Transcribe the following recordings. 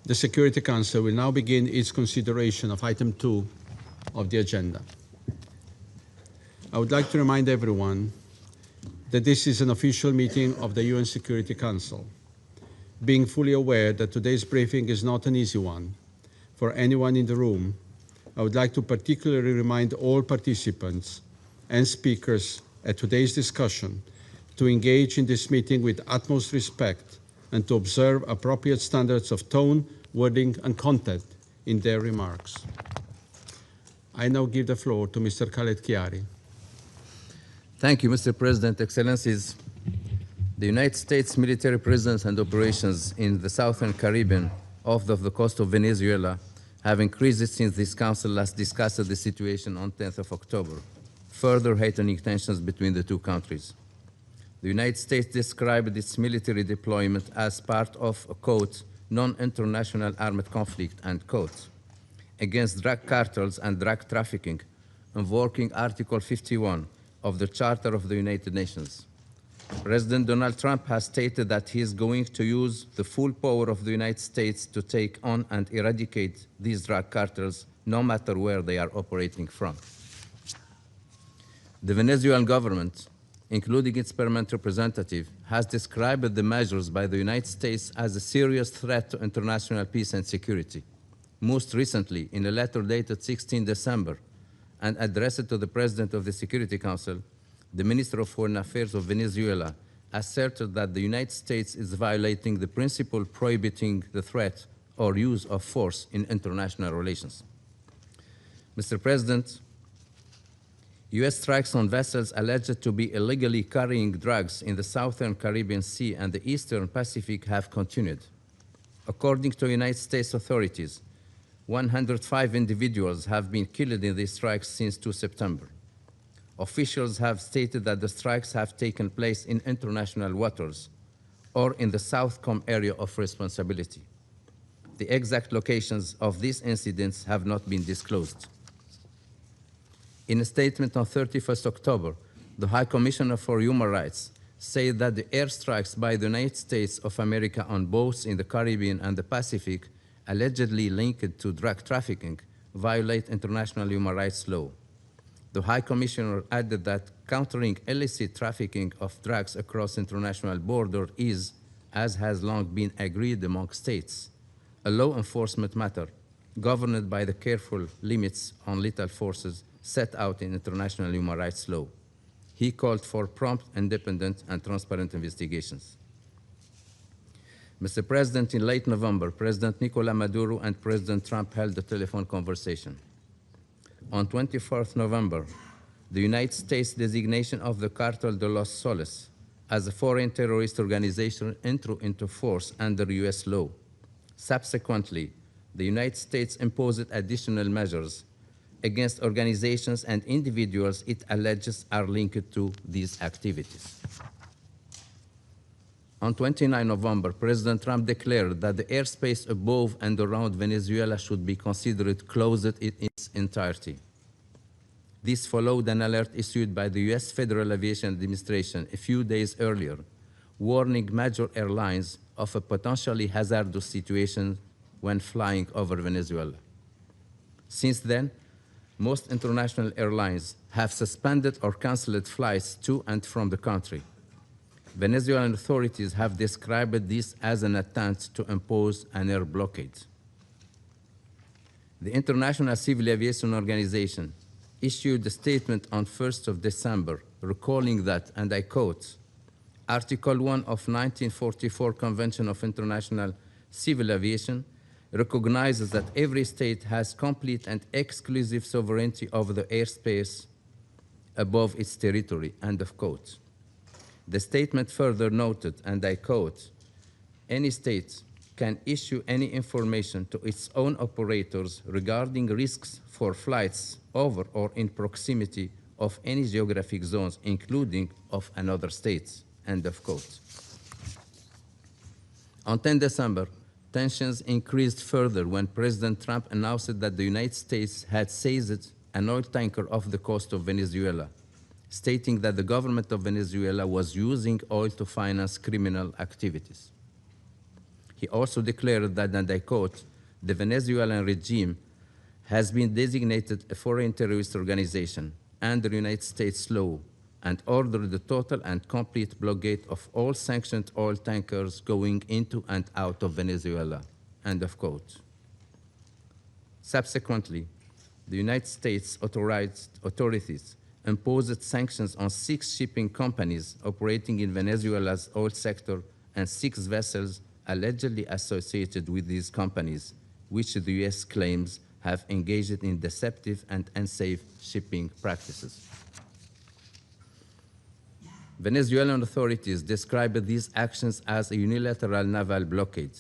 The Security Council will now begin its consideration of item 2 of the agenda. I would like to remind everyone that this is an official meeting of the UN Security Council, being fully aware that today's briefing is not an easy one. For anyone in the room, I would like to particularly remind all participants and speakers at today's discussion to engage in this meeting with utmost respect and to observe appropriate standards of tone, wording, and content in their remarks. I now give the floor to Mr. Khaled Chiari. Thank you, Mr. President, Excellencies. The United States military presence and operations in the Southern Caribbean off the coast of Venezuela have increased since this Council last discussed the situation on 10th of October, further heightening tensions between the two countries. The United States described its military deployment as part of a, quote, non-international armed conflict, end quote, against drug cartels and drug trafficking, invoking Article 51 of the Charter of the United Nations. President Donald Trump has stated that he is going to use the full power of the United States to take on and eradicate these drug cartels, no matter where they are operating from. The Venezuelan government, including its permanent representative, has described the measures by the United States as a serious threat to international peace and security. Most recently, in a letter dated 16 December and addressed to the President of the Security Council, the Minister of Foreign Affairs of Venezuela asserted that the United States is violating the principle prohibiting the threat or use of force in international relations. Mr. President, U.S. strikes on vessels alleged to be illegally carrying drugs in the Southern Caribbean Sea and the Eastern Pacific have continued. According to United States authorities, 105 individuals have been killed in these strikes since 2 September. Officials have stated that the strikes have taken place in international waters or in the Southcom area of responsibility. The exact locations of these incidents have not been disclosed. In a statement on 31st October, the High Commissioner for Human Rights said that the airstrikes by the United States of America on boats in the Caribbean and the Pacific, allegedly linked to drug trafficking, violate international human rights law. The High Commissioner added that countering illicit trafficking of drugs across international borders is, as has long been agreed among states, a law enforcement matter governed by the careful limits on lethal forces set out in international human rights law. He called for prompt, independent, and transparent investigations. Mr. President, in late November, President Nicolas Maduro and President Trump held a telephone conversation. On 24th November, the United States designation of the Cartel de los Soles as a foreign terrorist organization entered into force under U.S. law. Subsequently, the United States imposed additional measures against organizations and individuals it alleges are linked to these activities. On 29 November, President Trump declared that the airspace above and around Venezuela should be considered closed in its entirety. This followed an alert issued by the US Federal Aviation Administration a few days earlier, warning major airlines of a potentially hazardous situation when flying over Venezuela. Since then, most international airlines have suspended or canceled flights to and from the country. Venezuelan authorities have described this as an attempt to impose an air blockade. The International Civil Aviation Organization issued a statement on 1st of December recalling that, and I quote, Article 1 of 1944 Convention of International Civil Aviation recognizes that every state has complete and exclusive sovereignty over the airspace above its territory, end of quote. The statement further noted, and I quote, any state can issue any information to its own operators regarding risks for flights over or in proximity of any geographic zones, including of another state, end of quote. On 10 December, tensions increased further when President Trump announced that the United States had seized an oil tanker off the coast of Venezuela, stating that the government of Venezuela was using oil to finance criminal activities. He also declared that, and I quote, "The Venezuelan regime has been designated a foreign terrorist organization under United States law and ordered the total and complete blockade of all sanctioned oil tankers going into and out of Venezuela," end of quote. Subsequently, the United States authorities imposed sanctions on 6 shipping companies operating in Venezuela's oil sector and 6 vessels allegedly associated with these companies, which the U.S. claims have engaged in deceptive and unsafe shipping practices. Venezuelan authorities described these actions as a unilateral naval blockade.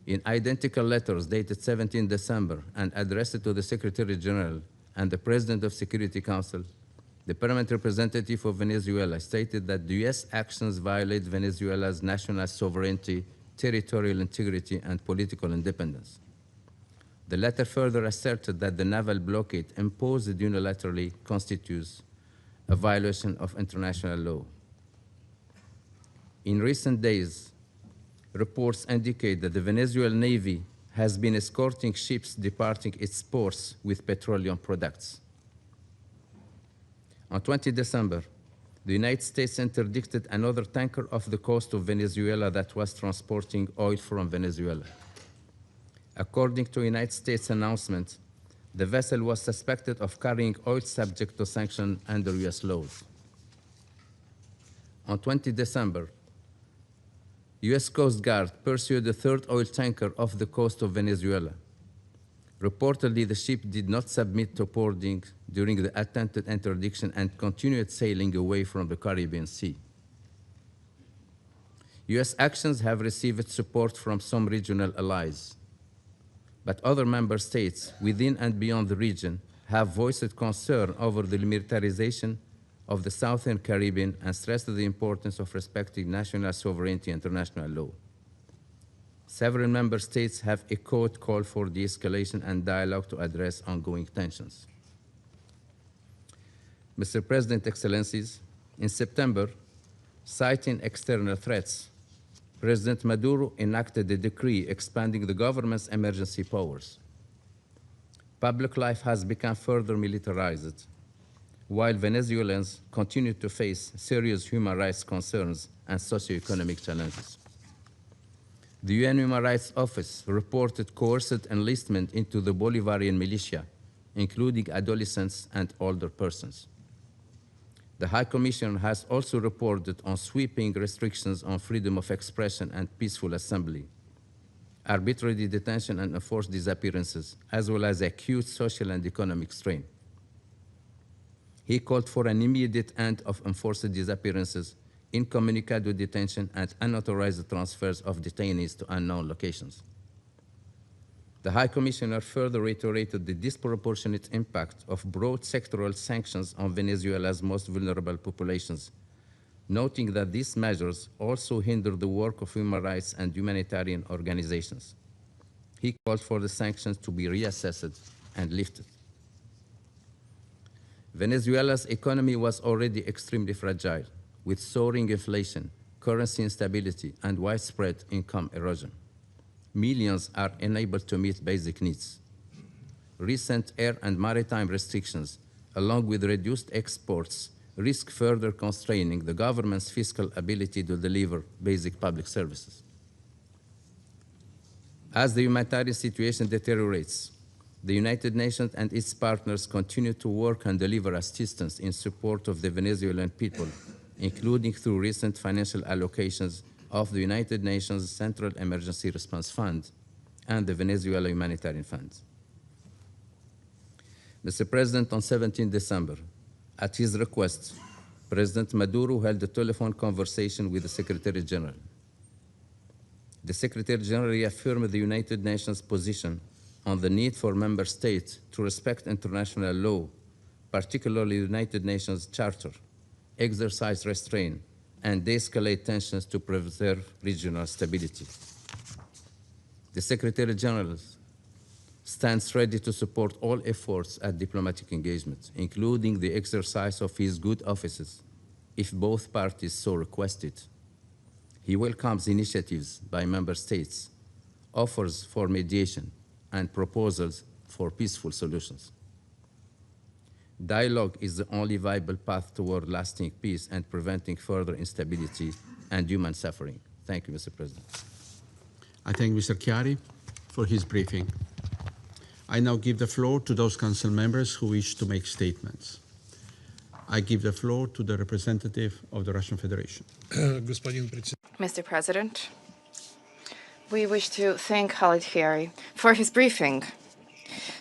In identical letters dated 17 December and addressed to the Secretary General and the President of Security Council, the permanent representative of Venezuela stated that the U.S. actions violate Venezuela's national sovereignty, territorial integrity, and political independence. The letter further asserted that the naval blockade imposed unilaterally constitutes a violation of international law. In recent days, reports indicate that the Venezuelan Navy has been escorting ships departing its ports with petroleum products. On 20 December, the United States interdicted another tanker off the coast of Venezuela that was transporting oil from Venezuela. According to a United States announcement, the vessel was suspected of carrying oil subject to sanction under U.S. laws. On 20 December, U.S. Coast Guard pursued a 3rd oil tanker off the coast of Venezuela. Reportedly, the ship did not submit to boarding during the attempted interdiction and continued sailing away from the Caribbean Sea. U.S. actions have received support from some regional allies, but other member states within and beyond the region have voiced concern over the militarization of the Southern Caribbean and stressed the importance of respecting national sovereignty and international law. Several member states have echoed call for de-escalation and dialogue to address ongoing tensions. Mr. President, Excellencies, in September, citing external threats, President Maduro enacted a decree expanding the government's emergency powers. Public life has become further militarized, while Venezuelans continue to face serious human rights concerns and socioeconomic challenges. The UN Human Rights Office reported coerced enlistment into the Bolivarian militia, including adolescents and older persons. The High Commissioner has also reported on sweeping restrictions on freedom of expression and peaceful assembly, arbitrary detention and enforced disappearances, as well as acute social and economic strain. He called for an immediate end of enforced disappearances, incommunicado detention, and unauthorized transfers of detainees to unknown locations. The High Commissioner further reiterated the disproportionate impact of broad sectoral sanctions on Venezuela's most vulnerable populations, noting that these measures also hinder the work of human rights and humanitarian organizations. He called for the sanctions to be reassessed and lifted. Venezuela's economy was already extremely fragile, with soaring inflation, currency instability, and widespread income erosion. Millions are unable to meet basic needs. Recent air and maritime restrictions, along with reduced exports, risk further constraining the government's fiscal ability to deliver basic public services. As the humanitarian situation deteriorates, the United Nations and its partners continue to work and deliver assistance in support of the Venezuelan people, including through recent financial allocations of the United Nations Central Emergency Response Fund and the Venezuela Humanitarian Fund. Mr. President, on 17 December, at his request, President Maduro held a telephone conversation with the Secretary General. The Secretary General reaffirmed the United Nations position on the need for member states to respect international law, particularly the United Nations Charter, exercise restraint, and de-escalate tensions to preserve regional stability. The Secretary General stands ready to support all efforts at diplomatic engagement, including the exercise of his good offices, if both parties so request it. He welcomes initiatives by member states offers for mediation, and proposals for peaceful solutions. Dialogue is the only viable path toward lasting peace and preventing further instability and human suffering. Thank you, Mr. President. I thank Mr. Chiari for his briefing. I now give the floor to those council members who wish to make statements. I give the floor to the representative of the Russian Federation. Mr. President, we wish to thank Khalid Khiari for his briefing.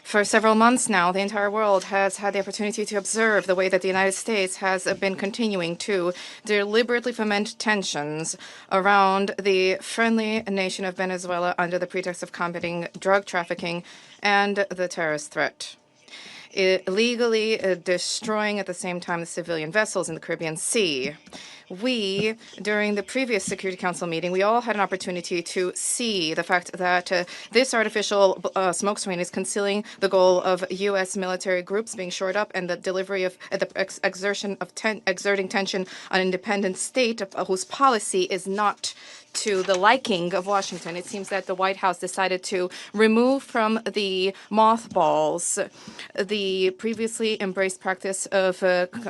For several months now, the entire world has had the opportunity to observe the way that the United States has been continuing to deliberately foment tensions around the friendly nation of Venezuela under the pretext of combating drug trafficking and the terrorist threat. Illegally destroying at the same time the civilian vessels in the Caribbean Sea. We, during the previous Security Council meeting, we all had an opportunity to see the fact that this artificial smoke screen is concealing the goal of U.S. military groups being shored up and the delivery of exerting tension on an independent state whose policy is not to the liking of Washington. It seems that the White House decided to remove from the mothballs the previously embraced practice of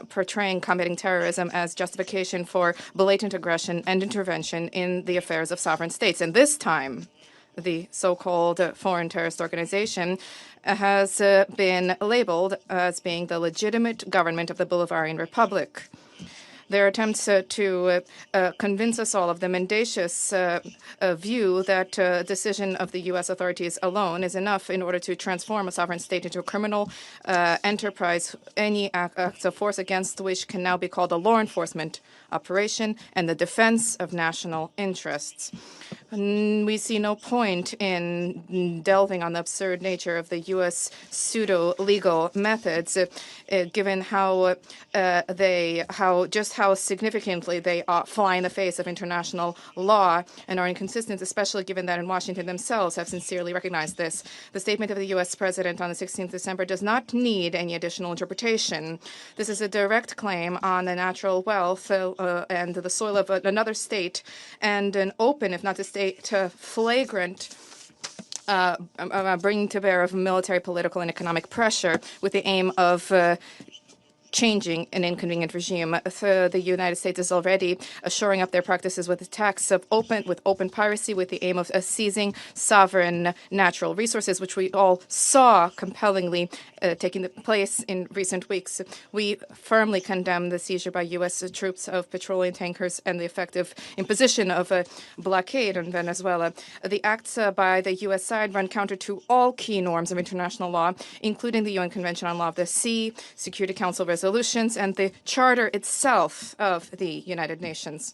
portraying combating terrorism as justification for blatant aggression and intervention in the affairs of sovereign states. And this time, the so-called foreign terrorist organization has been labeled as being the legitimate government of the Bolivarian Republic. Their attempts to convince us all of the mendacious view that decision of the U.S. authorities alone is enough in order to transform a sovereign state into a criminal enterprise, any acts of force against which can now be called a law enforcement operation and the defense of national interests. We see no point in delving on the absurd nature of the U.S. pseudo-legal methods, given how how significantly they fly in the face of international law and are inconsistent, especially given that in Washington themselves have sincerely recognized this. The statement of the U.S. President on the 16th of December does not need any additional interpretation. This is a direct claim on the natural wealth and the soil of another state, and an open, if not to state, flagrant bringing to bear of military, political, and economic pressure with the aim of changing an inconvenient regime. The United States is already shoring up their practices with attacks of open piracy with the aim of seizing sovereign natural resources, which we all saw compellingly taking place in recent weeks. We firmly condemn the seizure by U.S. troops of petroleum tankers and the effective imposition of a blockade on Venezuela. The acts by the U.S. side run counter to all key norms of international law, including the UN Convention on Law of the Sea, Security Council resolutions, and the Charter itself of the United Nations.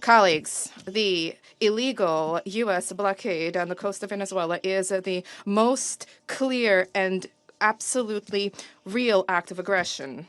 Colleagues, the illegal U.S. blockade on the coast of Venezuela is the most clear and absolutely real act of aggression.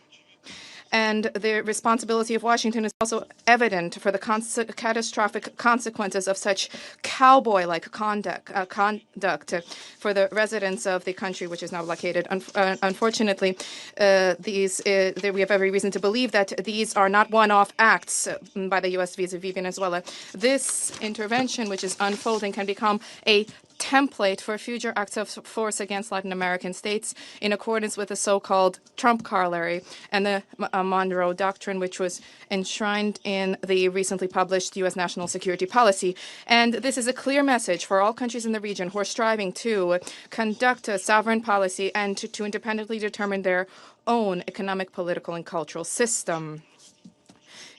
And the responsibility of Washington is also evident for the catastrophic consequences of such cowboy-like conduct for the residents of the country, which is now blockaded. Unfortunately, we have every reason to believe that these are not one-off acts by the U.S. vis-a-vis Venezuela. This intervention, which is unfolding, can become a template for future acts of force against Latin American states in accordance with the so-called Trump corollary and the Monroe Doctrine, which was enshrined in the recently published U.S. national security policy. And this is a clear message for all countries in the region who are striving to conduct a sovereign policy and to independently determine their own economic, political, and cultural system.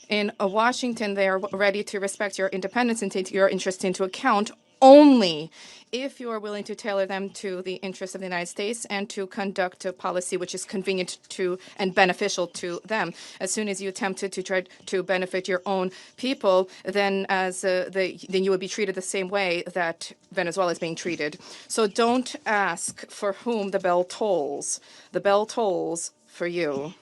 In Washington, they are ready to respect your independence and take your interests into account only if you are willing to tailor them to the interests of the United States and to conduct a policy which is convenient to and beneficial to them. As soon as you attempted to try to benefit your own people, then then you would be treated the same way that Venezuela is being treated. So don't ask for whom the bell tolls. The bell tolls for you.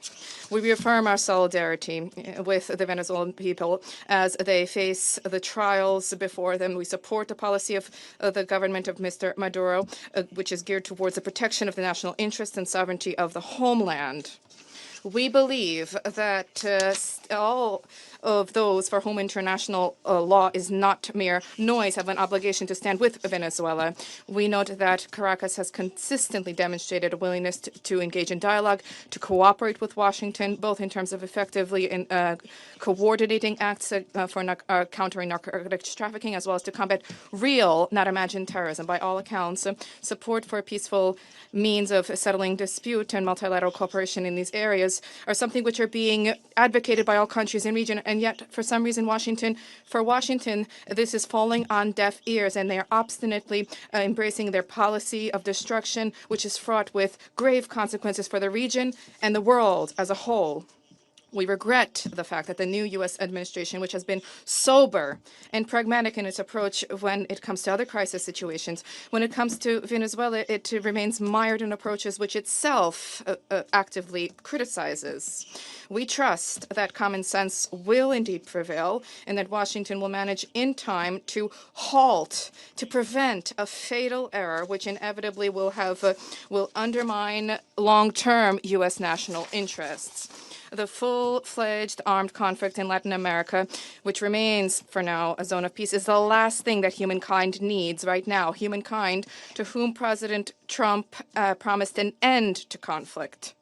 We reaffirm our solidarity with the Venezuelan people as they face the trials before them. We support the policy of the government of Mr. Maduro, which is geared towards the protection of the national interest and sovereignty of the homeland. We believe that all of those for whom international law is not mere noise have an obligation to stand with Venezuela. We note that Caracas has consistently demonstrated a willingness to engage in dialogue, to cooperate with Washington, both in terms of effectively coordinating acts for countering narcotics trafficking, as well as to combat real, not imagined terrorism. By all accounts, support for a peaceful means of settling dispute and multilateral cooperation in these areas are something which are being advocated by all countries in the region, and yet for some reason for Washington, this is falling on deaf ears, and they are obstinately embracing their policy of destruction, which is fraught with grave consequences for the region and the world as a whole. We regret the fact that the new U.S. administration, which has been sober and pragmatic in its approach when it comes to other crisis situations, when it comes to Venezuela, it remains mired in approaches which itself actively criticizes. We trust that common sense will indeed prevail and that Washington will manage in time to halt, to prevent a fatal error which inevitably will undermine long-term U.S. national interests. The full-fledged armed conflict in Latin America, which remains for now a zone of peace, is the last thing that humankind needs right now. Humankind to whom President Trump promised an end to conflict.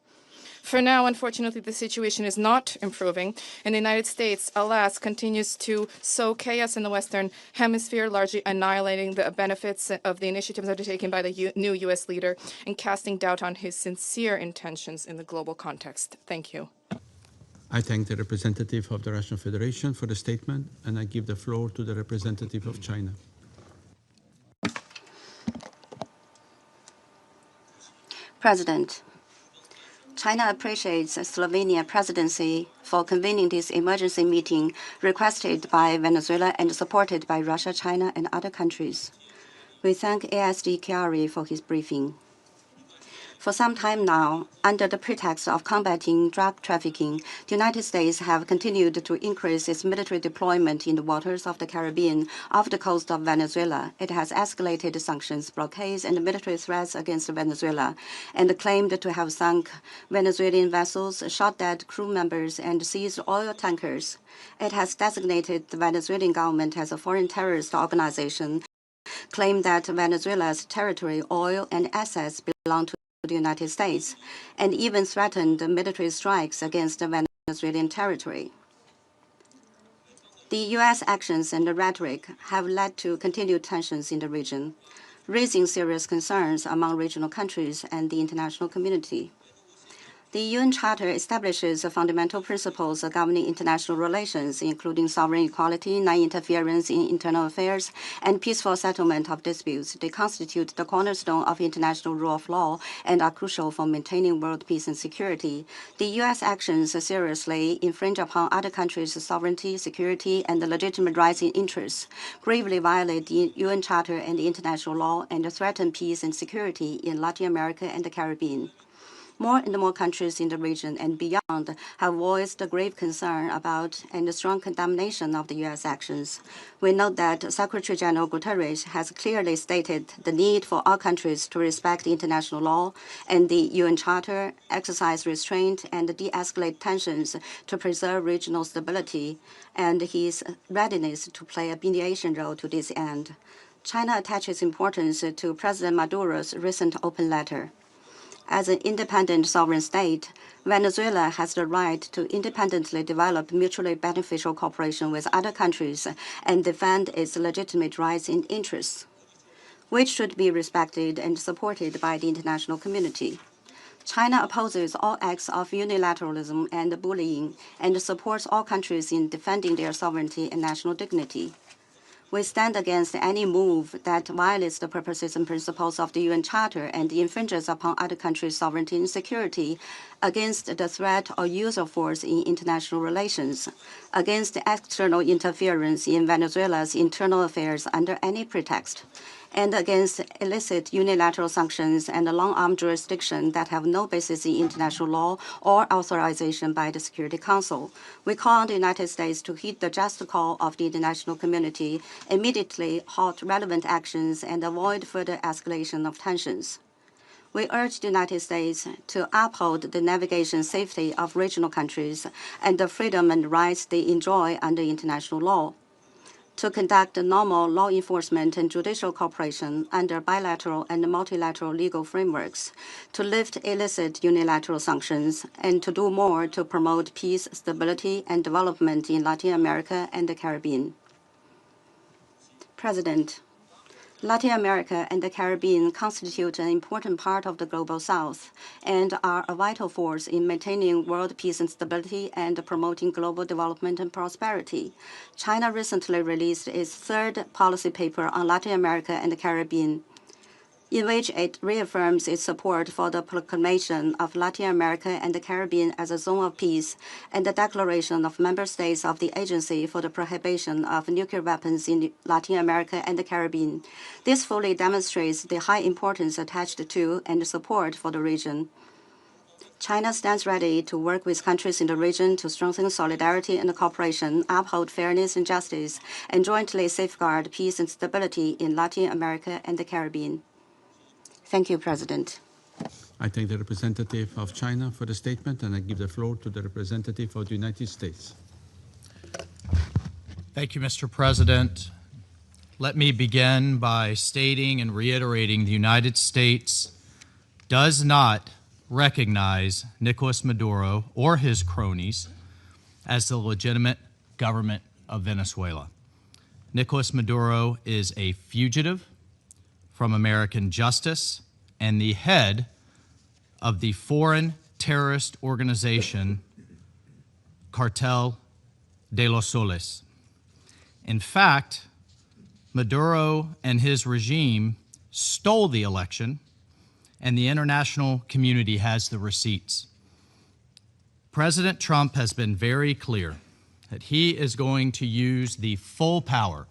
For now, unfortunately, the situation is not improving, and the United States, alas, continues to sow chaos in the Western Hemisphere, largely annihilating the benefits of the initiatives undertaken by the new U.S. leader and casting doubt on his sincere intentions in the global context. Thank you. I thank the representative of the Russian Federation for the statement, and I give the floor to the representative of China. President, China appreciates the Slovenia presidency for convening this emergency meeting requested by Venezuela and supported by Russia, China, and other countries. We thank ASD Chiari for his briefing. For some time now, under the pretext of combating drug trafficking, the United States have continued to increase its military deployment in the waters of the Caribbean off the coast of Venezuela. It has escalated sanctions, blockades, and military threats against Venezuela, and claimed to have sunk Venezuelan vessels, shot dead crew members, and seized oil tankers. It has designated the Venezuelan government as a foreign terrorist organization, claimed that Venezuela's territory, oil, and assets belong to the United States, and even threatened military strikes against the Venezuelan territory. The U.S. actions and the rhetoric have led to continued tensions in the region, raising serious concerns among regional countries and the international community. The UN Charter establishes fundamental principles governing international relations, including sovereign equality, non-interference in internal affairs, and peaceful settlement of disputes. They constitute the cornerstone of international rule of law and are crucial for maintaining world peace and security. The U.S. actions seriously infringe upon other countries' sovereignty, security, and the legitimate rights and interests, gravely violate the UN Charter and the international law, and threaten peace and security in Latin America and the Caribbean. More and more countries in the region and beyond have voiced grave concern about and strong condemnation of the U.S. actions. We note that Secretary General Guterres has clearly stated the need for all countries to respect international law and the UN Charter, exercise restraint, and de-escalate tensions to preserve regional stability, and his readiness to play a mediation role to this end. China attaches importance to President Maduro's recent open letter. As an independent sovereign state, Venezuela has the right to independently develop mutually beneficial cooperation with other countries and defend its legitimate rights and interests, which should be respected and supported by the international community. China opposes all acts of unilateralism and bullying and supports all countries in defending their sovereignty and national dignity. We stand against any move that violates the purposes and principles of the UN Charter and infringes upon other countries' sovereignty and security, against the threat or use of force in international relations, against external interference in Venezuela's internal affairs under any pretext, and against illicit unilateral sanctions and long-arm jurisdiction that have no basis in international law or authorization by the Security Council. We call on the United States to heed the just call of the international community, immediately halt relevant actions, and avoid further escalation of tensions. We urge the United States to uphold the navigation safety of regional countries and the freedom and rights they enjoy under international law, to conduct normal law enforcement and judicial cooperation under bilateral and multilateral legal frameworks, to lift illicit unilateral sanctions, and to do more to promote peace, stability, and development in Latin America and the Caribbean. President, Latin America and the Caribbean constitute an important part of the Global South and are a vital force in maintaining world peace and stability and promoting global development and prosperity. China recently released its third policy paper on Latin America and the Caribbean, in which it reaffirms its support for the proclamation of Latin America and the Caribbean as a zone of peace and the declaration of member states of the Agency for the Prohibition of Nuclear Weapons in Latin America and the Caribbean. This fully demonstrates the high importance attached to and support for the region. China stands ready to work with countries in the region to strengthen solidarity and cooperation, uphold fairness and justice, and jointly safeguard peace and stability in Latin America and the Caribbean. Thank you, President. I thank the representative of China for the statement, and I give the floor to the representative of the United States. Thank you, Mr. President. Let me begin by stating and reiterating the United States does not recognize Nicolas Maduro or his cronies as the legitimate government of Venezuela. Nicolas Maduro is a fugitive from American justice and the head of the foreign terrorist organization Cartel de los Soles. In fact, Maduro and his regime stole the election, and the international community has the receipts. President Trump has been very clear that he is going to use the full power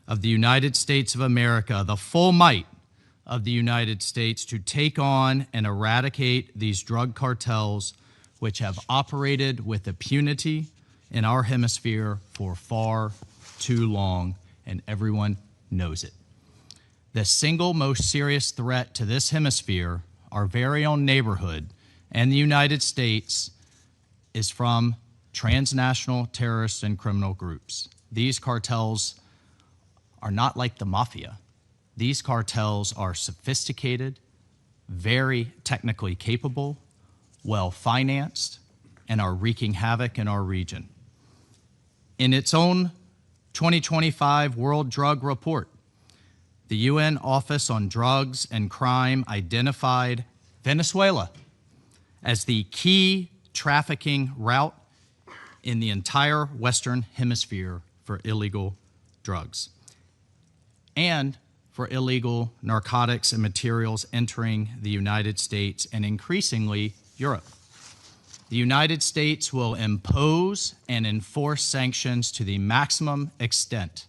of the United States of America, the full might of the United States, to take on and eradicate these drug cartels which have operated with impunity in our hemisphere for far too long, and everyone knows it. The single most serious threat to this hemisphere, our very own neighborhood, and the United States, is from transnational terrorist and criminal groups. These cartels are not like the mafia. These cartels are sophisticated, very technically capable, well-financed, and are wreaking havoc in our region. In its own 2025 World Drug Report, the UN Office on Drugs and Crime identified Venezuela as the key trafficking route in the entire Western Hemisphere for illegal drugs and for illegal narcotics and materials entering the United States and increasingly Europe. The United States will impose and enforce sanctions to the maximum extent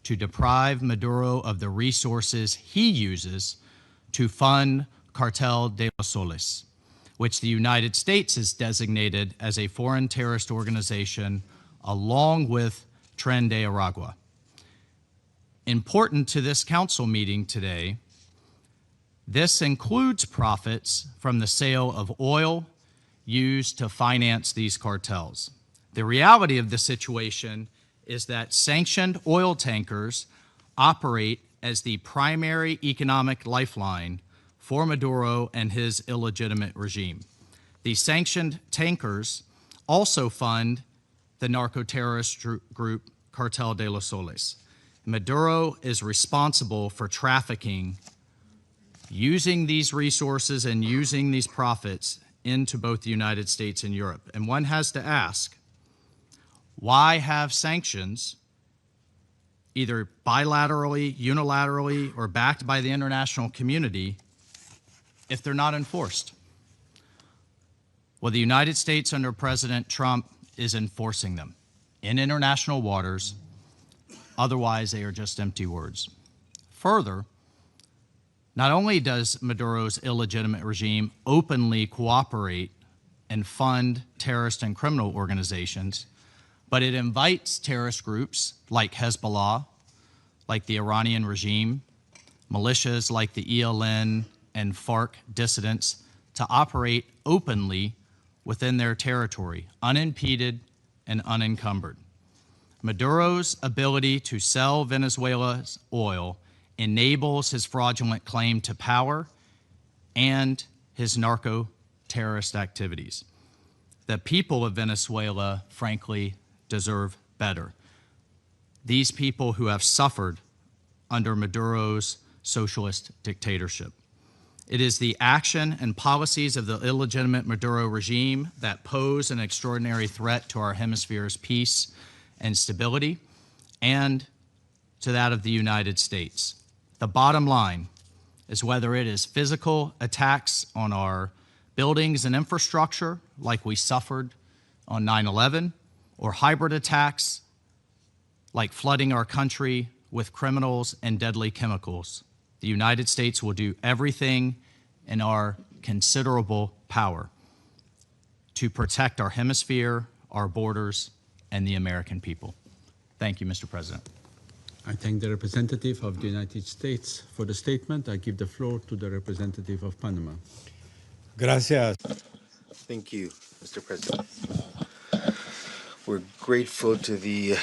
to deprive Maduro of the resources he uses to fund Cartel de los Soles, which the United States has designated as a foreign terrorist organization along with Tren de Aragua. Important to this council meeting today, this includes profits from the sale of oil used to finance these cartels. The reality of the situation is that sanctioned oil tankers operate as the primary economic lifeline for Maduro and his illegitimate regime. The sanctioned tankers also fund the narco-terrorist group Cartel de los Soles. Maduro is responsible for trafficking, using these resources and using these profits into both the United States and Europe. And one has to ask, why have sanctions, either bilaterally, unilaterally, or backed by the international community, if they're not enforced? Well, the United States under President Trump is enforcing them in international waters. Otherwise, they are just empty words. Further, not only does Maduro's illegitimate regime openly cooperate and fund terrorist and criminal organizations, but it invites terrorist groups like Hezbollah, like the Iranian regime, militias like the ELN, and FARC dissidents to operate openly within their territory, unimpeded and unencumbered. Maduro's ability to sell Venezuela's oil enables his fraudulent claim to power and his narco-terrorist activities. The people of Venezuela, frankly, deserve better. These people who have suffered under Maduro's socialist dictatorship. It is the action and policies of the illegitimate Maduro regime that pose an extraordinary threat to our hemisphere's peace and stability, and to that of the United States. The bottom line is whether it is physical attacks on our buildings and infrastructure, like we suffered on 9/11, or hybrid attacks, like flooding our country with criminals and deadly chemicals. The United States will do everything in our considerable power to protect our hemisphere, our borders, and the American people. Thank you, Mr. President. I thank the representative of the United States for the statement. I give the floor to the representative of Panama. Gracias. Thank you, Mr. President. We're grateful to the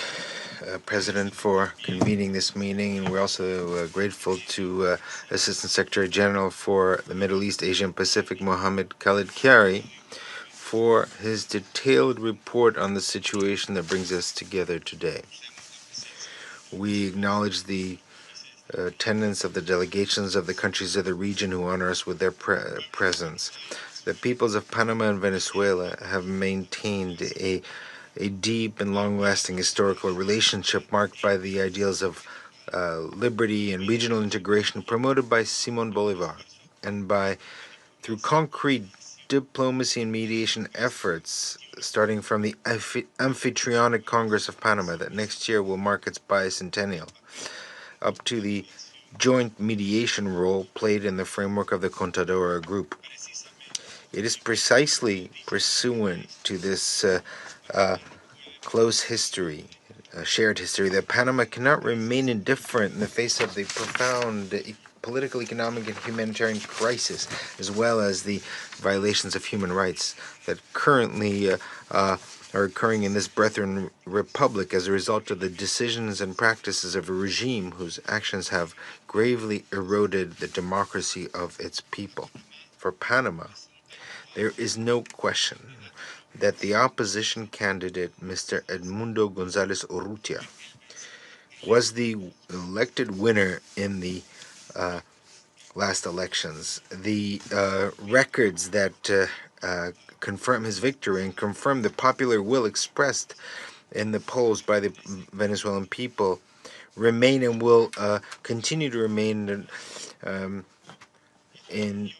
President for convening this meeting, and we're also grateful to Assistant Secretary General for the Middle East, Asia, and Pacific, Mohammed Khalid Kyari, for his detailed report on the situation that brings us together today. We acknowledge the attendance of the delegations of the countries of the region who honor us with their presence. The peoples of Panama and Venezuela have maintained a deep and long-lasting historical relationship marked by the ideals of liberty and regional integration promoted by Simon Bolivar, and through concrete diplomacy and mediation efforts, starting from the Amphitrionic Congress of Panama that next year will mark its bicentennial, up to the joint mediation role played in the framework of the Contadora Group. It is precisely pursuant to this close history, shared history, that Panama cannot remain indifferent in the face of the profound political, economic, and humanitarian crisis, as well as the violations of human rights that currently are occurring in this brethren republic as a result of the decisions and practices of a regime whose actions have gravely eroded the democracy of its people. For Panama, there is no question that the opposition candidate, Mr. Edmundo González Urrutia, was the elected winner in the last elections. The records that confirm his victory and confirm the popular will expressed in the polls by the Venezuelan people remain and will continue to remain in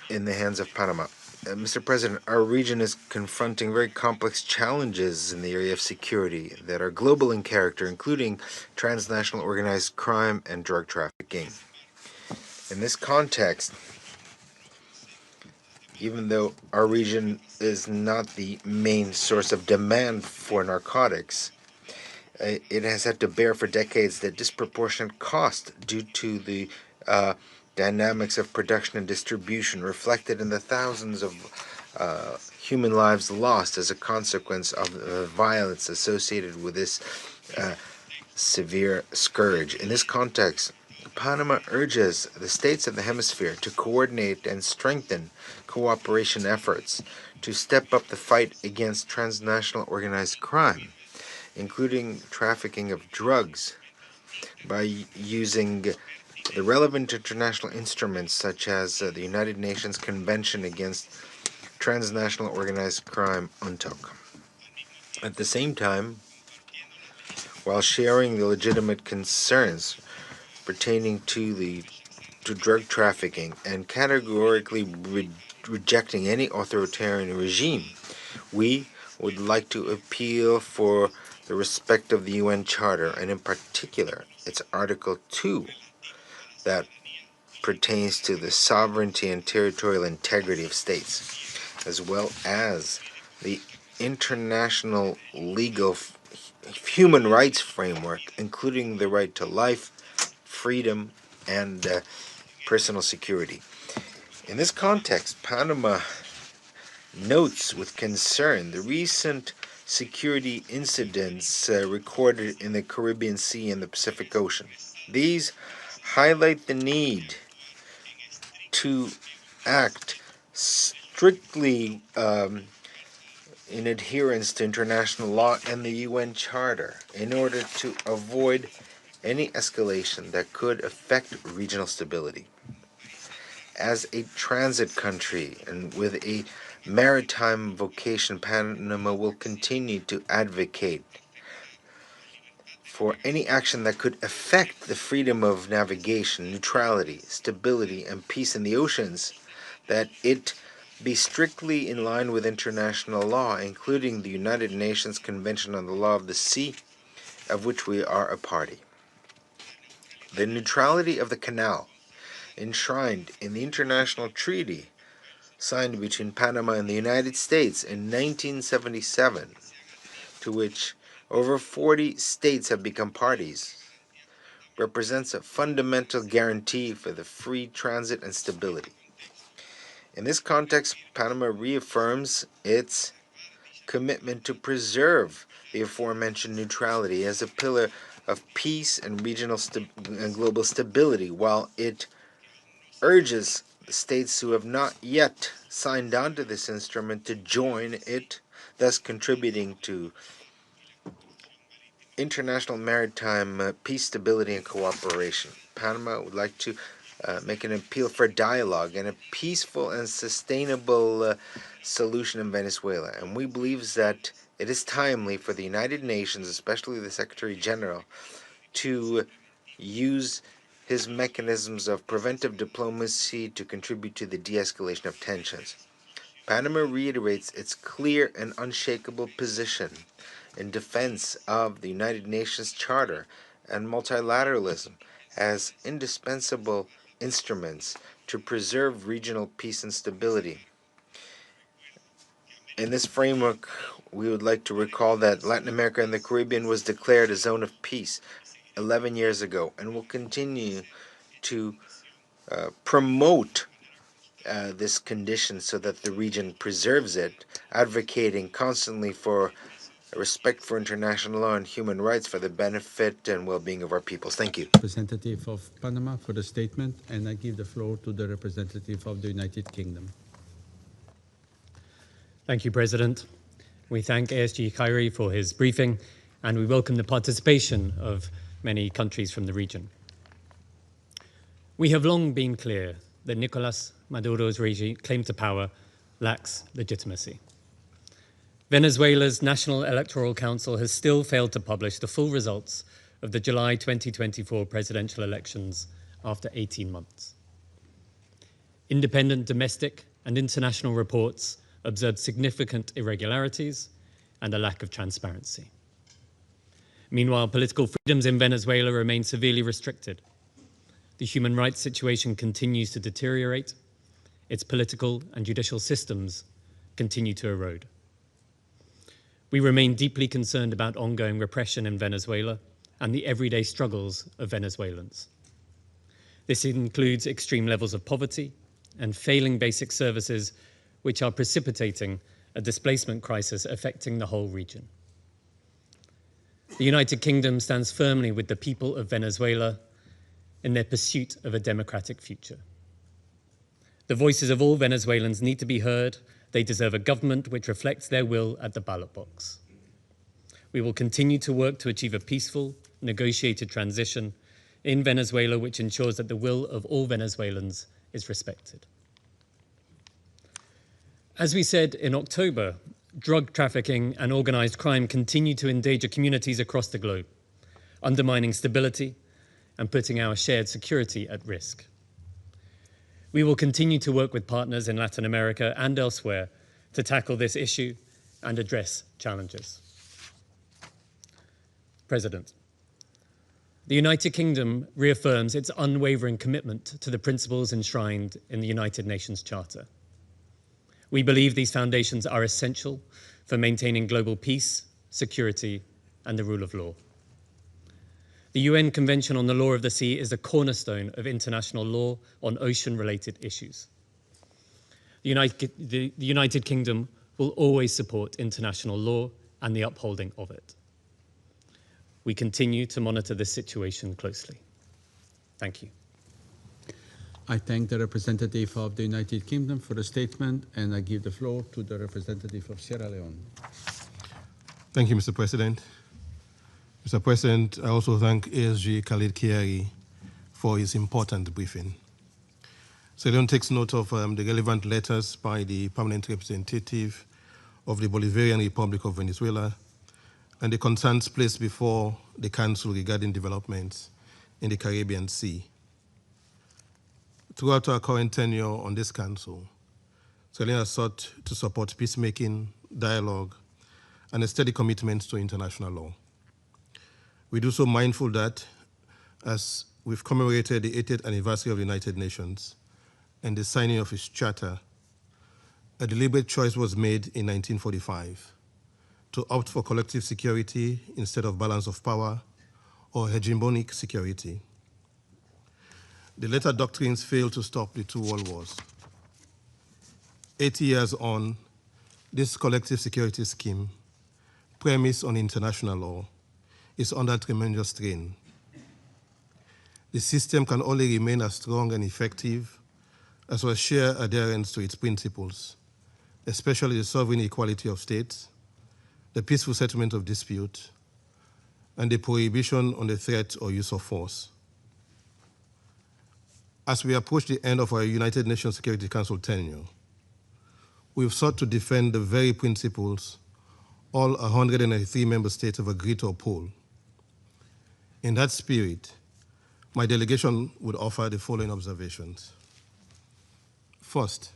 the hands of Panama. Mr. President, our region is confronting very complex challenges in the area of security that are global in character, including transnational organized crime and drug trafficking. In this context, even though our region is not the main source of demand for narcotics, it has had to bear for decades the disproportionate cost due to the dynamics of production and distribution reflected in the thousands of human lives lost as a consequence of the violence associated with this severe scourge. In this context, Panama urges the states of the hemisphere to coordinate and strengthen cooperation efforts to step up the fight against transnational organized crime, including trafficking of drugs, by using the relevant international instruments such as the United Nations Convention Against Transnational Organized Crime, UNTOC. At the same time, while sharing the legitimate concerns pertaining to drug trafficking and categorically rejecting any authoritarian regime, we would like to appeal for the respect of the UN Charter, and in particular its Article 2, that pertains to the sovereignty and territorial integrity of states, as well as the international legal human rights framework, including the right to life, freedom, and personal security. In this context, Panama notes with concern the recent security incidents recorded in the Caribbean Sea and the Pacific Ocean. These highlight the need to act strictly in adherence to international law and the UN Charter in order to avoid any escalation that could affect regional stability. As a transit country and with a maritime vocation, Panama will continue to advocate for any action that could affect the freedom of navigation, neutrality, stability, and peace in the oceans, that it be strictly in line with international law, including the United Nations Convention on the Law of the Sea, of which we are a party. The neutrality of the canal, enshrined in the international treaty signed between Panama and the United States in 1977, to which over 40 states have become parties, represents a fundamental guarantee for the free transit and stability. In this context, Panama reaffirms its commitment to preserve the aforementioned neutrality as a pillar of peace and regional and global stability, while it urges the states who have not yet signed on to this instrument to join it, thus contributing to international maritime peace, stability, and cooperation. Panama would like to make an appeal for dialogue and a peaceful and sustainable solution in Venezuela. And we believe that it is timely for the United Nations, especially the Secretary General, to use his mechanisms of preventive diplomacy to contribute to the de-escalation of tensions. Panama reiterates its clear and unshakable position in defense of the United Nations Charter and multilateralism as indispensable instruments to preserve regional peace and stability. In this framework, we would like to recall that Latin America and the Caribbean was declared a zone of peace 11 years ago and will continue to promote this condition so that the region preserves it, advocating constantly for respect for international law and human rights for the benefit and well-being of our peoples. Thank you. Representative of Panama for the statement, and I give the floor to the representative of the United Kingdom. Thank you, President. We thank ASG Khairi for his briefing, and we welcome the participation of many countries from the region. We have long been clear that Nicolas Maduro's regime claim to power lacks legitimacy. Venezuela's National Electoral Council has still failed to publish the full results of the July 2024 presidential elections after 18 months. Independent domestic and international reports observed significant irregularities and a lack of transparency. Meanwhile, political freedoms in Venezuela remain severely restricted. The human rights situation continues to deteriorate. Its political and judicial systems continue to erode. We remain deeply concerned about ongoing repression in Venezuela and the everyday struggles of Venezuelans. This includes extreme levels of poverty and failing basic services, which are precipitating a displacement crisis affecting the whole region. The United Kingdom stands firmly with the people of Venezuela in their pursuit of a democratic future. The voices of all Venezuelans need to be heard. They deserve a government which reflects their will at the ballot box. We will continue to work to achieve a peaceful, negotiated transition in Venezuela which ensures that the will of all Venezuelans is respected. As we said in October, drug trafficking and organized crime continue to endanger communities across the globe, undermining stability and putting our shared security at risk. We will continue to work with partners in Latin America and elsewhere to tackle this issue and address challenges. President, the United Kingdom reaffirms its unwavering commitment to the principles enshrined in the United Nations Charter. We believe these foundations are essential for maintaining global peace, security, and the rule of law. The UN Convention on the Law of the Sea is a cornerstone of international law on ocean-related issues. The United Kingdom will always support international law and the upholding of it. We continue to monitor this situation closely. Thank you. I thank the representative of the United Kingdom for the statement, and I give the floor to the representative of Sierra Leone. Thank you, Mr. President. Mr. President, I also thank ASG Khalid Kiari for his important briefing. Sierra Leone takes note of the relevant letters by the permanent representative of the Bolivarian Republic of Venezuela and the concerns placed before the Council regarding developments in the Caribbean Sea. Throughout our current tenure on this Council, Sierra Leone has sought to support peacemaking, dialogue, and a steady commitment to international law. We do so mindful that, as we've commemorated the 80th anniversary of the United Nations and the signing of its charter, a deliberate choice was made in 1945 to opt for collective security instead of balance of power or hegemonic security. The latter doctrines failed to stop the two world wars. 80 years on, this collective security scheme, premised on international law, is under tremendous strain. The system can only remain as strong and effective as we share adherence to its principles, especially the sovereign equality of states, the peaceful settlement of dispute, and the prohibition on the threat or use of force. As we approach the end of our United Nations Security Council tenure, we've sought to defend the very principles all 193 member states have agreed to uphold. In that spirit, my delegation would offer the following observations. First,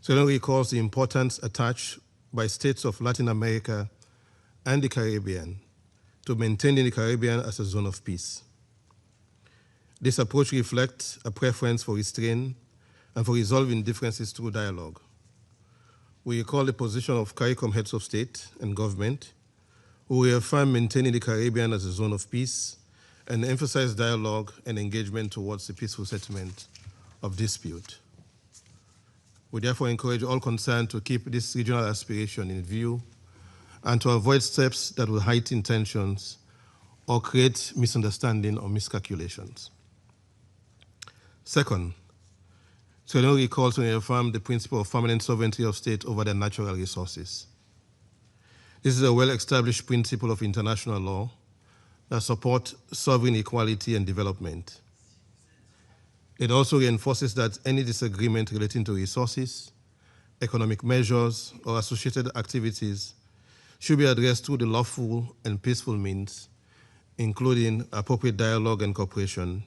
Sierra Leone recalls the importance attached by states of Latin America and the Caribbean to maintaining the Caribbean as a zone of peace. This approach reflects a preference for restraint and for resolving differences through dialogue. We recall the position of CARICOM heads of state and government, who reaffirm maintaining the Caribbean as a zone of peace and emphasize dialogue and engagement towards the peaceful settlement of dispute. We therefore encourage all concerned to keep this regional aspiration in view and to avoid steps that will heighten tensions or create misunderstanding or miscalculations. Second, Sierra Leone recalls and reaffirms the principle of permanent sovereignty of state over their natural resources. This is a well-established principle of international law that supports sovereign equality and development. It also reinforces that any disagreement relating to resources, economic measures, or associated activities should be addressed through the lawful and peaceful means, including appropriate dialogue and cooperation,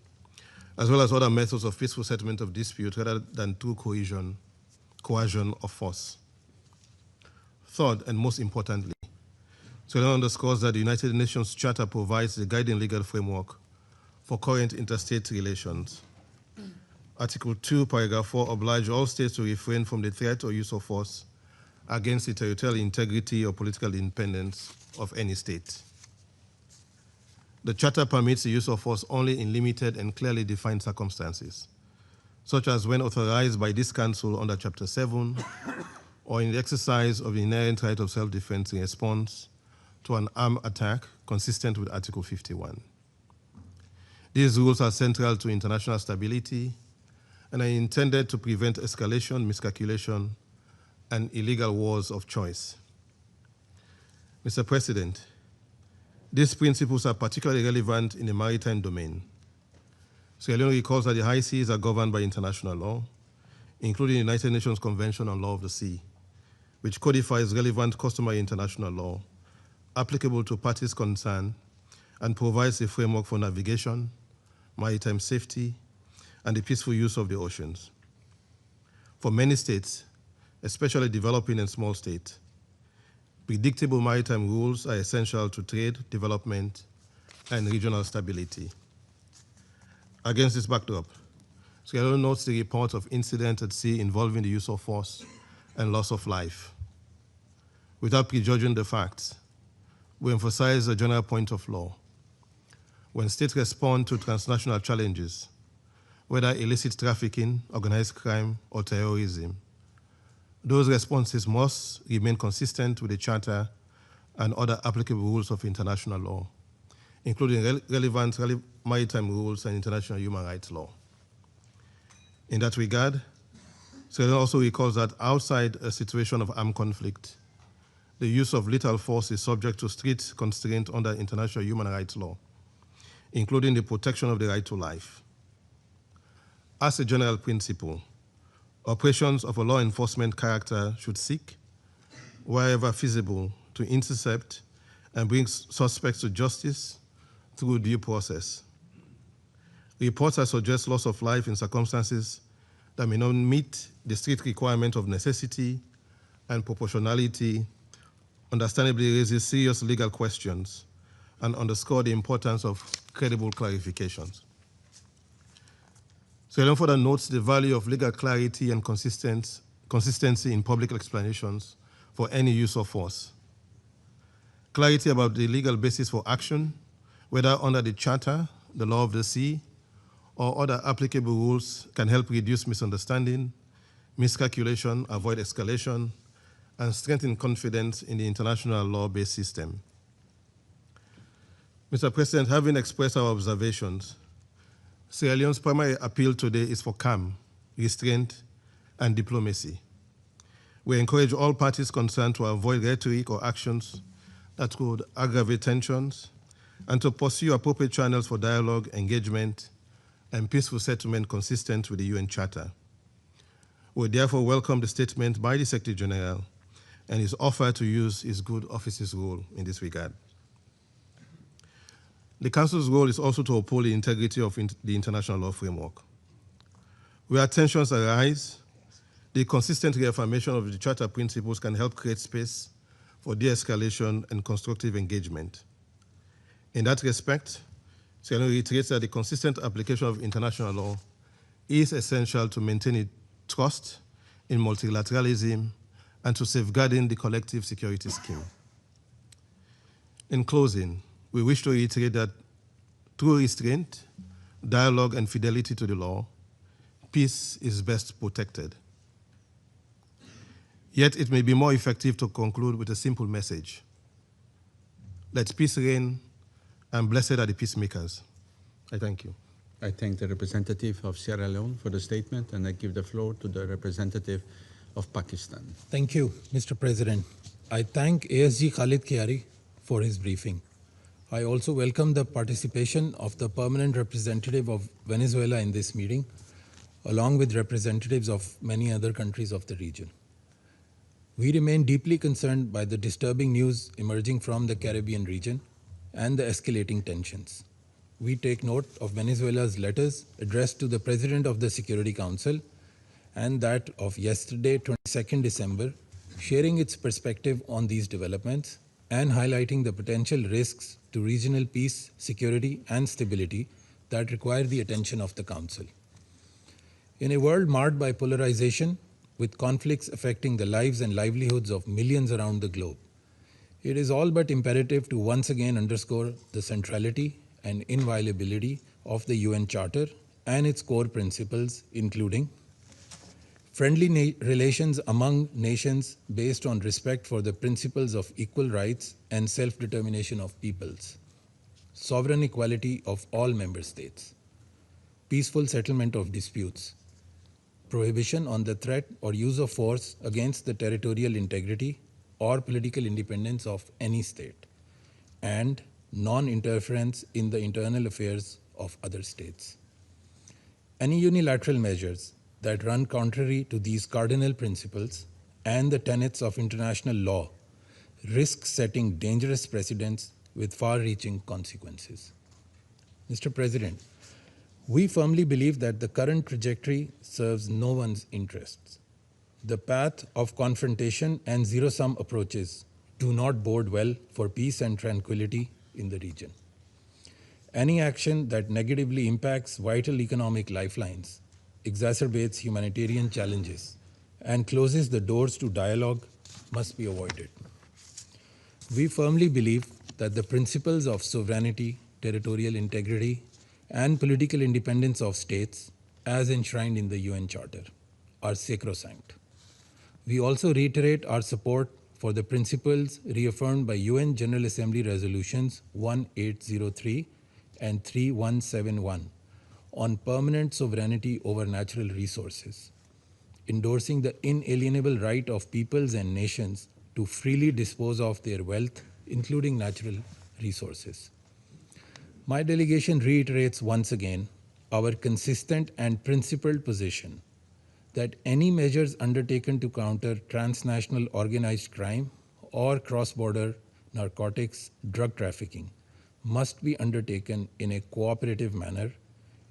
as well as other methods of peaceful settlement of dispute rather than through coercion or force. Third, and most importantly, Sierra Leone underscores that the United Nations Charter provides the guiding legal framework for current interstate relations. Article 2, Paragraph 4 obliges all states to refrain from the threat or use of force against the territorial integrity or political independence of any state. The Charter permits the use of force only in limited and clearly defined circumstances, such as when authorized by this Council under Chapter 7 or in the exercise of the inherent right of self-defense in response to an armed attack consistent with Article 51. These rules are central to international stability and are intended to prevent escalation, miscalculation, and illegal wars of choice. Mr. President, these principles are particularly relevant in the maritime domain. Sierra Leone recalls that the high seas are governed by international law, including the United Nations Convention on Law of the Sea, which codifies relevant customary international law applicable to parties concerned and provides a framework for navigation, maritime safety, and the peaceful use of the oceans. For many states, especially developing and small states, predictable maritime rules are essential to trade, development, and regional stability. Against this backdrop, Sierra Leone notes the reports of incidents at sea involving the use of force and loss of life. Without prejudging the facts, we emphasize a general point of law. when states respond to transnational challenges, whether illicit trafficking, organized crime, or terrorism. Those responses must remain consistent with the Charter and other applicable rules of international law, including relevant maritime rules and international human rights law. In that regard, Sierra Leone also recalls that outside a situation of armed conflict, the use of lethal force is subject to strict constraint under international human rights law, including the protection of the right to life. As a general principle, operations of a law enforcement character should seek, wherever feasible, to intercept and bring suspects to justice through due process. Reports that suggest loss of life in circumstances that may not meet the strict requirement of necessity and proportionality understandably raises serious legal questions and underscore the importance of credible clarifications. Sierra Leone further notes the value of legal clarity and consistency in public explanations for any use of force. Clarity about the legal basis for action, whether under the Charter, the law of the sea, or other applicable rules, can help reduce misunderstanding, miscalculation, avoid escalation, and strengthen confidence in the international law-based system. Mr. President, having expressed our observations, Sierra Leone's primary appeal today is for calm, restraint, and diplomacy. We encourage all parties concerned to avoid rhetoric or actions that could aggravate tensions and to pursue appropriate channels for dialogue, engagement, and peaceful settlement consistent with the UN Charter. We therefore welcome the statement by the Secretary General and his offer to use his good office's role in this regard. The Council's role is also to uphold the integrity of the international law framework. Where tensions arise, the consistent reaffirmation of the Charter principles can help create space for de-escalation and constructive engagement. In that respect, Sierra Leone reiterates that the consistent application of international law is essential to maintaining trust in multilateralism and to safeguarding the collective security scheme. In closing, we wish to reiterate that through restraint, dialogue, and fidelity to the law, peace is best protected. Yet it may be more effective to conclude with a simple message. Let peace reign, and blessed are the peacemakers. I thank you. I thank the representative of Sierra Leone for the statement, and I give the floor to the representative of Pakistan. Thank you, Mr. President. I thank ASG Khalid Kiari for his briefing. I also welcome the participation of the permanent representative of Venezuela in this meeting, along with representatives of many other countries of the region. We remain deeply concerned by the disturbing news emerging from the Caribbean region and the escalating tensions. We take note of Venezuela's letters addressed to the President of the Security Council and that of yesterday, 22nd December, sharing its perspective on these developments and highlighting the potential risks to regional peace, security, and stability that require the attention of the Council. In a world marred by polarization, with conflicts affecting the lives and livelihoods of millions around the globe, it is all but imperative to once again underscore the centrality and inviolability of the UN Charter and its core principles, including friendly relations among nations based on respect for the principles of equal rights and self-determination of peoples, sovereign equality of all member states, peaceful settlement of disputes, prohibition on the threat or use of force against the territorial integrity or political independence of any state, and non-interference in the internal affairs of other states. Any unilateral measures that run contrary to these cardinal principles and the tenets of international law risk setting dangerous precedents with far-reaching consequences. Mr. President, we firmly believe that the current trajectory serves no one's interests. The path of confrontation and zero-sum approaches do not bode well for peace and tranquility in the region. Any action that negatively impacts vital economic lifelines, exacerbates humanitarian challenges, and closes the doors to dialogue must be avoided. We firmly believe that the principles of sovereignty, territorial integrity, and political independence of states, as enshrined in the UN Charter, are sacrosanct. We also reiterate our support for the principles reaffirmed by UN General Assembly Resolutions 1803 and 3171 on permanent sovereignty over natural resources, endorsing the inalienable right of peoples and nations to freely dispose of their wealth, including natural resources. My delegation reiterates once again our consistent and principled position that any measures undertaken to counter transnational organized crime or cross-border narcotics drug trafficking must be undertaken in a cooperative manner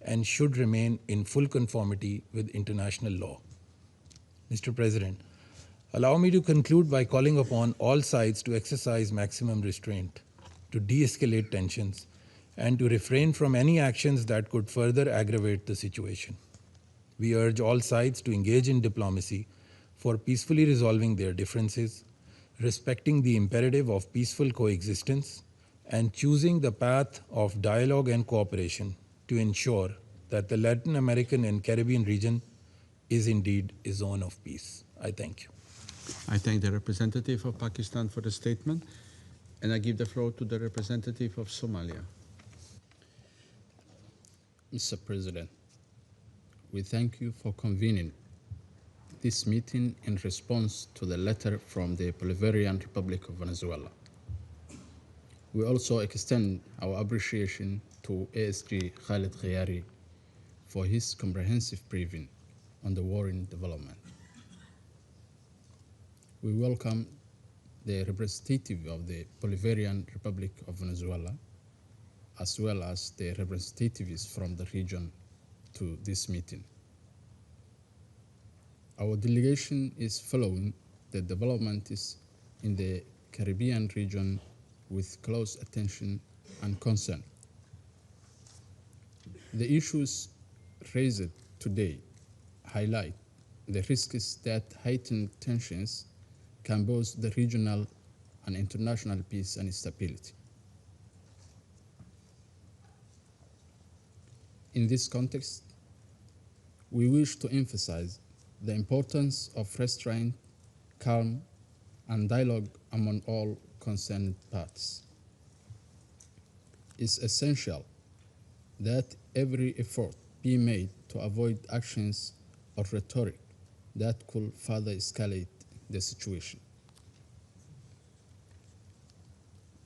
and should remain in full conformity with international law. Mr. President, allow me to conclude by calling upon all sides to exercise maximum restraint, to de-escalate tensions, and to refrain from any actions that could further aggravate the situation. We urge all sides to engage in diplomacy for peacefully resolving their differences, respecting the imperative of peaceful coexistence, and choosing the path of dialogue and cooperation to ensure that the Latin American and Caribbean region is indeed a zone of peace. I thank you. I thank the representative of Pakistan for the statement, and I give the floor to the representative of Somalia. Mr. President, we thank you for convening this meeting in response to the letter from the Bolivarian Republic of Venezuela. We also extend our appreciation to ASG Khalid Khayari for his comprehensive briefing on the war in development. We welcome the representative of the Bolivarian Republic of Venezuela, as well as the representatives from the region to this meeting. Our delegation is following the developments in the Caribbean region with close attention and concern. The issues raised today highlight the risks that heightened tensions can pose the regional and international peace and stability. In this context, we wish to emphasize the importance of restraint, calm, and dialogue among all concerned parties. It's essential that every effort be made to avoid actions or rhetoric that could further escalate the situation.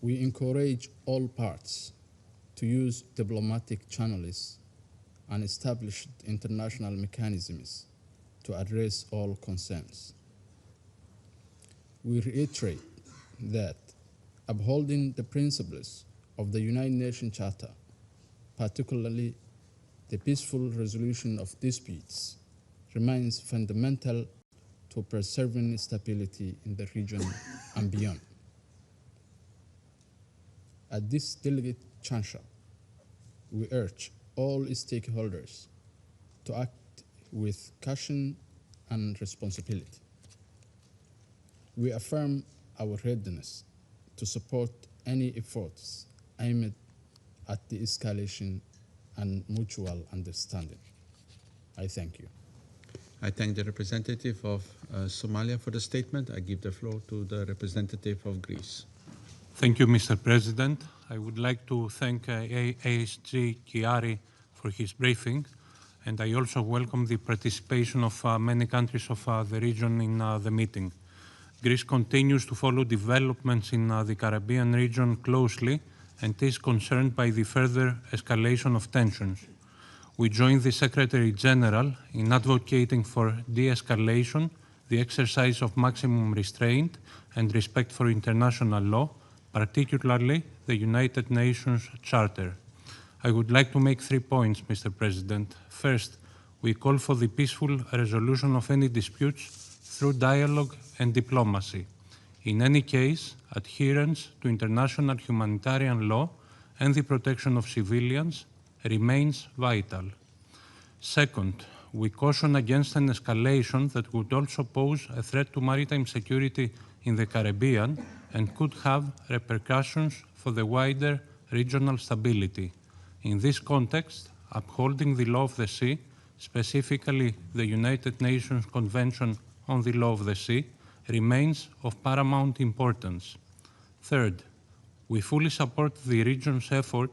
We encourage all parties to use diplomatic channels and established international mechanisms to address all concerns. We reiterate that upholding the principles of the United Nations Charter, particularly the peaceful resolution of disputes, remains fundamental to preserving stability in the region and beyond. At this delicate juncture, we urge all stakeholders to act with caution and responsibility. We affirm our readiness to support any efforts aimed at the escalation and mutual understanding. I thank you. I thank the representative of Somalia for the statement. I give the floor to the representative of Greece. Thank you, Mr. President. I would like to thank ASG Chiari for his briefing, and I also welcome the participation of many countries of the region in the meeting. Greece continues to follow developments in the Caribbean region closely and is concerned by the further escalation of tensions. We join the Secretary General in advocating for de-escalation, the exercise of maximum restraint, and respect for international law, particularly the United Nations Charter. I would like to make 3 points, Mr. President. First, we call for the peaceful resolution of any disputes through dialogue and diplomacy. In any case, adherence to international humanitarian law and the protection of civilians remains vital. Second, we caution against an escalation that would also pose a threat to maritime security in the Caribbean and could have repercussions for the wider regional stability. In this context, upholding the law of the sea, specifically the United Nations Convention on the Law of the Sea, remains of paramount importance. Third, we fully support the region's effort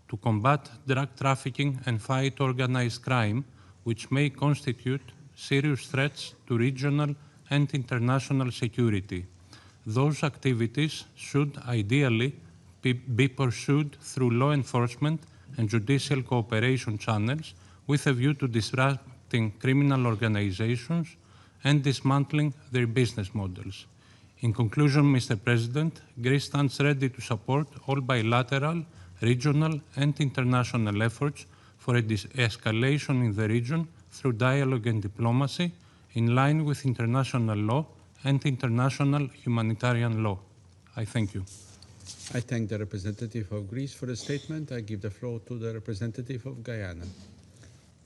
to combat drug trafficking and fight organized crime, which may constitute serious threats to regional and international security. Those activities should ideally be pursued through law enforcement and judicial cooperation channels with a view to disrupting criminal organizations and dismantling their business models. In conclusion, Mr. President, Greece stands ready to support all bilateral, regional, and international efforts for a de-escalation in the region through dialogue and diplomacy in line with international law and international humanitarian law. I thank you. I thank the representative of Greece for the statement. I give the floor to the representative of Guyana.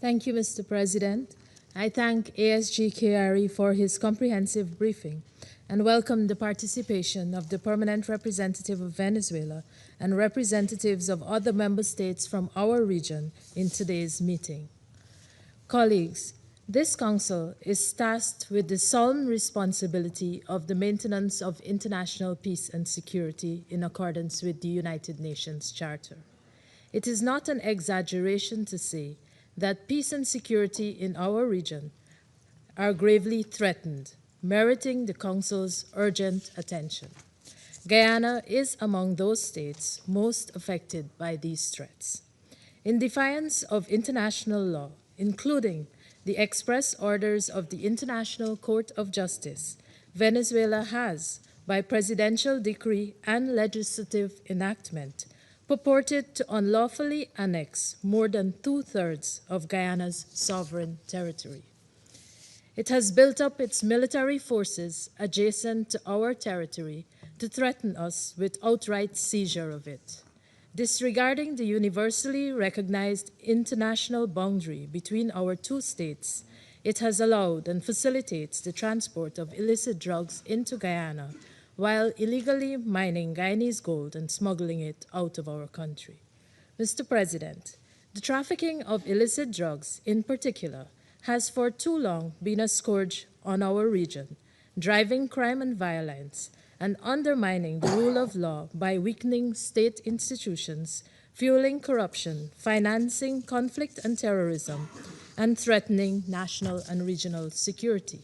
Thank you, Mr. President. I thank ASG Chiari for his comprehensive briefing and welcome the participation of the permanent representative of Venezuela and representatives of other member states from our region in today's meeting. Colleagues, this Council is tasked with the solemn responsibility of the maintenance of international peace and security in accordance with the United Nations Charter. It is not an exaggeration to say that peace and security in our region are gravely threatened, meriting the Council's urgent attention. Guyana is among those states most affected by these threats. In defiance of international law, including the express orders of the International Court of Justice, Venezuela has, by presidential decree and legislative enactment, purported to unlawfully annex more than 2/3 of Guyana's sovereign territory. It has built up its military forces adjacent to our territory to threaten us with outright seizure of it. Disregarding the universally recognized international boundary between our two states, it has allowed and facilitates the transport of illicit drugs into Guyana while illegally mining Guyanese gold and smuggling it out of our country. Mr. President, the trafficking of illicit drugs in particular has for too long been a scourge on our region, driving crime and violence and undermining the rule of law by weakening state institutions, fueling corruption, financing conflict and terrorism, and threatening national and regional security.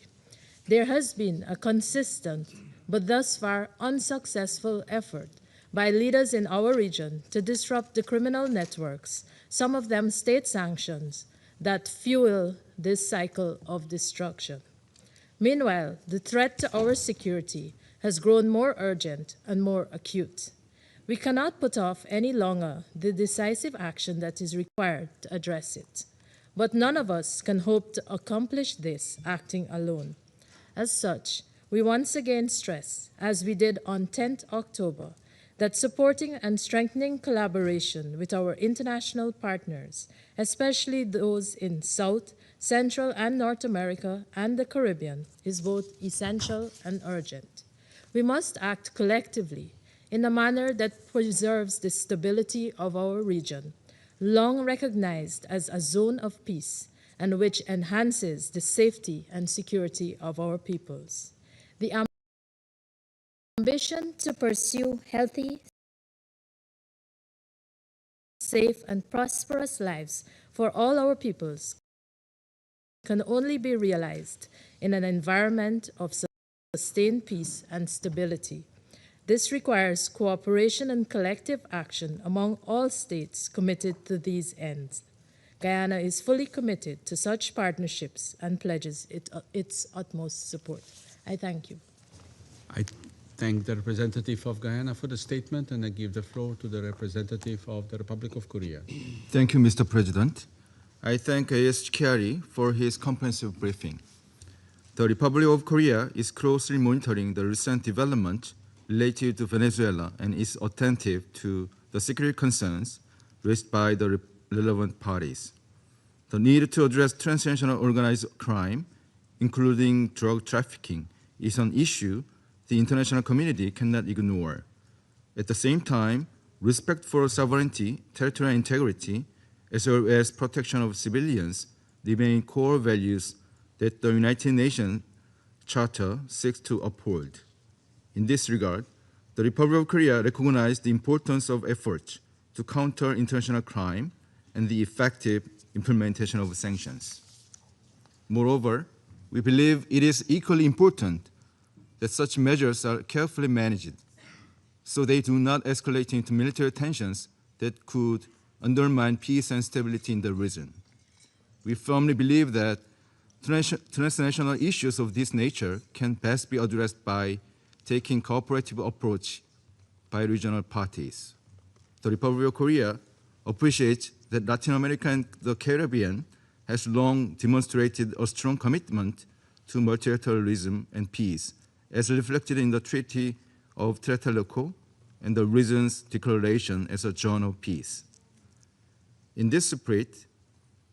There has been a consistent but thus far unsuccessful effort by leaders in our region to disrupt the criminal networks, some of them state sanctions, that fuel this cycle of destruction. Meanwhile, the threat to our security has grown more urgent and more acute. We cannot put off any longer the decisive action that is required to address it. But none of us can hope to accomplish this acting alone. As such, we once again stress, as we did on 10th October, that supporting and strengthening collaboration with our international partners, especially those in South, Central, and North America and the Caribbean, is both essential and urgent. We must act collectively in a manner that preserves the stability of our region, long recognized as a zone of peace, and which enhances the safety and security of our peoples. The ambition to pursue healthy, safe, and prosperous lives for all our peoples can only be realized in an environment of sustained peace and stability. This requires cooperation and collective action among all states committed to these ends. Guyana is fully committed to such partnerships and pledges its utmost support. I thank you. I thank the representative of Guyana for the statement, and I give the floor to the representative of the Republic of Korea. Thank you, Mr. President. I thank ASG Chiari for his comprehensive briefing. The Republic of Korea is closely monitoring the recent development related to Venezuela and is attentive to the security concerns raised by the relevant parties. The need to address transnational organized crime, including drug trafficking, is an issue the international community cannot ignore. At the same time, respect for sovereignty, territorial integrity, as well as protection of civilians remain core values that the United Nations Charter seeks to uphold. In this regard, the Republic of Korea recognizes the importance of efforts to counter international crime and the effective implementation of sanctions. Moreover, we believe it is equally important that such measures are carefully managed so they do not escalate into military tensions that could undermine peace and stability in the region. We firmly believe that transnational issues of this nature can best be addressed by taking cooperative approach by regional parties. The Republic of Korea appreciates that Latin America and the Caribbean has long demonstrated a strong commitment to multilateralism and peace, as reflected in the Treaty of Tlatelolco and the region's declaration as a zone of peace. In this spirit,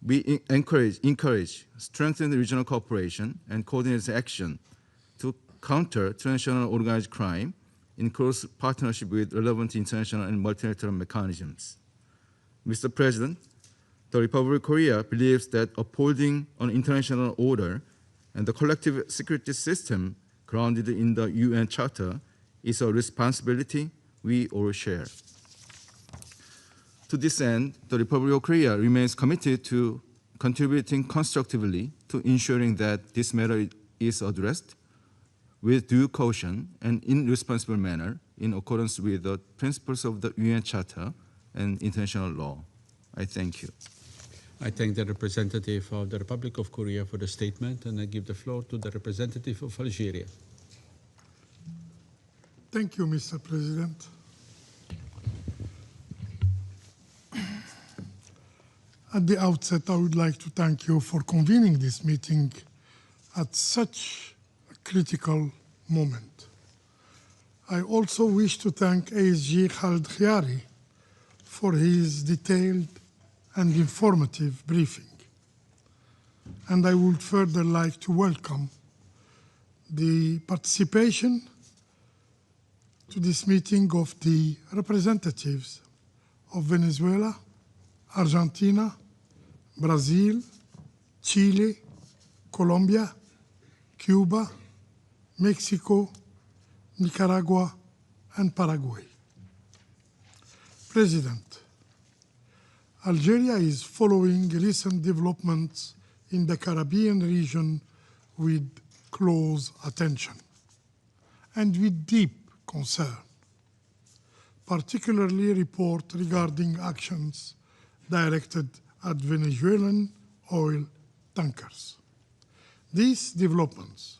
we encourage strengthened regional cooperation and coordinated action to counter transnational organized crime in close partnership with relevant international and multilateral mechanisms. Mr. President, the Republic of Korea believes that upholding an international order and the collective security system grounded in the UN Charter is a responsibility we all share. To this end, the Republic of Korea remains committed to contributing constructively to ensuring that this matter is addressed with due caution and in responsible manner in accordance with the principles of the UN Charter and international law. I thank you. I thank the representative of the Republic of Korea for the statement, and I give the floor to the representative of Algeria. Thank you, Mr. President. At the outset, I would like to thank you for convening this meeting at such a critical moment. I also wish to thank ASG Khaled Khiari for his detailed and informative briefing. And I would further like to welcome the participation to this meeting of the representatives of Venezuela, Argentina, Brazil, Chile, Colombia, Cuba, Mexico, Nicaragua, and Paraguay. President, Algeria is following recent developments in the Caribbean region with close attention and with deep concern, particularly reports regarding actions directed at Venezuelan oil tankers. These developments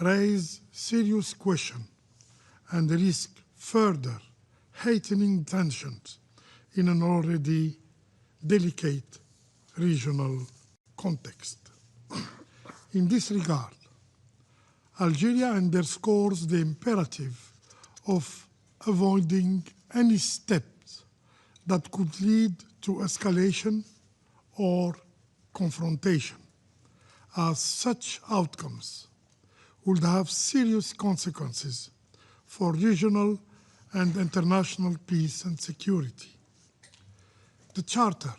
raise serious questions and risk further heightening tensions in an already delicate regional context. In this regard, Algeria underscores the imperative of avoiding any steps that could lead to escalation or confrontation, as such outcomes would have serious consequences for regional and international peace and security. The Charter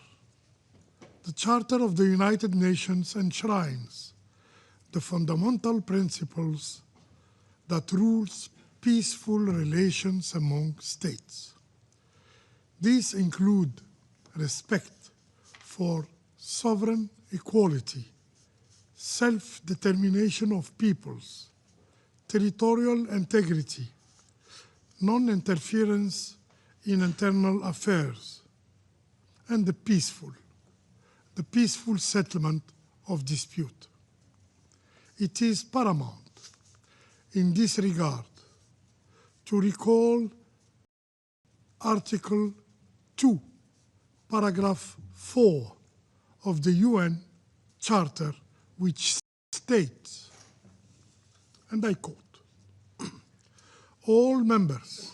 of the United Nations enshrines the fundamental principles that rules peaceful relations among states. These include respect for sovereign equality, self-determination of peoples, territorial integrity, non-interference in internal affairs, and the peaceful settlement of dispute. It is paramount in this regard to recall Article 2, Paragraph 4 of the UN Charter, which states, and I quote, "All members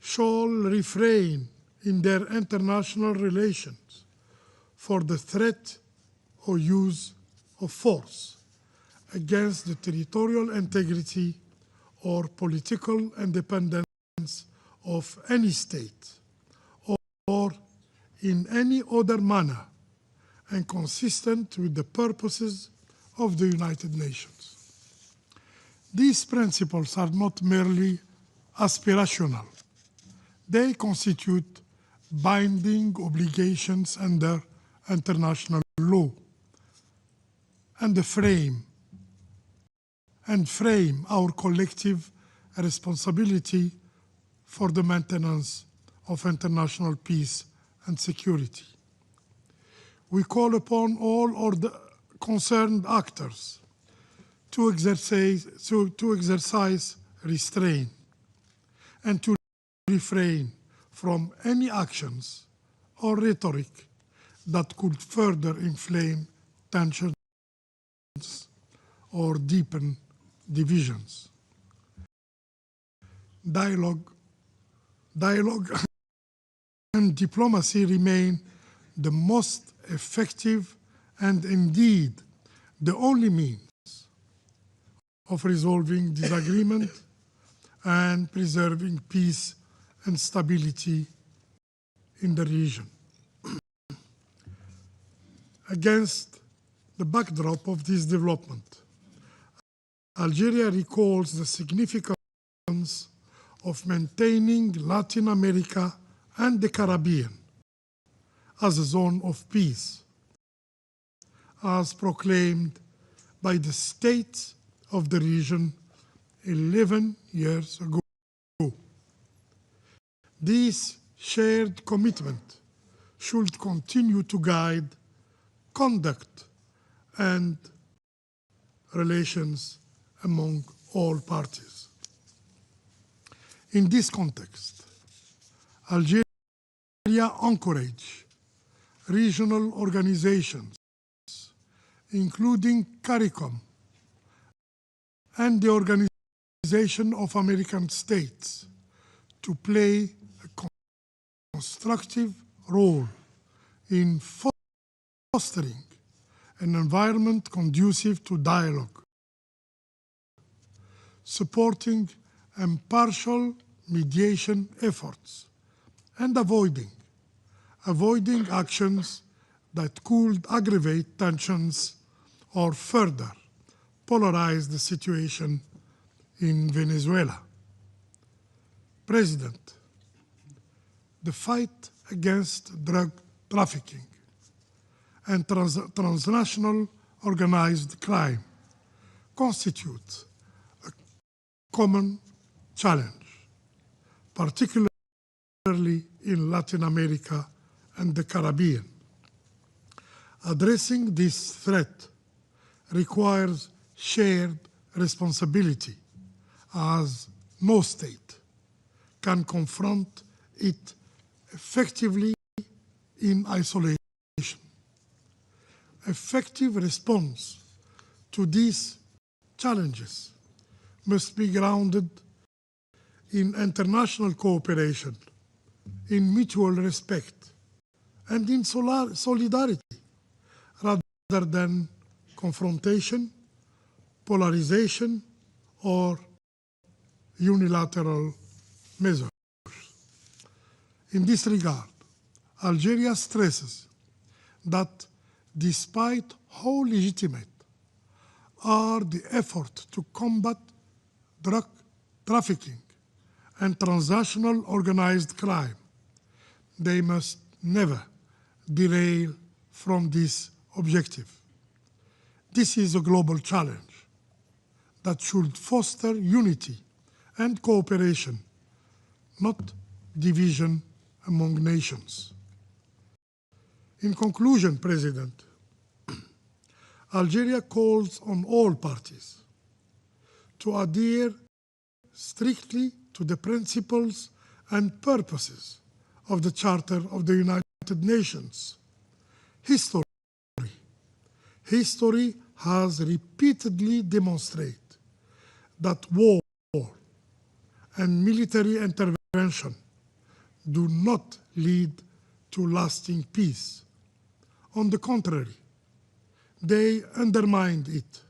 shall refrain in their international relations for the threat or use of force against the territorial integrity or political independence of any state or in any other manner and consistent with the purposes of the United Nations. These principles are not merely aspirational. They constitute binding obligations under international law and frame our collective responsibility for the maintenance of international peace and security. We call upon all the concerned actors to exercise restraint and to refrain from any actions or rhetoric that could further inflame tensions or deepen divisions. Dialogue and diplomacy remain the most effective and indeed the only means of resolving disagreement and preserving peace and stability in the region. Against the backdrop of this development, Algeria recalls the significance of maintaining Latin America and the Caribbean as a zone of peace, as proclaimed by the states of the region 11 years ago. This shared commitment should continue to guide conduct and relations among all parties. In this context, Algeria encourages regional organizations, including CARICOM and the Organization of American States, to play a constructive role in fostering an environment conducive to dialogue, supporting impartial mediation efforts, and avoiding actions that could aggravate tensions or further polarize the situation in Venezuela. President, the fight against drug trafficking and transnational organized crime constitutes a common challenge, particularly in Latin America and the Caribbean. Addressing this threat requires shared responsibility, as no state can confront it effectively in isolation. Effective response to these challenges must be grounded in international cooperation, in mutual respect, and in solidarity, rather than confrontation, polarization, or unilateral measures. In this regard, Algeria stresses that despite how legitimate are the efforts to combat drug trafficking and transnational organized crime, they must never derail from this objective. This is a global challenge that should foster unity and cooperation, not division among nations. In conclusion, President, Algeria calls on all parties to adhere strictly to the principles and purposes of the Charter of the United Nations. History has repeatedly demonstrated that war and military intervention do not lead to lasting peace. On the contrary, they undermine it,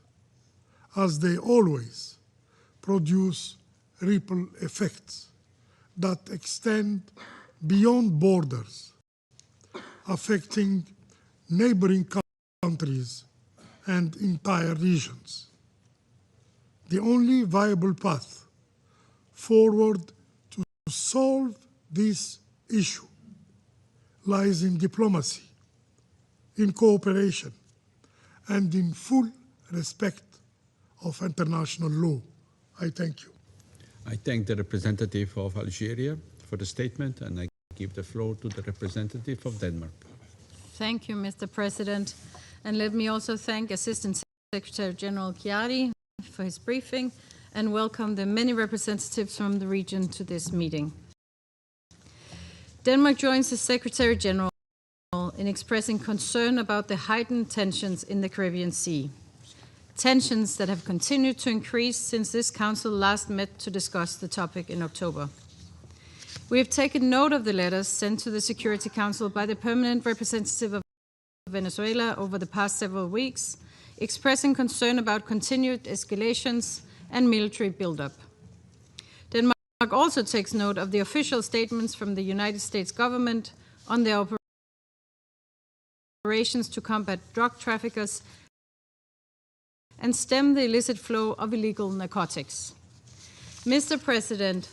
as they always produce ripple effects that extend beyond borders, affecting neighboring countries and entire regions. The only viable path forward to solve this issue lies in diplomacy, in cooperation, and in full respect of international law. I thank you. I thank the representative of Algeria for the statement, and I give the floor to the representative of Denmark. Thank you, Mr. President. And let me also thank Assistant Secretary General Chiari for his briefing and welcome the many representatives from the region to this meeting. Denmark joins the Secretary General in expressing concern about the heightened tensions in the Caribbean Sea. Tensions that have continued to increase since this Council last met to discuss the topic in October. We have taken note of the letters sent to the Security Council by the permanent representative of Venezuela over the past several weeks, expressing concern about continued escalations and military buildup. Denmark also takes note of the official statements from the United States government on their operations to combat drug traffickers and stem the illicit flow of illegal narcotics. Mr. President,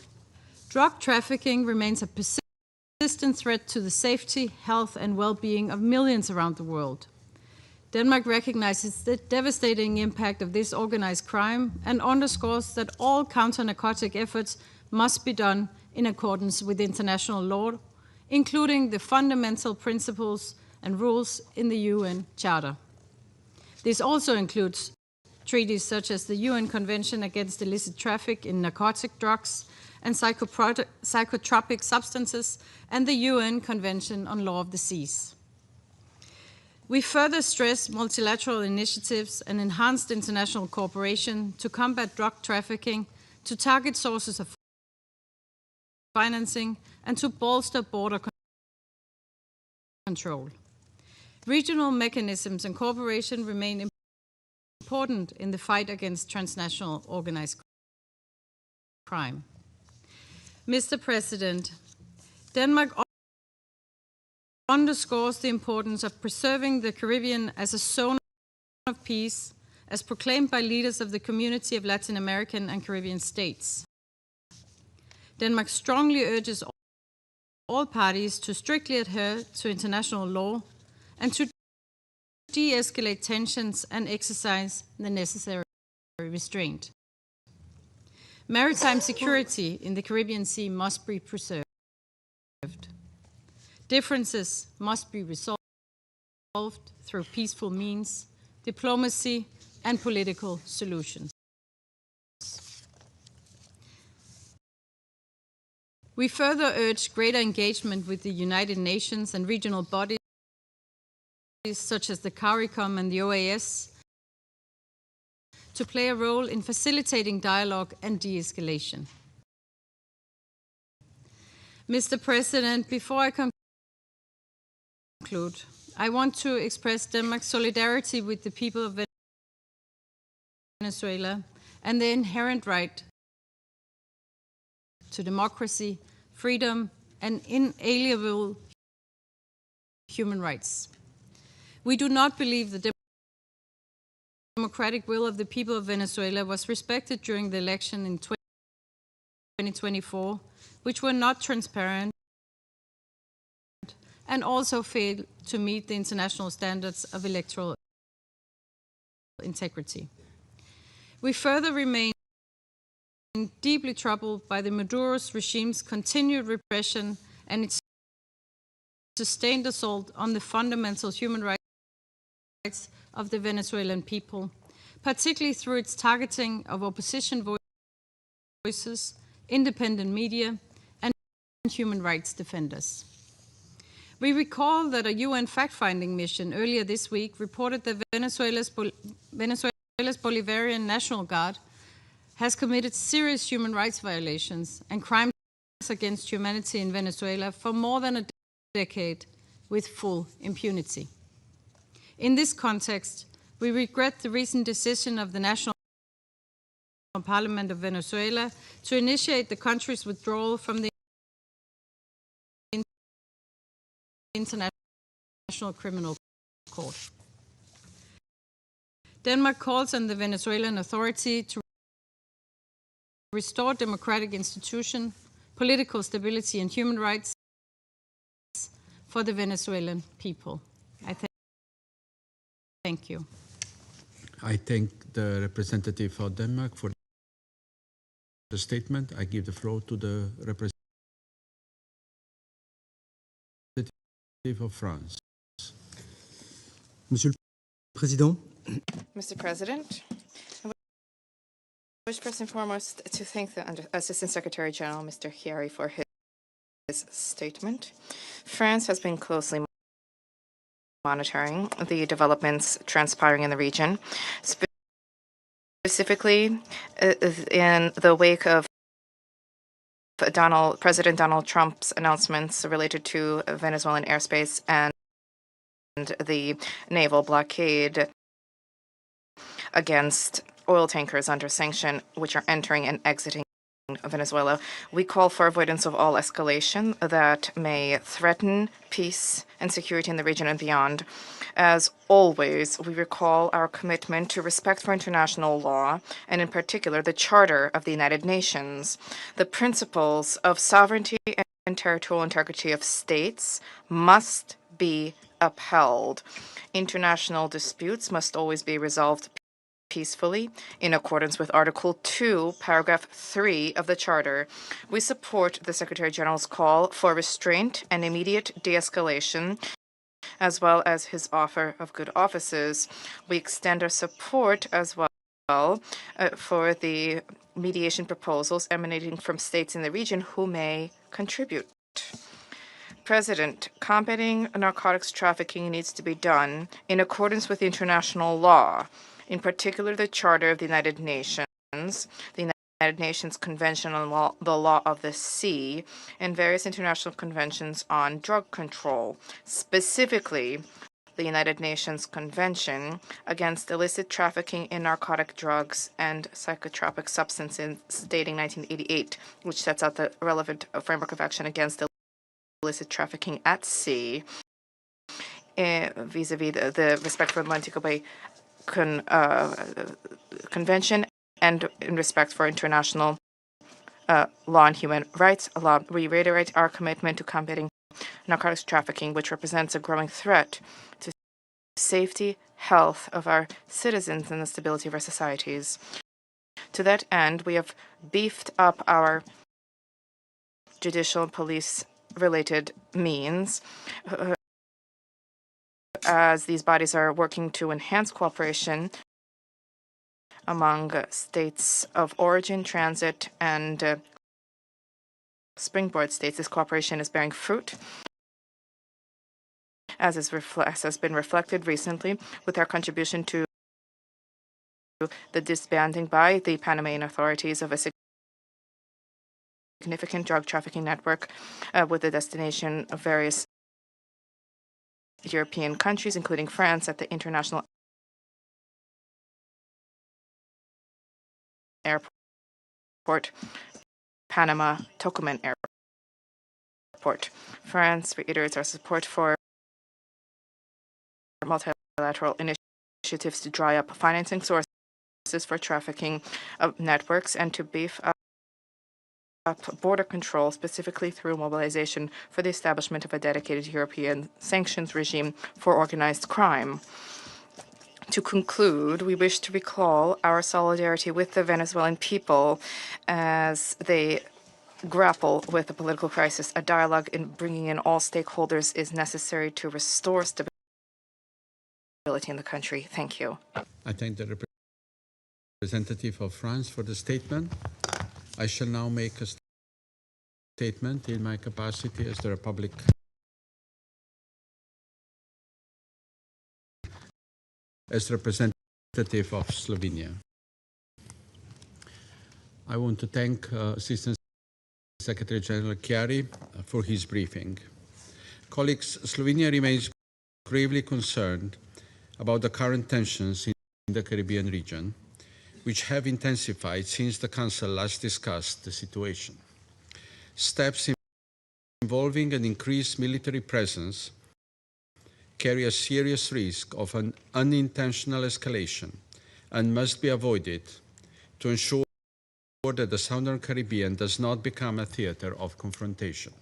drug trafficking remains a persistent threat to the safety, health, and well-being of millions around the world. Denmark recognizes the devastating impact of this organized crime and underscores that all counter-narcotic efforts must be done in accordance with international law, including the fundamental principles and rules in the UN Charter. This also includes treaties such as the UN Convention Against Illicit Traffic in Narcotic Drugs and Psychotropic Substances and the UN Convention on Law of the Seas. We further stress multilateral initiatives and enhanced international cooperation to combat drug trafficking, to target sources of financing, and to bolster border control. Regional mechanisms and cooperation remain important in the fight against transnational organized crime. Mr. President, Denmark underscores the importance of preserving the Caribbean as a zone of peace, as proclaimed by leaders of the Community of Latin American and Caribbean States. Denmark strongly urges all parties to strictly adhere to international law and to de-escalate tensions and exercise the necessary restraint. Maritime security in the Caribbean Sea must be preserved. Differences must be resolved through peaceful means, diplomacy, and political solutions. We further urge greater engagement with the United Nations and regional bodies such as the CARICOM and the OAS to play a role in facilitating dialogue and de-escalation. Mr. President, before I conclude, I want to express Denmark's solidarity with the people of Venezuela and their inherent right to democracy, freedom, and inalienable human rights. We do not believe the democratic will of the people of Venezuela was respected during the election in 2024, which were not transparent and also failed to meet the international standards of electoral integrity. We further remain deeply troubled by the Maduro's regime's continued repression and its sustained assault on the fundamental human rights of the Venezuelan people, particularly through its targeting of opposition voices, independent media, and human rights defenders. We recall that a UN fact-finding mission earlier this week reported that Venezuela's Bolivarian National Guard has committed serious human rights violations and crimes against humanity in Venezuela for more than a decade with full impunity. In this context, we regret the recent decision of the National Parliament of Venezuela to initiate the country's withdrawal from the International Criminal Court. Denmark calls on the Venezuelan Authority to restore democratic institutions, political stability, and human rights for the Venezuelan people. I thank you. I thank the representative of Denmark for the statement. I give the floor to the representative of France. Monsieur le Président. Mr. President, I wish first and foremost to thank the Assistant Secretary General, Mr. Chiari, for his statement. France has been closely monitoring the developments transpiring in the region, specifically in the wake of President Donald Trump's announcements related to Venezuelan airspace and the naval blockade against oil tankers under sanction, which are entering and exiting Venezuela. We call for avoidance of all escalation that may threaten peace and security in the region and beyond. As always, we recall our commitment to respect for international law, and in particular, the Charter of the United Nations. The principles of sovereignty and territorial integrity of states must be upheld. International disputes must always be resolved peacefully in accordance with Article 2, Paragraph 3 of the Charter. We support the Secretary General's call for restraint and immediate de-escalation, as well as his offer of good offices. We extend our support as well for the mediation proposals emanating from states in the region who may contribute. President, combating narcotics trafficking needs to be done in accordance with international law, in particular the Charter of the United Nations, the United Nations Convention on the Law of the Sea, and various international conventions on drug control, specifically the United Nations Convention against illicit trafficking in narcotic drugs and psychotropic substances dating 1988, which sets out the relevant framework of action against illicit trafficking at sea, vis-a-vis the Respect for Atlantic Bay Convention, and in respect for international law and human rights law. We reiterate our commitment to combating narcotics trafficking, which represents a growing threat to safety, health of our citizens, and the stability of our societies. To that end, we have beefed up our judicial and police-related means, as these bodies are working to enhance cooperation among states of origin, transit, and springboard states. This cooperation is bearing fruit, as has been reflected recently with our contribution to the disbanding by the Panamanian authorities of a significant drug trafficking network with the destination of various European countries, including France, at the international airport, Panama Tocumen Airport. France reiterates our support for multilateral initiatives to dry up financing sources for trafficking of networks and to beef up border control, specifically through mobilization for the establishment of a dedicated European sanctions regime for organized crime. To conclude, we wish to recall our solidarity with the Venezuelan people as they grapple with the political crisis. A dialogue in bringing in all stakeholders is necessary to restore stability in the country. Thank you. I thank the representative of France for the statement. I shall now make a statement in my capacity as the representative of Slovenia. I want to thank Assistant Secretary General Chiari for his briefing. Colleagues, Slovenia remains gravely concerned about the current tensions in the Caribbean region, which have intensified since the Council last discussed the situation. Steps involving an increased military presence carry a serious risk of an unintentional escalation and must be avoided to ensure that the Southern Caribbean does not become a theater of confrontation.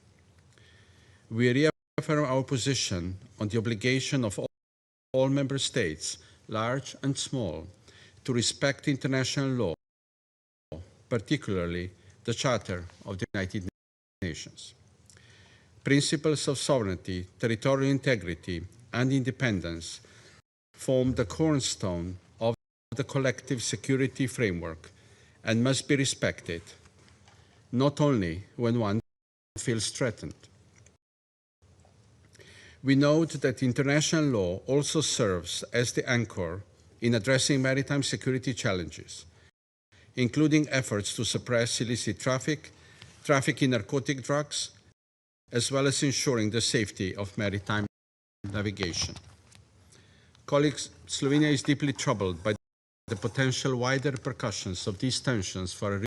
We reaffirm our position on the obligation of all member states, large and small, to respect international law, particularly the Charter of the United Nations. Principles of sovereignty, territorial integrity, and independence form the cornerstone of the collective security framework and must be respected, not only when one feels threatened. We note that international law also serves as the anchor in addressing maritime security challenges, including efforts to suppress illicit traffic in narcotic drugs, as well as ensuring the safety of maritime navigation. Colleagues, Slovenia is deeply troubled by the potential wider repercussions of these tensions for a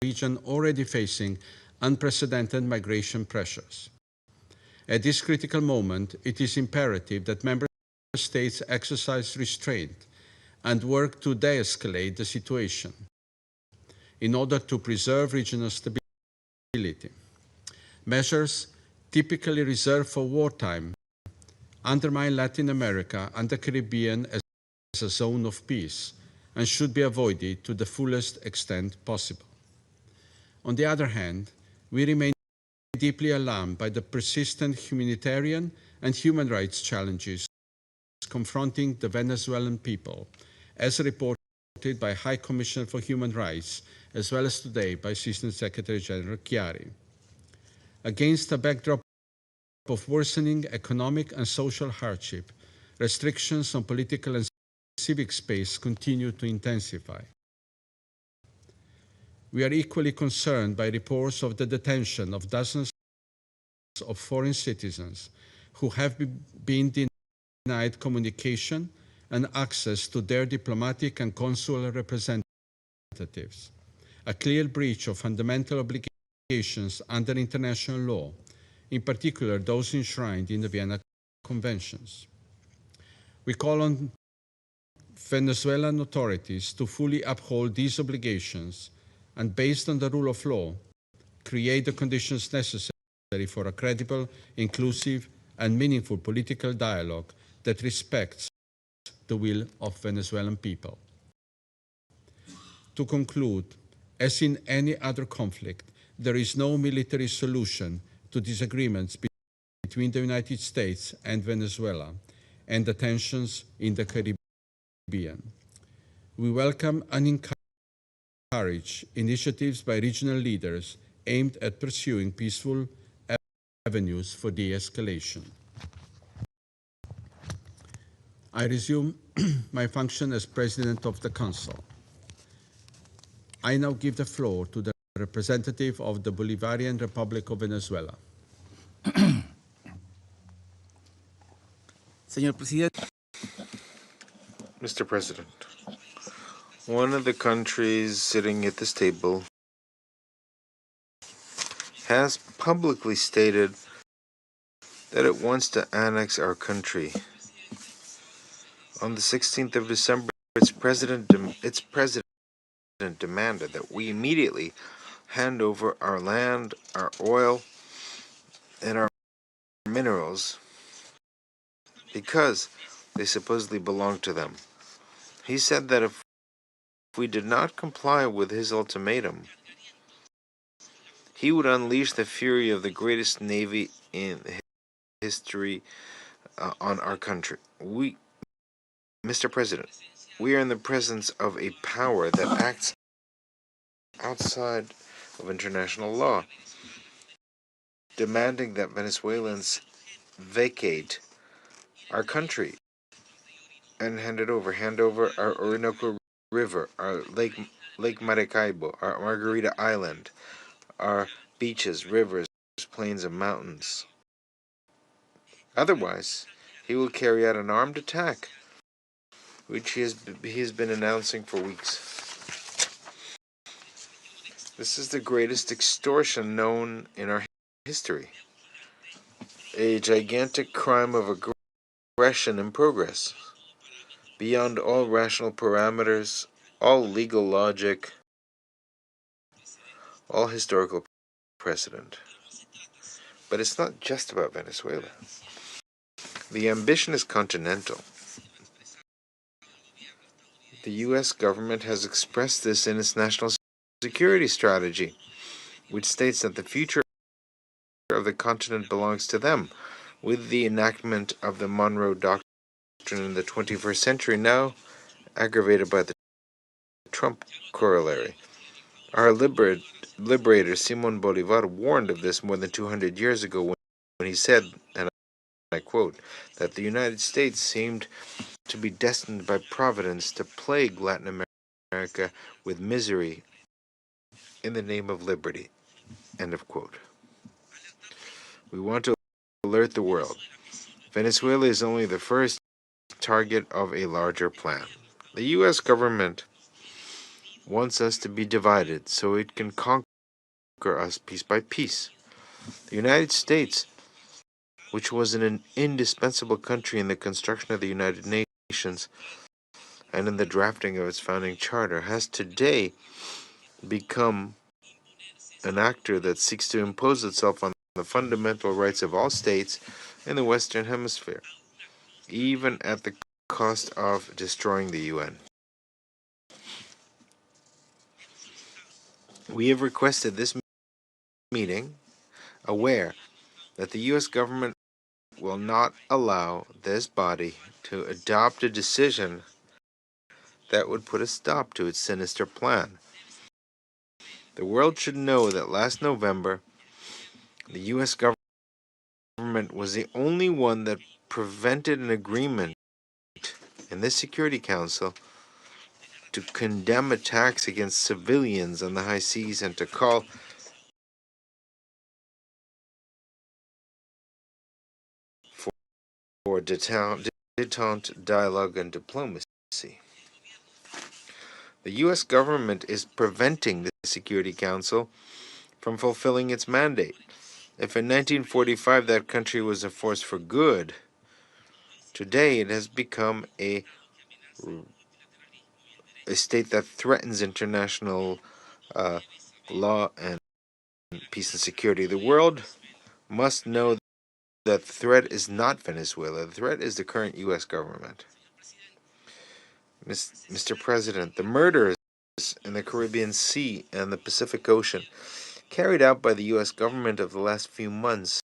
region already facing unprecedented migration pressures. At this critical moment, it is imperative that member states exercise restraint and work to de-escalate the situation in order to preserve regional stability. Measures typically reserved for wartime undermine Latin America and the Caribbean as a zone of peace and should be avoided to the fullest extent possible. On the other hand, we remain deeply alarmed by the persistent humanitarian and human rights challenges confronting the Venezuelan people, as reported by High Commissioner for Human Rights, as well as today by Assistant Secretary General Chiari. Against a backdrop of worsening economic and social hardship, restrictions on political and civic space continue to intensify. We are equally concerned by reports of the detention of dozens of foreign citizens who have been denied communication and access to their diplomatic and consular representatives, a clear breach of fundamental obligations under international law, in particular those enshrined in the Vienna Conventions. We call on Venezuelan authorities to fully uphold these obligations and, based on the rule of law, create the conditions necessary for a credible, inclusive, and meaningful political dialogue that respects the will of Venezuelan people. To conclude, as in any other conflict, there is no military solution to disagreements between the United States and Venezuela and the tensions in the Caribbean. We welcome and encourage initiatives by regional leaders aimed at pursuing peaceful avenues for de-escalation. I resume my function as President of the Council. I now give the floor to the representative of the Bolivarian Republic of Venezuela. Señor Presidente. Mr. President, one of the countries sitting at this table has publicly stated that it wants to annex our country. On the 16th of December, its president demanded that we immediately hand over our land, our oil, and our minerals because they supposedly belong to them. He said that if we did not comply with his ultimatum, he would unleash the fury of the greatest navy in history on our country. Mr. President, we are in the presence of a power that acts outside of international law, demanding that Venezuelans vacate our country and hand over our Orinoco River, our Lake Maracaibo, our Margarita Island, our beaches, rivers, plains, and mountains. Otherwise, he will carry out an armed attack, which he has been announcing for weeks. This is the greatest extortion known in our history. A gigantic crime of progression and progress, beyond all rational parameters, all legal logic, all historical precedent. But it's not just about Venezuela. The ambition is continental. The US government has expressed this in its national security strategy, which states that the future of the continent belongs to them, with the enactment of the Monroe Doctrine in the 21st century now aggravated by the Trump corollary. Our liberator Simon Bolivar warned of this more than 200 years ago when he said, and I quote, that the United States seemed to be destined by Providence to plague Latin America with misery in the name of liberty. End of quote. We want to alert the world. Venezuela is only the first target of a larger plan. The U.S. government wants us to be divided so it can conquer us piece by piece. The United States, which was an indispensable country in the construction of the United Nations and in the drafting of its founding charter, has today become an actor that seeks to impose itself on the fundamental rights of all states in the Western Hemisphere, even at the cost of destroying the UN. We have requested this meeting, aware that the U.S. government will not allow this body to adopt a decision that would put a stop to its sinister plan. The world should know that last November, the U.S. government was the only one that prevented an agreement in the Security Council to condemn attacks against civilians on the high seas and to call for détente, dialogue, and diplomacy. The U.S. government is preventing the Security Council from fulfilling its mandate. If in 1945 that country was a force for good, today it has become a state that threatens international law and peace and security. The world must know that the threat is not Venezuela. The threat is the current U.S. government. Mr. President, the murders in the Caribbean Sea and the Pacific Ocean carried out by the U.S. government of the last few months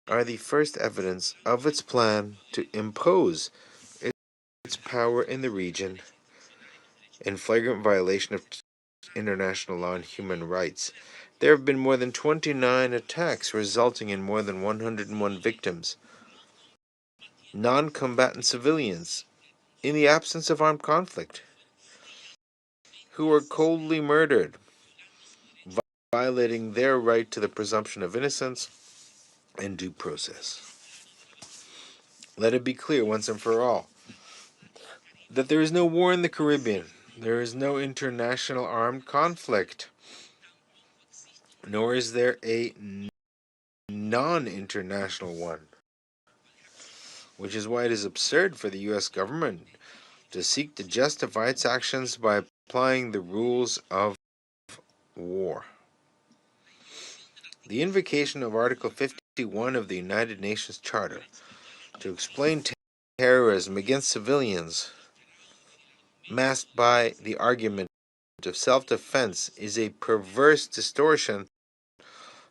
are the first evidence of its plan to impose its power in the region in flagrant violation of international law and human rights. There have been more than 29 attacks resulting in more than 101 victims. Non-combatant civilians, in the absence of armed conflict, who were coldly murdered, violating their right to the presumption of innocence and due process. Let it be clear once and for all that there is no war in the Caribbean. There is no international armed conflict, nor is there a non-international one, which is why it is absurd for the U.S. government to seek to justify its actions by applying the rules of war. The invocation of Article 51 of the United Nations Charter to explain terrorism against civilians, masked by the argument of self-defense, is a perverse distortion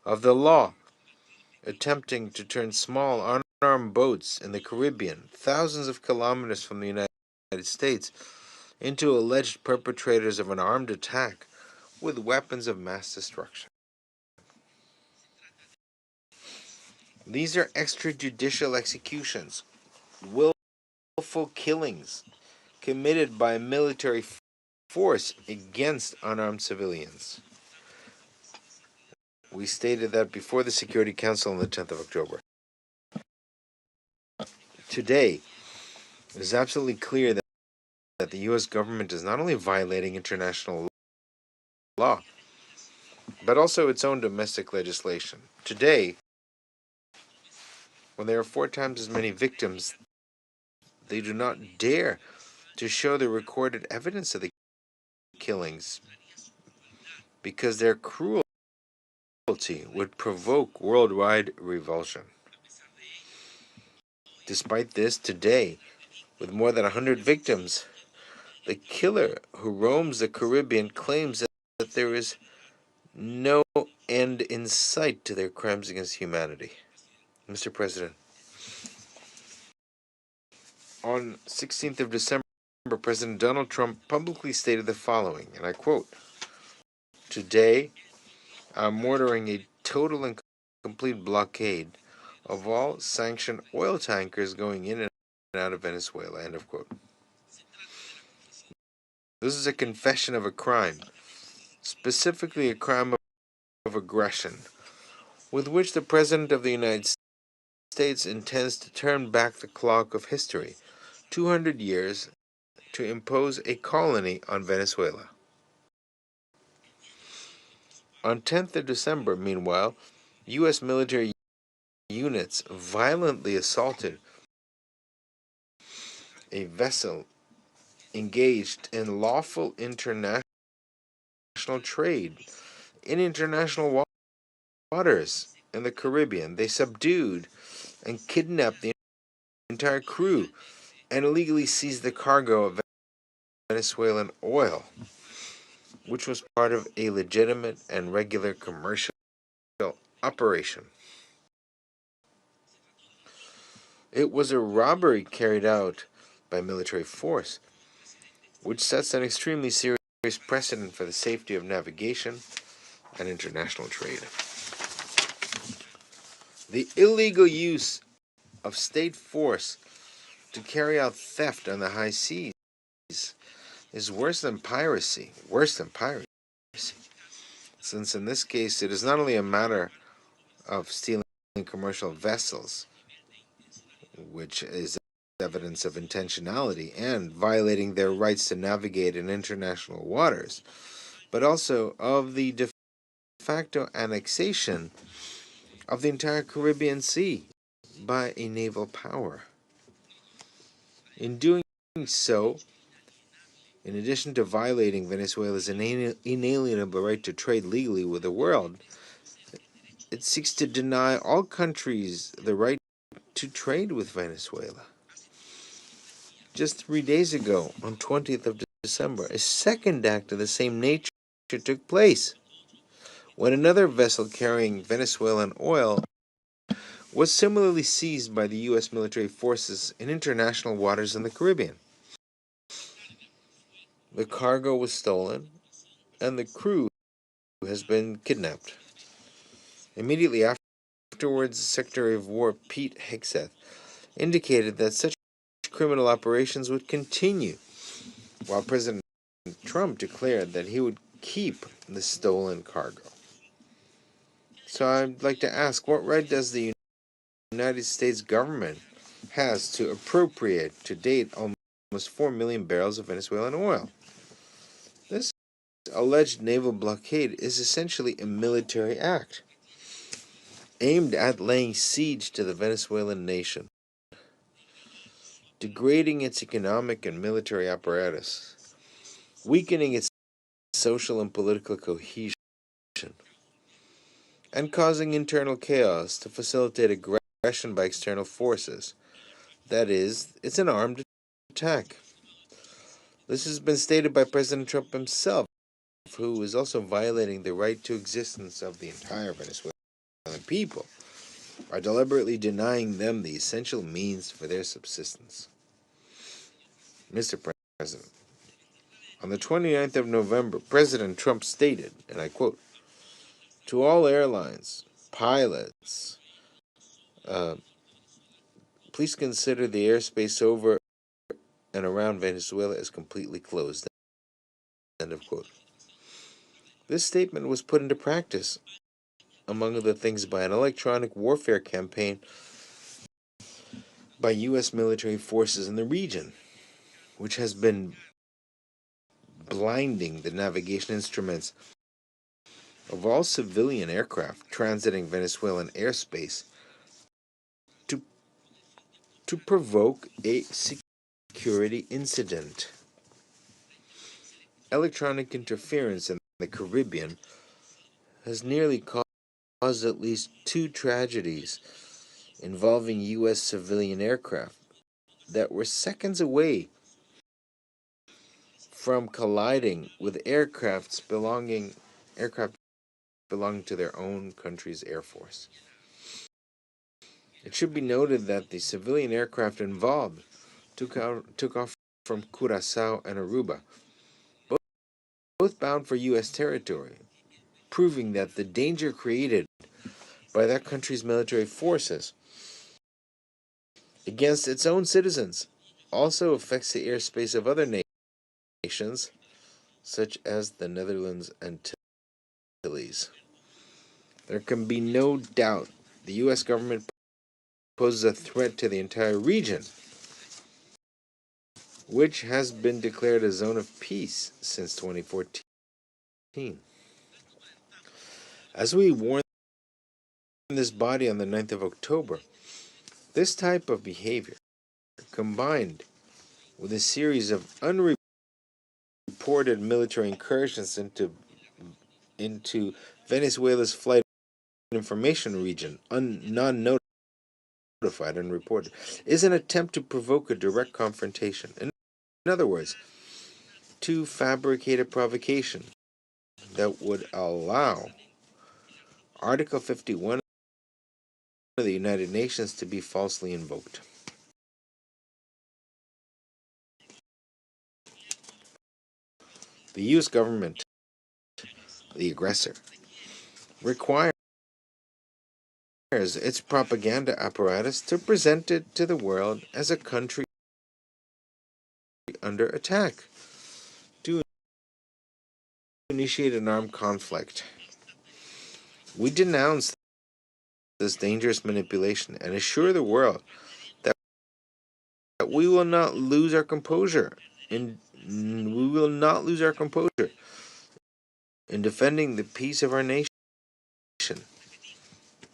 of the law, attempting to turn small unarmed boats in the Caribbean, thousands of kilometers from the United States, into alleged perpetrators of an armed attack with weapons of mass destruction. These are extrajudicial executions, willful killings committed by military force against unarmed civilians. We stated that before the Security Council on the 10th of October. Today, it is absolutely clear that the U.S. government is not only violating international law, but also its own domestic legislation. Today, When there are 4 times as many victims, they do not dare to show the recorded evidence of the killings because their cruelty would provoke worldwide revulsion. Despite this, today, with more than 100 victims, the killer who roams the Caribbean claims that there is no end in sight to their crimes against humanity. Mr. President, on 16th of December, President Donald Trump publicly stated the following, and I quote, "Today, I'm ordering a total and complete blockade of all sanctioned oil tankers going in and out of Venezuela," end of quote. This is a confession of a crime, specifically a crime of aggression, with which the President of the United States intends to turn back the clock of history 200 years to impose a colony on Venezuela. On 10th of December, meanwhile, U.S. military units violently assaulted a vessel engaged in lawful international trade in international waters in the Caribbean. They subdued and kidnapped the entire crew and illegally seized the cargo of Venezuelan oil, which was part of a legitimate and regular commercial operation. It was a robbery carried out by military force, which sets an extremely serious precedent for the safety of navigation and international trade. The illegal use of state force to carry out theft on the high seas is worse than piracy, since in this case it is not only a matter of stealing commercial vessels, which is evidence of intentionality and violating their rights to navigate in international waters, but also of the de facto annexation of the entire Caribbean Sea by a naval power. In doing so, in addition to violating Venezuela's inalienable right to trade legally with the world, it seeks to deny all countries the right to trade with Venezuela. Just 3 days ago, on 20th of December, a second act of the same nature took place, when another vessel carrying Venezuelan oil was similarly seized by the U.S. military forces in international waters in the Caribbean. The cargo was stolen, and the crew has been kidnapped. Immediately afterwards, Secretary of War Pete Hegseth indicated that such criminal operations would continue, while President Trump declared that he would keep the stolen cargo. So I'd like to ask, what right does the United States government has to appropriate to date almost 4 million barrels of Venezuelan oil? This alleged naval blockade is essentially a military act aimed at laying siege to the Venezuelan nation, degrading its economic and military apparatus, weakening its social and political cohesion, and causing internal chaos to facilitate aggression by external forces. That is, it's an armed attack. This has been stated by President Trump himself, who is also violating the right to existence of the entire Venezuelan people by deliberately denying them the essential means for their subsistence. Mr. President, on the 29th of November, President Trump stated, and I quote, "To all airlines, pilots, please consider the airspace over and around Venezuela as completely closed," end of quote. This statement was put into practice, among other things, by an electronic warfare campaign by U.S. military forces in the region, which has been blinding the navigation instruments of all civilian aircraft transiting Venezuelan airspace to to provoke a security incident. Electronic interference in the Caribbean has nearly caused at least 2 tragedies involving U.S. civilian aircraft that were seconds away from colliding with aircraft belonging to their own country's air force. It should be noted that the civilian aircraft involved took off from Curaçao and Aruba, both bound for U.S. territory, proving that the danger created by that country's military forces against its own citizens also affects the airspace of other nations, such as the Netherlands and Antilles. There can be no doubt the U.S. government poses a threat to the entire region, which has been declared a zone of peace since 2014. As we warned this body on the 9th of October, this type of behavior, combined with a series of unreported military incursions into Venezuela's flight information region, non-notified, unreported, is an attempt to provoke a direct confrontation. In other words, to fabricate a provocation that would allow Article 51 of the United Nations to be falsely invoked. The U.S. government, the aggressor, requires its propaganda apparatus to present it to the world as a country under attack, to initiate an armed conflict. We denounce this dangerous manipulation and assure the world that we will not lose our composure in defending the peace of our nation.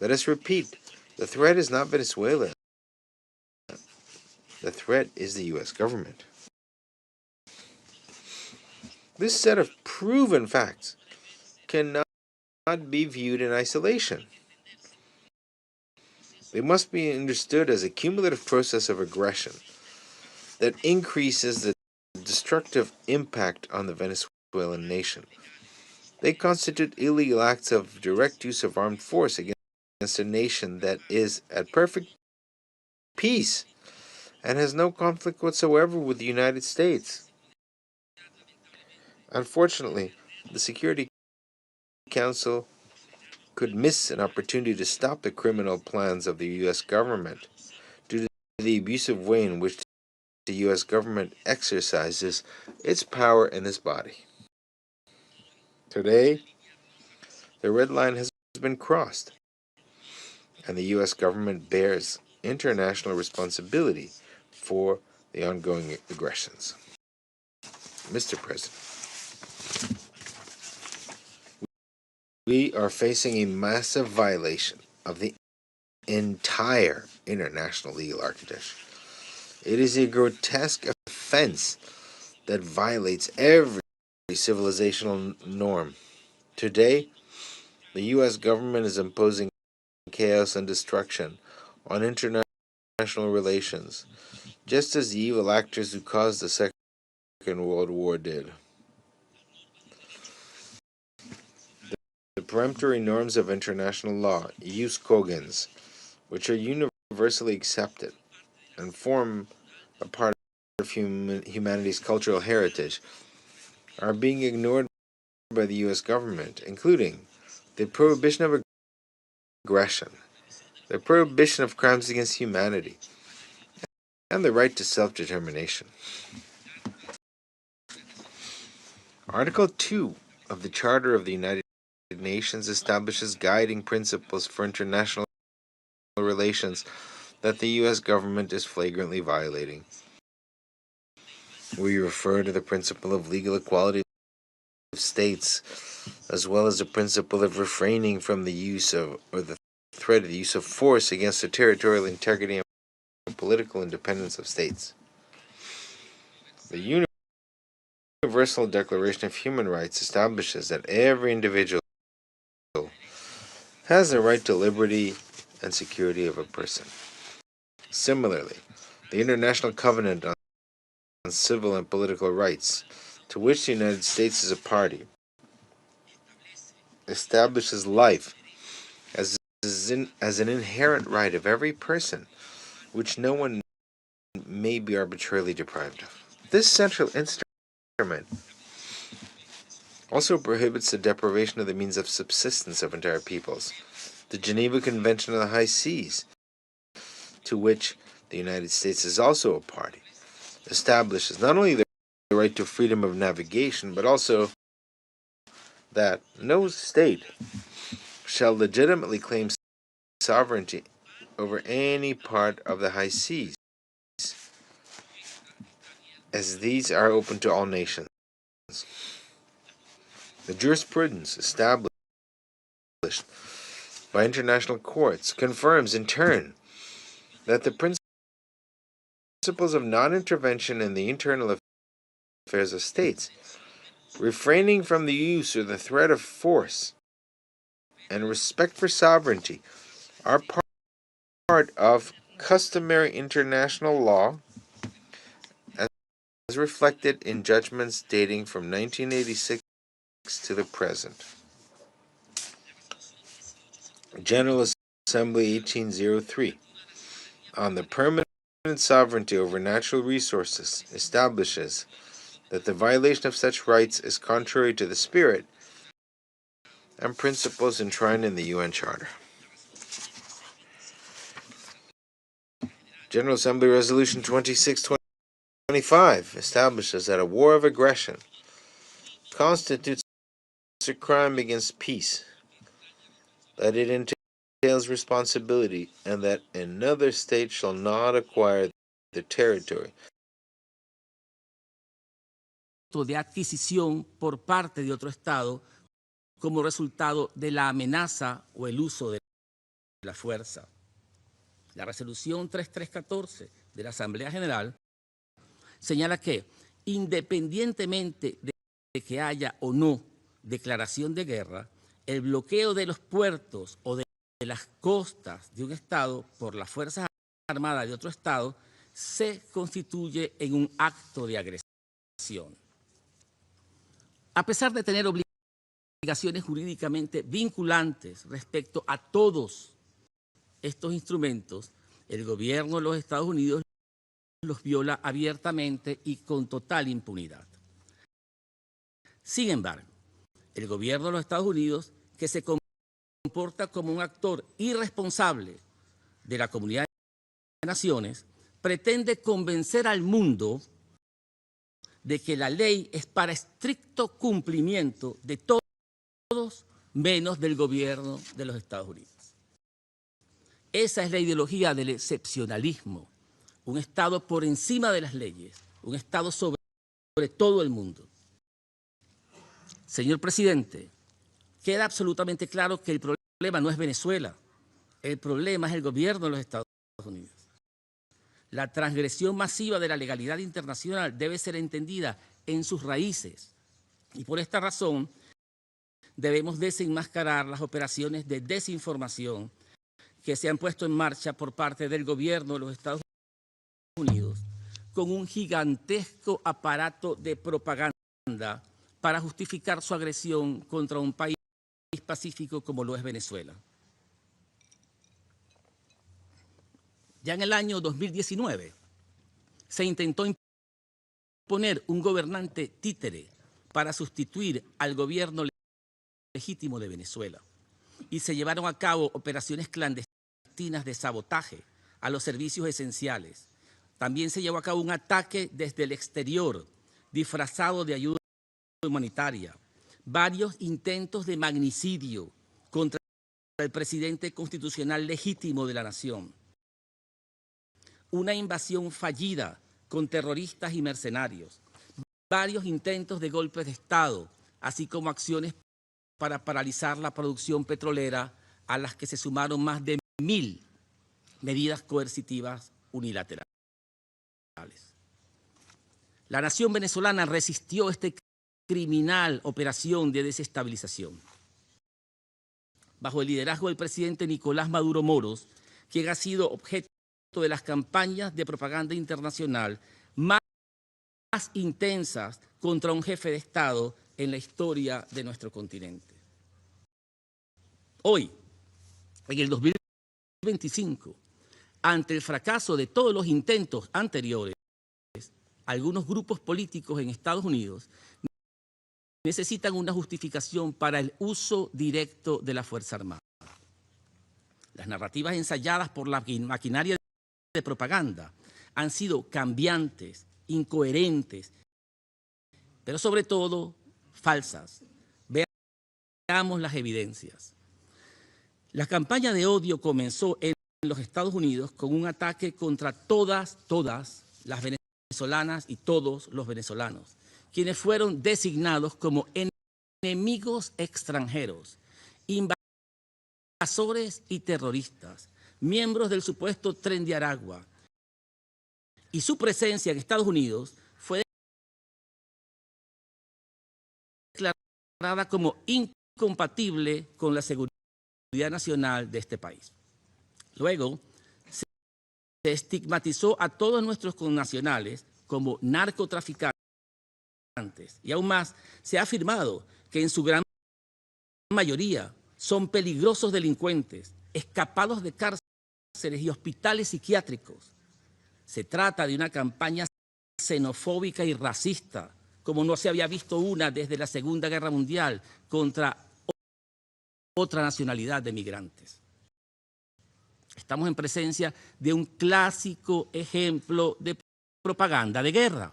Let us repeat, the threat is not Venezuela. The threat is the U.S. government. This set of proven facts cannot be viewed in isolation. They must be understood as a cumulative process of aggression that increases the destructive impact on the Venezuelan nation. They constitute illegal acts of direct use of armed force against a nation that is at perfect peace and has no conflict whatsoever with the United States. Unfortunately, the Security Council could miss an opportunity to stop the criminal plans of the U.S. government due to the abusive way in which the U.S. government exercises its power in this body. Today, the red line has been crossed, and the U.S. government bears international responsibility for the ongoing aggressions. Mr. President, we are facing a massive violation of the entire international legal architecture. It is a grotesque offense that violates every civilizational norm. Today, the U.S. government is imposing chaos and destruction on international relations, just as the evil actors who caused the Second World War did. The peremptory norms of international law, jus cogens, which are universally accepted and form a part of humanity's cultural heritage, are being ignored by the U.S. government, including the prohibition of aggression, the prohibition of crimes against humanity, and the right to self-determination. Article 2 of the Charter of the United Nations establishes guiding principles for international relations that the U.S. government is flagrantly violating. We refer to the principle of legal equality of states, as well as the principle of refraining from the use of, or the threat of the use of force against the territorial integrity and political independence of states. The Universal Declaration of Human Rights establishes that every individual has the right to liberty and security of a person. Similarly, the International Covenant on Civil and Political Rights, to which the United States is a party, establishes life as an inherent right of every person, which no one may be arbitrarily deprived of. This central instrument also prohibits the deprivation of the means of subsistence of entire peoples. The Geneva Convention of the High Seas, to which the United States is also a party, establishes not only the right to freedom of navigation, but also that no state shall legitimately claim sovereignty over any part of the high seas, as these are open to all nations. The jurisprudence established by international courts confirms in turn that the principles of non-intervention in the internal affairs of states, refraining from the use or the threat of force, and respect for sovereignty are part of customary international law as reflected in judgments dating from 1986 to the present. General Assembly 1803 on the permanent sovereignty over natural resources establishes that the violation of such rights is contrary to the spirit and principles enshrined in the UN Charter. General Assembly Resolution 2625 establishes that a war of aggression constitutes a crime against peace, that it entails responsibility, and that another state shall not acquire the territory de adquisición por parte de otro Estado como resultado de la amenaza o el uso de la fuerza. La resolución 3314 de la Asamblea General señala que, independientemente de que haya o no declaración de guerra, el bloqueo de los puertos o de las costas de un Estado por las Fuerzas Armadas de otro Estado se constituye en un acto de agresión. A pesar de tener obligaciones jurídicamente vinculantes respecto a todos estos instrumentos, el gobierno de los Estados Unidos los viola abiertamente y con total impunidad. Sin embargo, el gobierno de los Estados Unidos, que se comporta como un actor irresponsable de la comunidad de naciones, pretende convencer al mundo de que la ley es para estricto cumplimiento de todos menos del gobierno de los Estados Unidos. Esa es la ideología del excepcionalismo, un Estado por encima de las leyes, un Estado sobre todo el mundo. Señor presidente, queda absolutamente claro que el problema no es Venezuela, el problema es el gobierno de los Estados Unidos. La transgresión masiva de la legalidad internacional debe ser entendida en sus raíces y por esta razón debemos desenmascarar las operaciones de desinformación que se han puesto en marcha por parte del gobierno de los Estados Unidos con un gigantesco aparato de propaganda para justificar su agresión contra un país pacífico como lo es Venezuela. Ya en el año 2019 se intentó imponer un gobernante títere para sustituir al gobierno legítimo de Venezuela y se llevaron a cabo operaciones clandestinas de sabotaje a los servicios esenciales. También se llevó a cabo un ataque desde el exterior disfrazado de ayuda humanitaria, varios intentos de magnicidio contra el presidente constitucional legítimo de la nación, una invasión fallida con terroristas y mercenarios, varios intentos de golpes de Estado, así como acciones para paralizar la producción petrolera a las que se sumaron más de 1000 medidas coercitivas unilaterales. La nación venezolana resistió esta criminal operación de desestabilización. Bajo el liderazgo del presidente Nicolás Maduro Moros, quien ha sido objeto de las campañas de propaganda internacional más intensas contra un jefe de Estado en la historia de nuestro continente. Hoy, en el 2025, ante el fracaso de todos los intentos anteriores, algunos grupos políticos en Estados Unidos necesitan una justificación para el uso directo de la Fuerza Armada. Las narrativas ensayadas por la maquinaria de propaganda han sido cambiantes, incoherentes, pero sobre todo falsas. Veamos las evidencias. La campaña de odio comenzó en los Estados Unidos con un ataque contra todas las venezolanas y todos los venezolanos, quienes fueron designados como enemigos extranjeros, invasores y terroristas, miembros del supuesto Tren de Aragua, y su presencia en Estados Unidos fue declarada como incompatible con la seguridad nacional de este país. Luego, se estigmatizó a todos nuestros connacionales como narcotraficantes y aún más se ha afirmado que en su gran mayoría son peligrosos delincuentes, escapados de cárceles y hospitales psiquiátricos. Se trata de una campaña xenofóbica y racista, como no se había visto una desde la Segunda Guerra Mundial, contra otra nacionalidad de migrantes. Estamos en presencia de un clásico ejemplo de propaganda de guerra.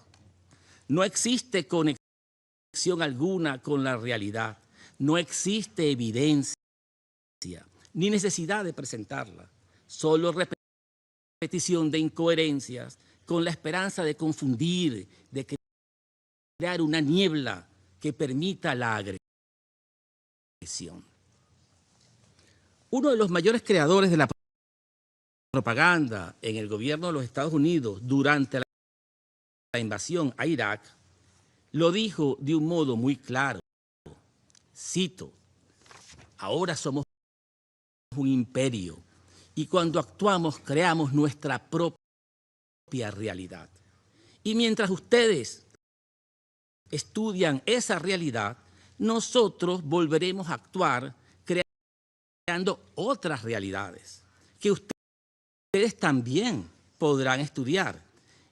No existe conexión alguna con la realidad, no existe evidencia, ni necesidad de presentarla, solo repetición de incoherencias con la esperanza de confundir, de crear una niebla que permita la agresión. Uno de los mayores creadores de la propaganda en el gobierno de los Estados Unidos durante la invasión a Irak lo dijo de un modo muy claro. Cito: ahora somos un imperio y cuando actuamos creamos nuestra propia realidad. Y mientras ustedes estudian esa realidad, nosotros volveremos a actuar creando otras realidades que ustedes también podrán estudiar.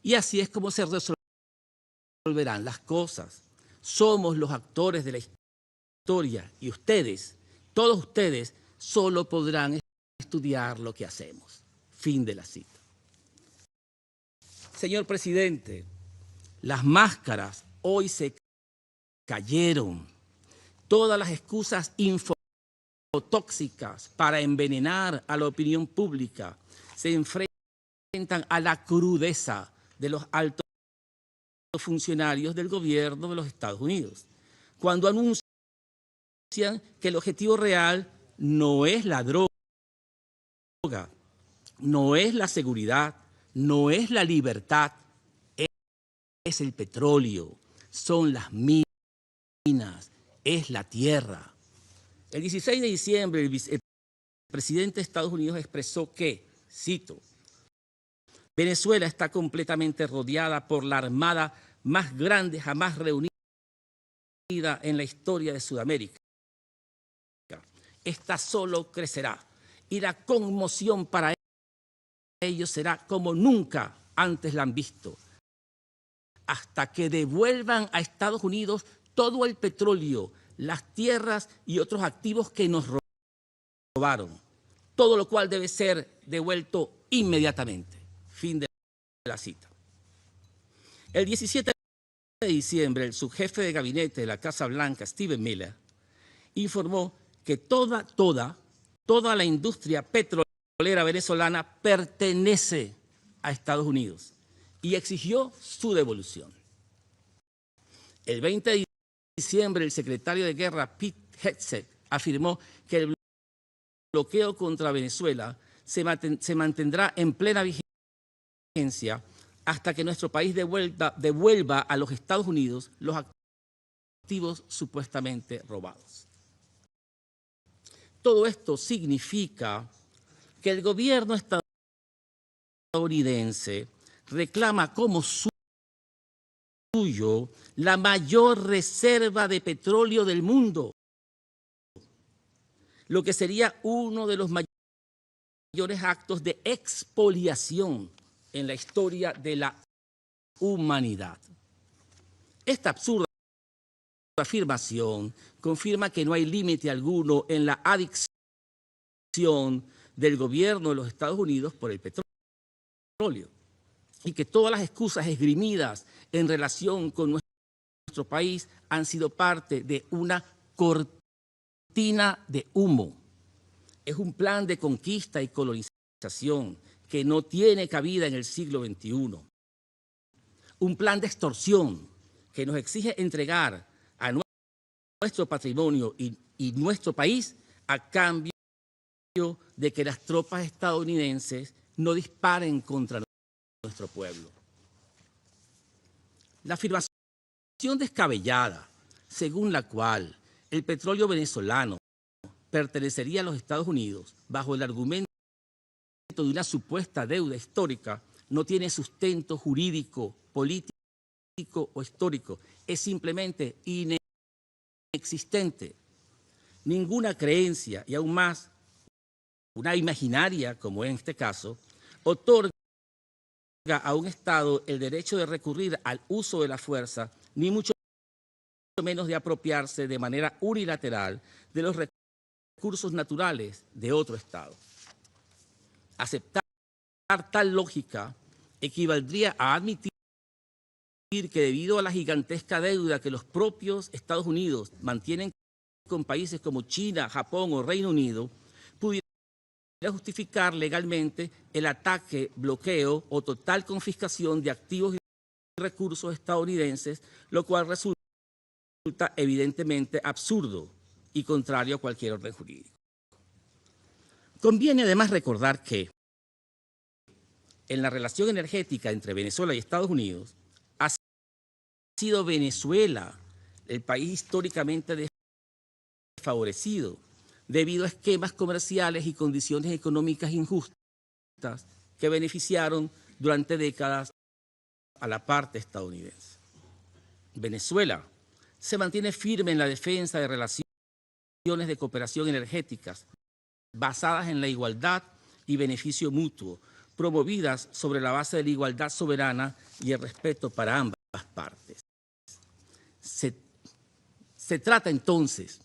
Y así es como se resolverán las cosas. Somos los actores de la historia y ustedes, todos ustedes, solo podrán estudiar lo que hacemos. Fin de la cita. Señor presidente, las máscaras hoy se cayeron. Todas las excusas tóxicas para envenenar a la opinión pública se enfrentan a la crudeza de los altos funcionarios del gobierno de los Estados Unidos, cuando anuncian que el objetivo real no es la droga, no es la seguridad, no es la libertad, es el petróleo, son las minas, es la tierra. El 16 de diciembre, el presidente de Estados Unidos expresó que, cito, Venezuela está completamente rodeada por la armada más grande jamás reunida en la historia de Sudamérica. Esta solo crecerá y la conmoción para ellos será como nunca antes la han visto, hasta que devuelvan a Estados Unidos todo el petróleo, las tierras y otros activos que nos robaron, todo lo cual debe ser devuelto inmediatamente. Fin de la cita. El 17 de diciembre, el subjefe de gabinete de la Casa Blanca, Stephen Miller, informó que toda la industria petrolera venezolana pertenece a Estados Unidos y exigió su devolución. El 20 de diciembre, el secretario de Guerra, Pete Hegseth, afirmó que el bloqueo contra Venezuela se mantendrá en plena vigencia hasta que nuestro país devuelva a los Estados Unidos los activos supuestamente robados. Todo esto significa que el gobierno estadounidense reclama como suyo la mayor reserva de petróleo del mundo, lo que sería uno de los mayores actos de expoliación en la historia de la humanidad. Esta absurda afirmación confirma que no hay límite alguno en la adicción del gobierno de los Estados Unidos por el petróleo y que todas las excusas esgrimidas en relación con nuestro país han sido parte de una cortina de humo. Es un plan de conquista y colonización que no tiene cabida en el siglo XXI. Un plan de extorsión que nos exige entregar a nuestro patrimonio y nuestro país a cambio de que las tropas estadounidenses no disparen contra nuestro pueblo. La afirmación descabellada, según la cual el petróleo venezolano pertenecería a los Estados Unidos bajo el argumento de una supuesta deuda histórica, no tiene sustento jurídico, político o histórico. Es simplemente inexistente. Ninguna creencia, y aún más una imaginaria, como en este caso, otorga a un Estado el derecho de recurrir al uso de la fuerza, ni mucho menos de apropiarse de manera unilateral de los recursos naturales de otro Estado. Aceptar tal lógica equivaldría a admitir que debido a la gigantesca deuda que los propios Estados Unidos mantienen con países como China, Japón o Reino Unido, pudiera justificar legalmente el ataque, bloqueo o total confiscación de activos y recursos estadounidenses, lo cual resulta evidentemente absurdo y contrario a cualquier orden jurídico. Conviene además recordar que en la relación energética entre Venezuela y Estados Unidos ha sido Venezuela el país históricamente desfavorecido debido a esquemas comerciales y condiciones económicas injustas que beneficiaron durante décadas a la parte estadounidense. Venezuela se mantiene firme en la defensa de relaciones de cooperación energéticas basadas en la igualdad y beneficio mutuo, promovidas sobre la base de la igualdad soberana y el respeto para ambas partes. Se trata entonces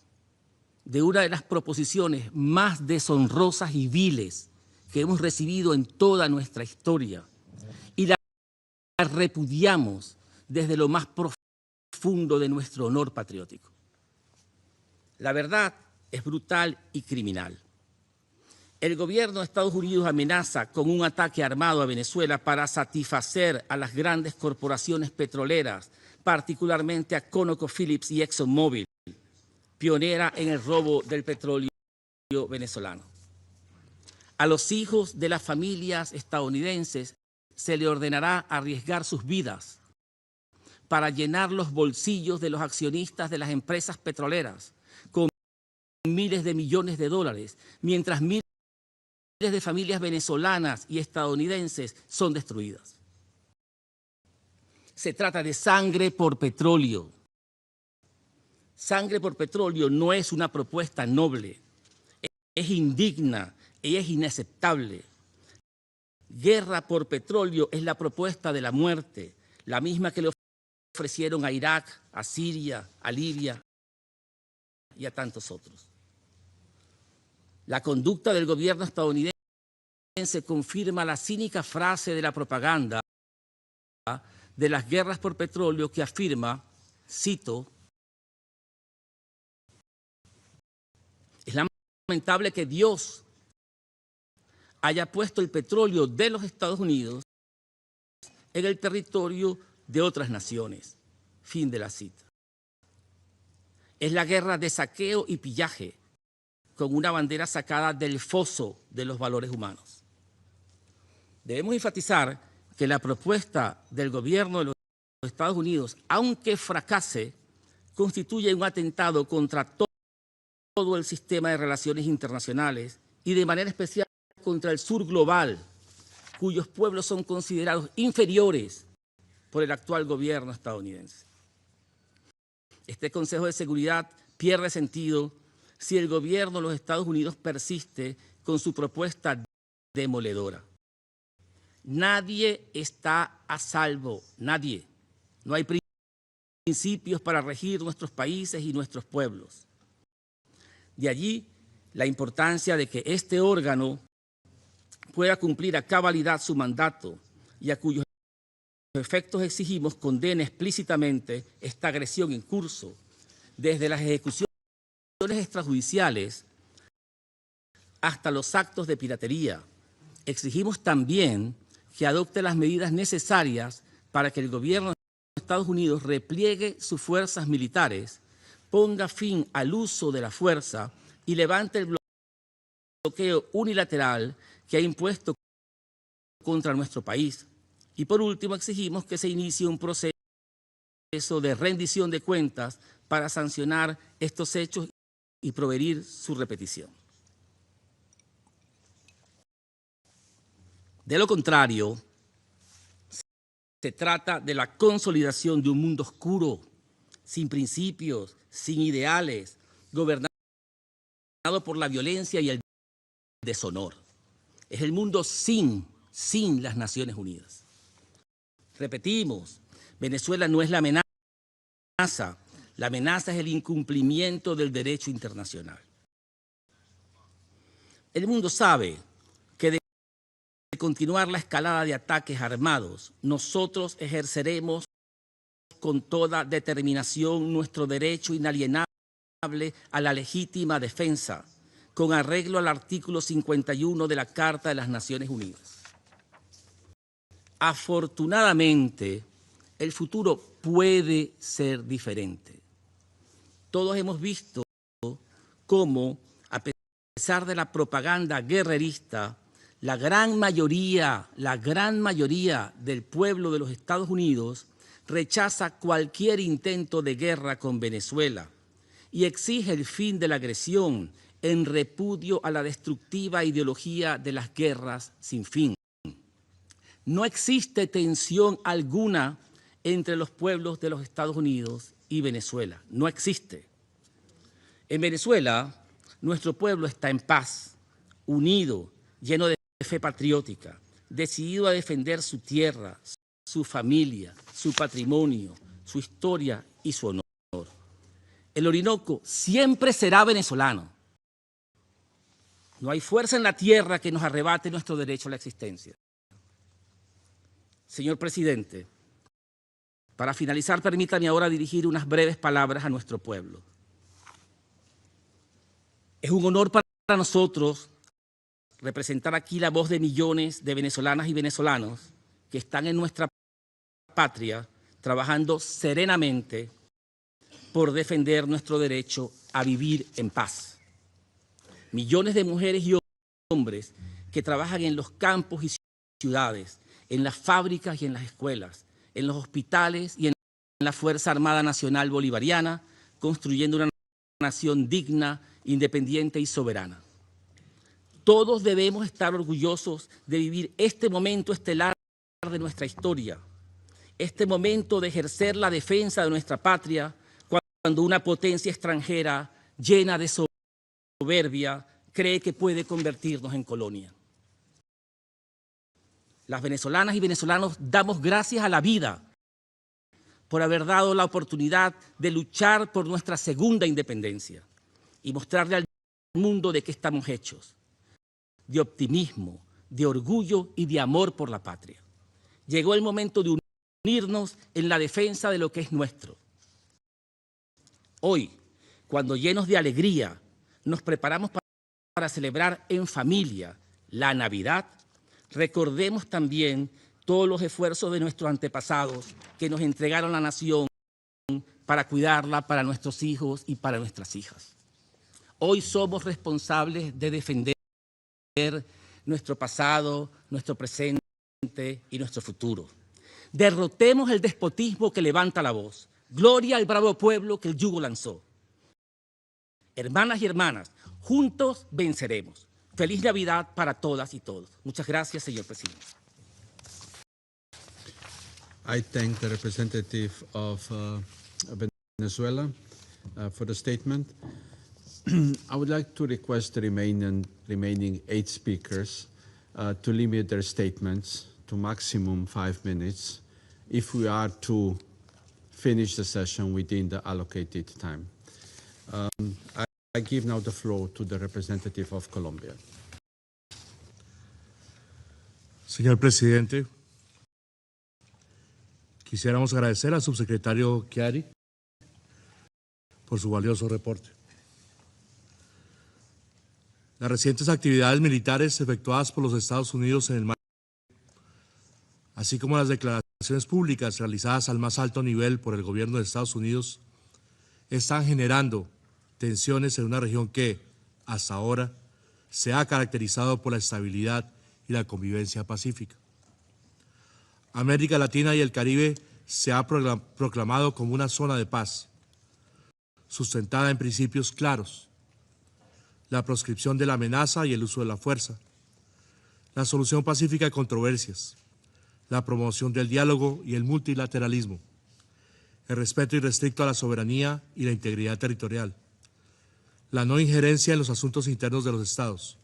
de una de las proposiciones más deshonrosas y viles que hemos recibido en toda nuestra historia y la repudiamos desde lo más profundo de nuestro honor patriótico. La verdad es brutal y criminal. El gobierno de Estados Unidos amenaza con un ataque armado a Venezuela para satisfacer a las grandes corporaciones petroleras, particularmente a ConocoPhillips y ExxonMobil, pionera en el robo del petróleo venezolano. A los hijos de las familias estadounidenses se le ordenará arriesgar sus vidas para llenar los bolsillos de los accionistas de las empresas petroleras con miles de millones de dólares, mientras miles de familias venezolanas y estadounidenses son destruidas. Se trata de sangre por petróleo. Sangre por petróleo no es una propuesta noble, es indigna y es inaceptable. Guerra por petróleo es la propuesta de la muerte, la misma que le ofrecieron a Irak, a Siria, a Libia y a tantos otros. La conducta del gobierno estadounidense confirma la cínica frase de la propaganda de las guerras por petróleo que afirma, cito, es lamentable que Dios haya puesto el petróleo de los Estados Unidos en el territorio de otras naciones. Fin de la cita. Es la guerra de saqueo y pillaje, con una bandera sacada del foso de los valores humanos. Debemos enfatizar que la propuesta del gobierno de los Estados Unidos, aunque fracase, constituye un atentado contra todo el sistema de relaciones internacionales y de manera especial contra el sur global, cuyos pueblos son considerados inferiores por el actual gobierno estadounidense. Este Consejo de Seguridad pierde sentido si el gobierno de los Estados Unidos persiste con su propuesta demoledora. Nadie está a salvo, nadie. No hay principios para regir nuestros países y nuestros pueblos. De allí la importancia de que este órgano pueda cumplir a cabalidad su mandato y a cuyos efectos exigimos condene explícitamente esta agresión en curso, desde las ejecuciones extrajudiciales hasta los actos de piratería. Exigimos también que adopte las medidas necesarias para que el gobierno de Estados Unidos repliegue sus fuerzas militares, ponga fin al uso de la fuerza y levante el bloqueo unilateral que ha impuesto contra nuestro país. Y por último, exigimos que se inicie un proceso de rendición de cuentas para sancionar estos hechos y prevenir su repetición. De lo contrario, se trata de la consolidación de un mundo oscuro, sin principios, sin ideales, gobernado por la violencia y el deshonor. Es el mundo sin las Naciones Unidas. Repetimos, Venezuela no es la amenaza es el incumplimiento del derecho internacional. El mundo sabe que de continuar la escalada de ataques armados, nosotros ejerceremos con toda determinación nuestro derecho inalienable a la legítima defensa, con arreglo al artículo 51 de la Carta de las Naciones Unidas. Afortunadamente, el futuro puede ser diferente. Todos hemos visto cómo, a pesar de la propaganda guerrerista, la gran mayoría del pueblo de los Estados Unidos rechaza cualquier intento de guerra con Venezuela y exige el fin de la agresión en repudio a la destructiva ideología de las guerras sin fin. No existe tensión alguna entre los pueblos de los Estados Unidos y Venezuela. No existe. En Venezuela, nuestro pueblo está en paz, unido, lleno de fe patriótica, decidido a defender su tierra, su familia, su patrimonio, su historia y su honor. El Orinoco siempre será venezolano. No hay fuerza en la tierra que nos arrebate nuestro derecho a la existencia. Señor presidente, para finalizar, permítame ahora dirigir unas breves palabras a nuestro pueblo. Es un honor para nosotros representar aquí la voz de millones de venezolanas y venezolanos que están en nuestra patria trabajando serenamente por defender nuestro derecho a vivir en paz. Millones de mujeres y hombres que trabajan en los campos y ciudades, en las fábricas y en las escuelas, en los hospitales y en la Fuerza Armada Nacional Bolivariana, construyendo una nación digna, independiente y soberana. Todos debemos estar orgullosos de vivir este momento estelar de nuestra historia, este momento de ejercer la defensa de nuestra patria cuando una potencia extranjera llena de soberbia cree que puede convertirnos en colonia. Las venezolanas y venezolanos damos gracias a la vida por haber dado la oportunidad de luchar por nuestra segunda independencia y mostrarle al mundo de qué estamos hechos, de optimismo, de orgullo y de amor por la patria. Llegó el momento de unirnos en la defensa de lo que es nuestro. Hoy, cuando llenos de alegría, nos preparamos para celebrar en familia la Navidad, recordemos también todos los esfuerzos de nuestros antepasados que nos entregaron la nación para cuidarla para nuestros hijos y para nuestras hijas. Hoy somos responsables de defender nuestro pasado, nuestro presente y nuestro futuro. Derrotemos el despotismo que levanta la voz. Gloria al bravo pueblo que el yugo lanzó. Hermanas y hermanas, juntos venceremos. Feliz Navidad para todas y todos. Muchas gracias, señor presidente. I thank the representative of Venezuela for the statement. I would like to request the remaining 8 speakers to limit their statements to maximum 5 minutes if we are to finish the session within the allocated time. I give now the floor to the representative of Colombia. Señor presidente, quisiéramos agradecer al subsecretario Chiari por su valioso reporte. Las recientes actividades militares efectuadas por los Estados Unidos en el mar, así como las declaraciones públicas realizadas al más alto nivel por el gobierno de Estados Unidos, están generando tensiones en una región que, hasta ahora, se ha caracterizado por la estabilidad y la convivencia pacífica. América Latina y el Caribe se ha proclamado como una zona de paz, sustentada en principios claros: la proscripción de la amenaza y el uso de la fuerza, la solución pacífica de controversias, la promoción del diálogo y el multilateralismo, el respeto irrestricto a la soberanía y la integridad territorial, la no injerencia en los asuntos internos de los estados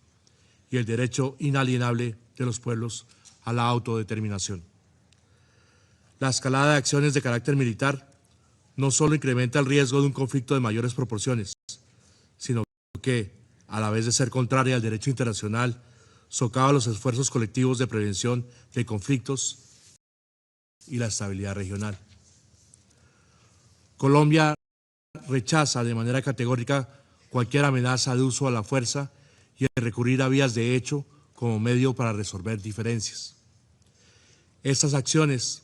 y el derecho inalienable de los pueblos a la autodeterminación. La escalada de acciones de carácter militar no solo incrementa el riesgo de un conflicto de mayores proporciones, sino que, a la vez de ser contraria al derecho internacional, socava los esfuerzos colectivos de prevención de conflictos y la estabilidad regional. Colombia rechaza de manera categórica cualquier amenaza de uso a la fuerza y de recurrir a vías de hecho como medio para resolver diferencias. Estas acciones,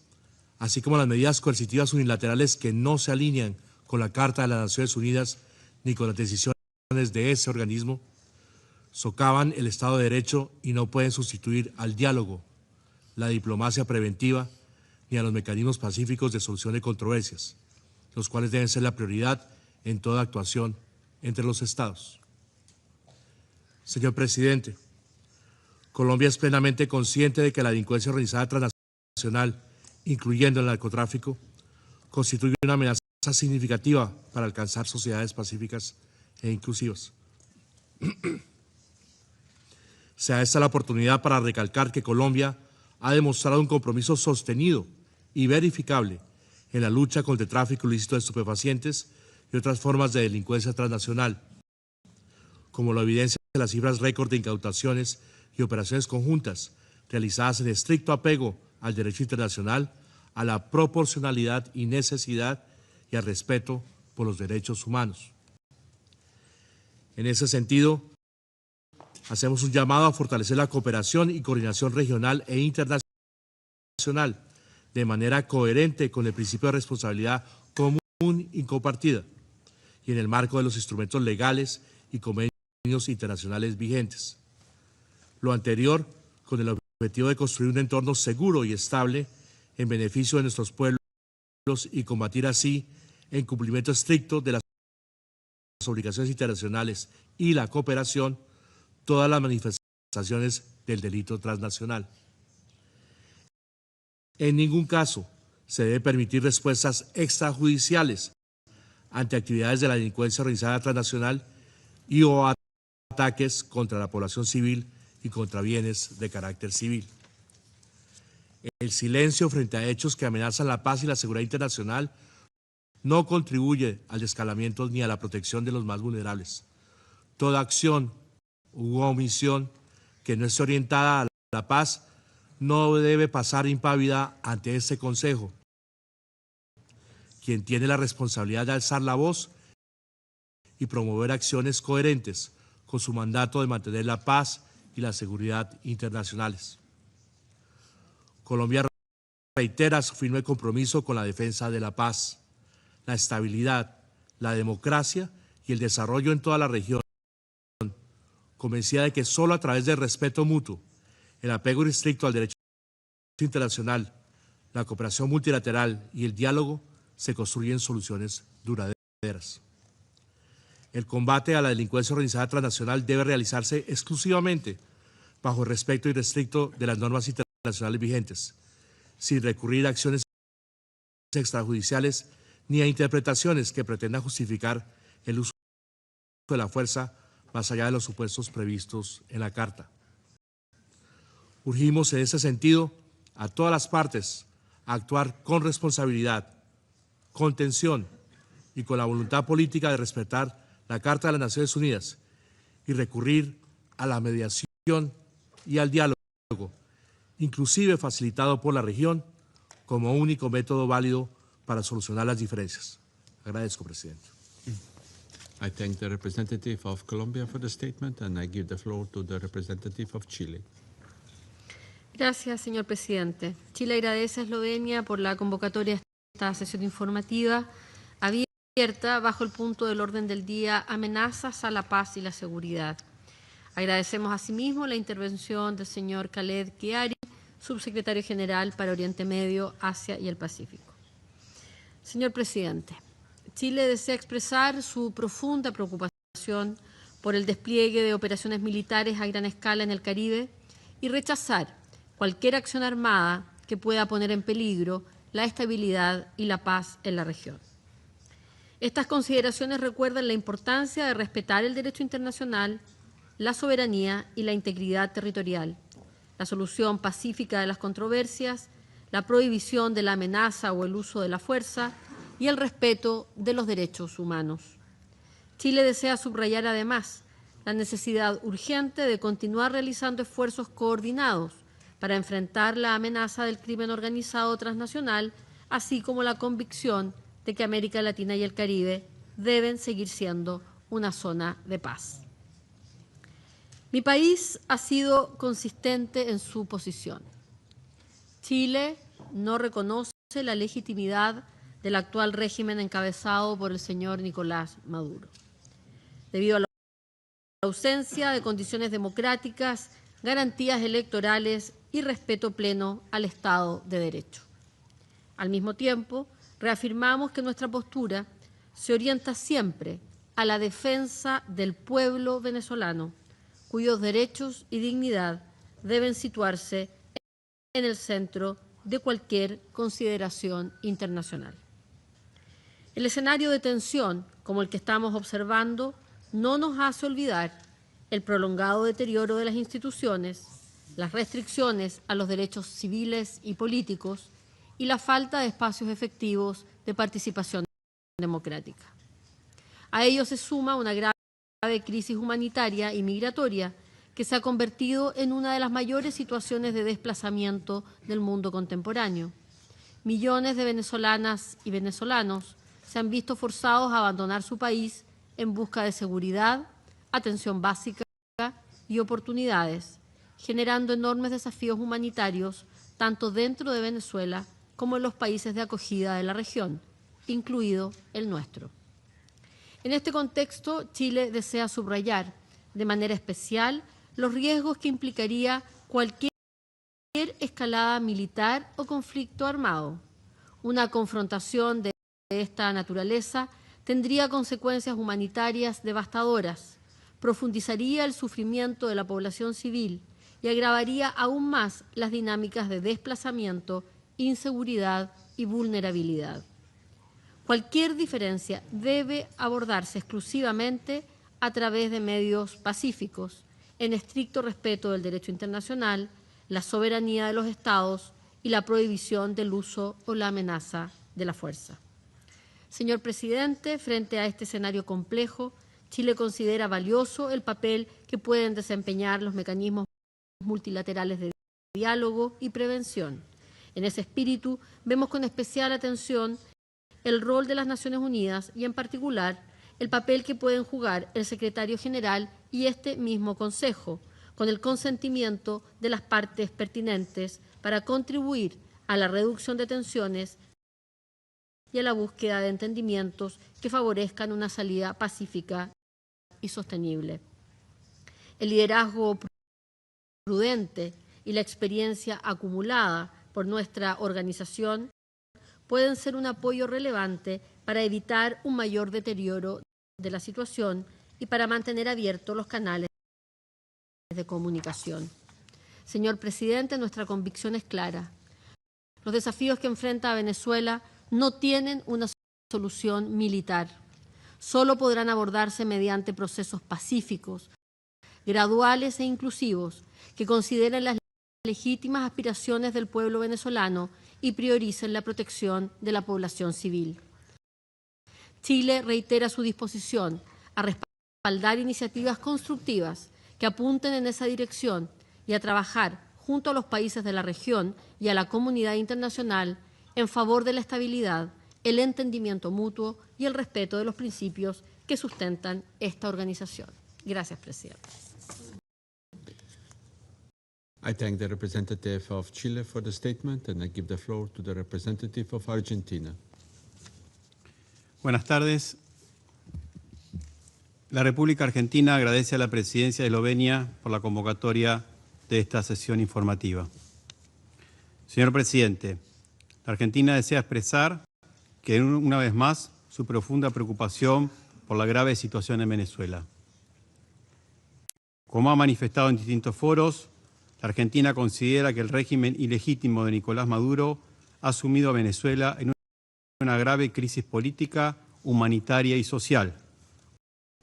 así como las medidas coercitivas unilaterales que no se alinean con la Carta de las Naciones Unidas ni con las decisiones de ese organismo, socavan el Estado de Derecho y no pueden sustituir al diálogo, la diplomacia preventiva ni a los mecanismos pacíficos de solución de controversias, los cuales deben ser la prioridad en toda actuación entre los Estados. Señor presidente, Colombia es plenamente consciente de que la delincuencia organizada transnacional, incluyendo el narcotráfico, constituye una amenaza significativa para alcanzar sociedades pacíficas e inclusivas. Sea esta la oportunidad para recalcar que Colombia ha demostrado un compromiso sostenido y verificable en la lucha contra el tráfico ilícito de estupefacientes y otras formas de delincuencia transnacional, como lo evidencian las cifras récord de incautaciones y operaciones conjuntas realizadas en estricto apego al derecho internacional, a la proporcionalidad y necesidad y al respeto por los derechos humanos. En ese sentido, hacemos un llamado a fortalecer la cooperación y coordinación regional e internacional de manera coherente con el principio de responsabilidad común y compartida y en el marco de los instrumentos legales y convenios internacionales vigentes. Lo anterior con el objetivo de construir un entorno seguro y estable en beneficio de nuestros pueblos y combatir así, en cumplimiento estricto de las obligaciones internacionales y la cooperación, todas las manifestaciones del delito transnacional. En ningún caso se debe permitir respuestas extrajudiciales ante actividades de la delincuencia organizada transnacional y o ataques contra la población civil y contra bienes de carácter civil. El silencio frente a hechos que amenazan la paz y la seguridad internacional no contribuye al descalamiento ni a la protección de los más vulnerables. Toda acción u omisión que no esté orientada a la paz no debe pasar impávida ante este Consejo, quien tiene la responsabilidad de alzar la voz y promover acciones coherentes con su mandato de mantener la paz y la seguridad internacionales. Colombia reitera su firme compromiso con la defensa de la paz, la estabilidad, la democracia y el desarrollo en toda la región, convencida de que solo a través del respeto mutuo, el apego irrestricto al derecho internacional, la cooperación multilateral y el diálogo se construyen soluciones duraderas. El combate a la delincuencia organizada transnacional debe realizarse exclusivamente bajo el respeto irrestricto de las normas internacionales vigentes, sin recurrir a acciones extrajudiciales ni a interpretaciones que pretendan justificar el uso de la fuerza más allá de los supuestos previstos en la Carta. Urgimos en ese sentido a todas las partes a actuar con responsabilidad, con tensión y con la voluntad política de respetar la Carta de las Naciones Unidas y recurrir a la mediación y al diálogo, inclusive facilitado por la región, como único método válido para solucionar las diferencias. Agradezco, presidente. I thank the representative of Colombia for the statement, and I give the floor to the representative of Chile. Gracias, señor presidente. Chile agradece a Eslovenia por la convocatoria de esta sesión informativa abierta bajo el punto del orden del día amenazas a la paz y la seguridad. Agradecemos asimismo la intervención del señor Khaled Chiari, subsecretario general para Oriente Medio, Asia y el Pacífico. Señor presidente, Chile desea expresar su profunda preocupación por el despliegue de operaciones militares a gran escala en el Caribe y rechazar cualquier acción armada que pueda poner en peligro la estabilidad y la paz en la región. Estas consideraciones recuerdan la importancia de respetar el derecho internacional, la soberanía y la integridad territorial, la solución pacífica de las controversias, la prohibición de la amenaza o el uso de la fuerza y el respeto de los derechos humanos. Chile desea subrayar además la necesidad urgente de continuar realizando esfuerzos coordinados para enfrentar la amenaza del crimen organizado transnacional, así como la convicción de que América Latina y el Caribe deben seguir siendo una zona de paz. Mi país ha sido consistente en su posición. Chile no reconoce la legitimidad del actual régimen encabezado por el señor Nicolás Maduro. Debido a la ausencia de condiciones democráticas, garantías electorales y respeto pleno al Estado de Derecho. Al mismo tiempo, reafirmamos que nuestra postura se orienta siempre a la defensa del pueblo venezolano, cuyos derechos y dignidad deben situarse en el centro de cualquier consideración internacional. El escenario de tensión, como el que estamos observando, no nos hace olvidar el prolongado deterioro de las instituciones, las restricciones a los derechos civiles y políticos y la falta de espacios efectivos de participación democrática. A ello se suma una grave crisis humanitaria y migratoria que se ha convertido en una de las mayores situaciones de desplazamiento del mundo contemporáneo. Millones de venezolanas y venezolanos se han visto forzados a abandonar su país en busca de seguridad, atención básica y oportunidades, generando enormes desafíos humanitarios tanto dentro de Venezuela como en los países de acogida de la región, incluido el nuestro. En este contexto, Chile desea subrayar de manera especial los riesgos que implicaría cualquier escalada militar o conflicto armado. Una confrontación de esta naturaleza tendría consecuencias humanitarias devastadoras, profundizaría el sufrimiento de la población civil y agravaría aún más las dinámicas de desplazamiento, inseguridad y vulnerabilidad. Cualquier diferencia debe abordarse exclusivamente a través de medios pacíficos, en estricto respeto del derecho internacional, la soberanía de los Estados y la prohibición del uso o la amenaza de la fuerza. Señor presidente, frente a este escenario complejo, Chile considera valioso el papel que pueden desempeñar los mecanismos multilaterales de diálogo y prevención. En ese espíritu, vemos con especial atención el rol de las Naciones Unidas y, en particular, el papel que pueden jugar el secretario general y este mismo Consejo, con el consentimiento de las partes pertinentes para contribuir a la reducción de tensiones y a la búsqueda de entendimientos que favorezcan una salida pacífica y sostenible. El liderazgo prudente y la experiencia acumulada por nuestra organización pueden ser un apoyo relevante para evitar un mayor deterioro de la situación y para mantener abiertos los canales de comunicación. Señor presidente, nuestra convicción es clara. Los desafíos que enfrenta Venezuela no tienen una solución militar. Solo podrán abordarse mediante procesos pacíficos, graduales e inclusivos, que consideren las legítimas aspiraciones del pueblo venezolano y prioricen la protección de la población civil. Chile reitera su disposición a respaldar iniciativas constructivas que apunten en esa dirección y a trabajar junto a los países de la región y a la comunidad internacional en favor de la estabilidad, el entendimiento mutuo y el respeto de los principios que sustentan esta organización. Gracias, presidente. I thank the representative of Chile for the statement, and I give the floor to the representative of Argentina. Buenas tardes. La República Argentina agradece a la Presidencia de Eslovenia por la convocatoria de esta sesión informativa. Señor Presidente, la Argentina desea expresar que una vez más su profunda preocupación por la grave situación en Venezuela. Como ha manifestado en distintos foros, la Argentina considera que el régimen ilegítimo de Nicolás Maduro ha sumido a Venezuela en una grave crisis política, humanitaria y social,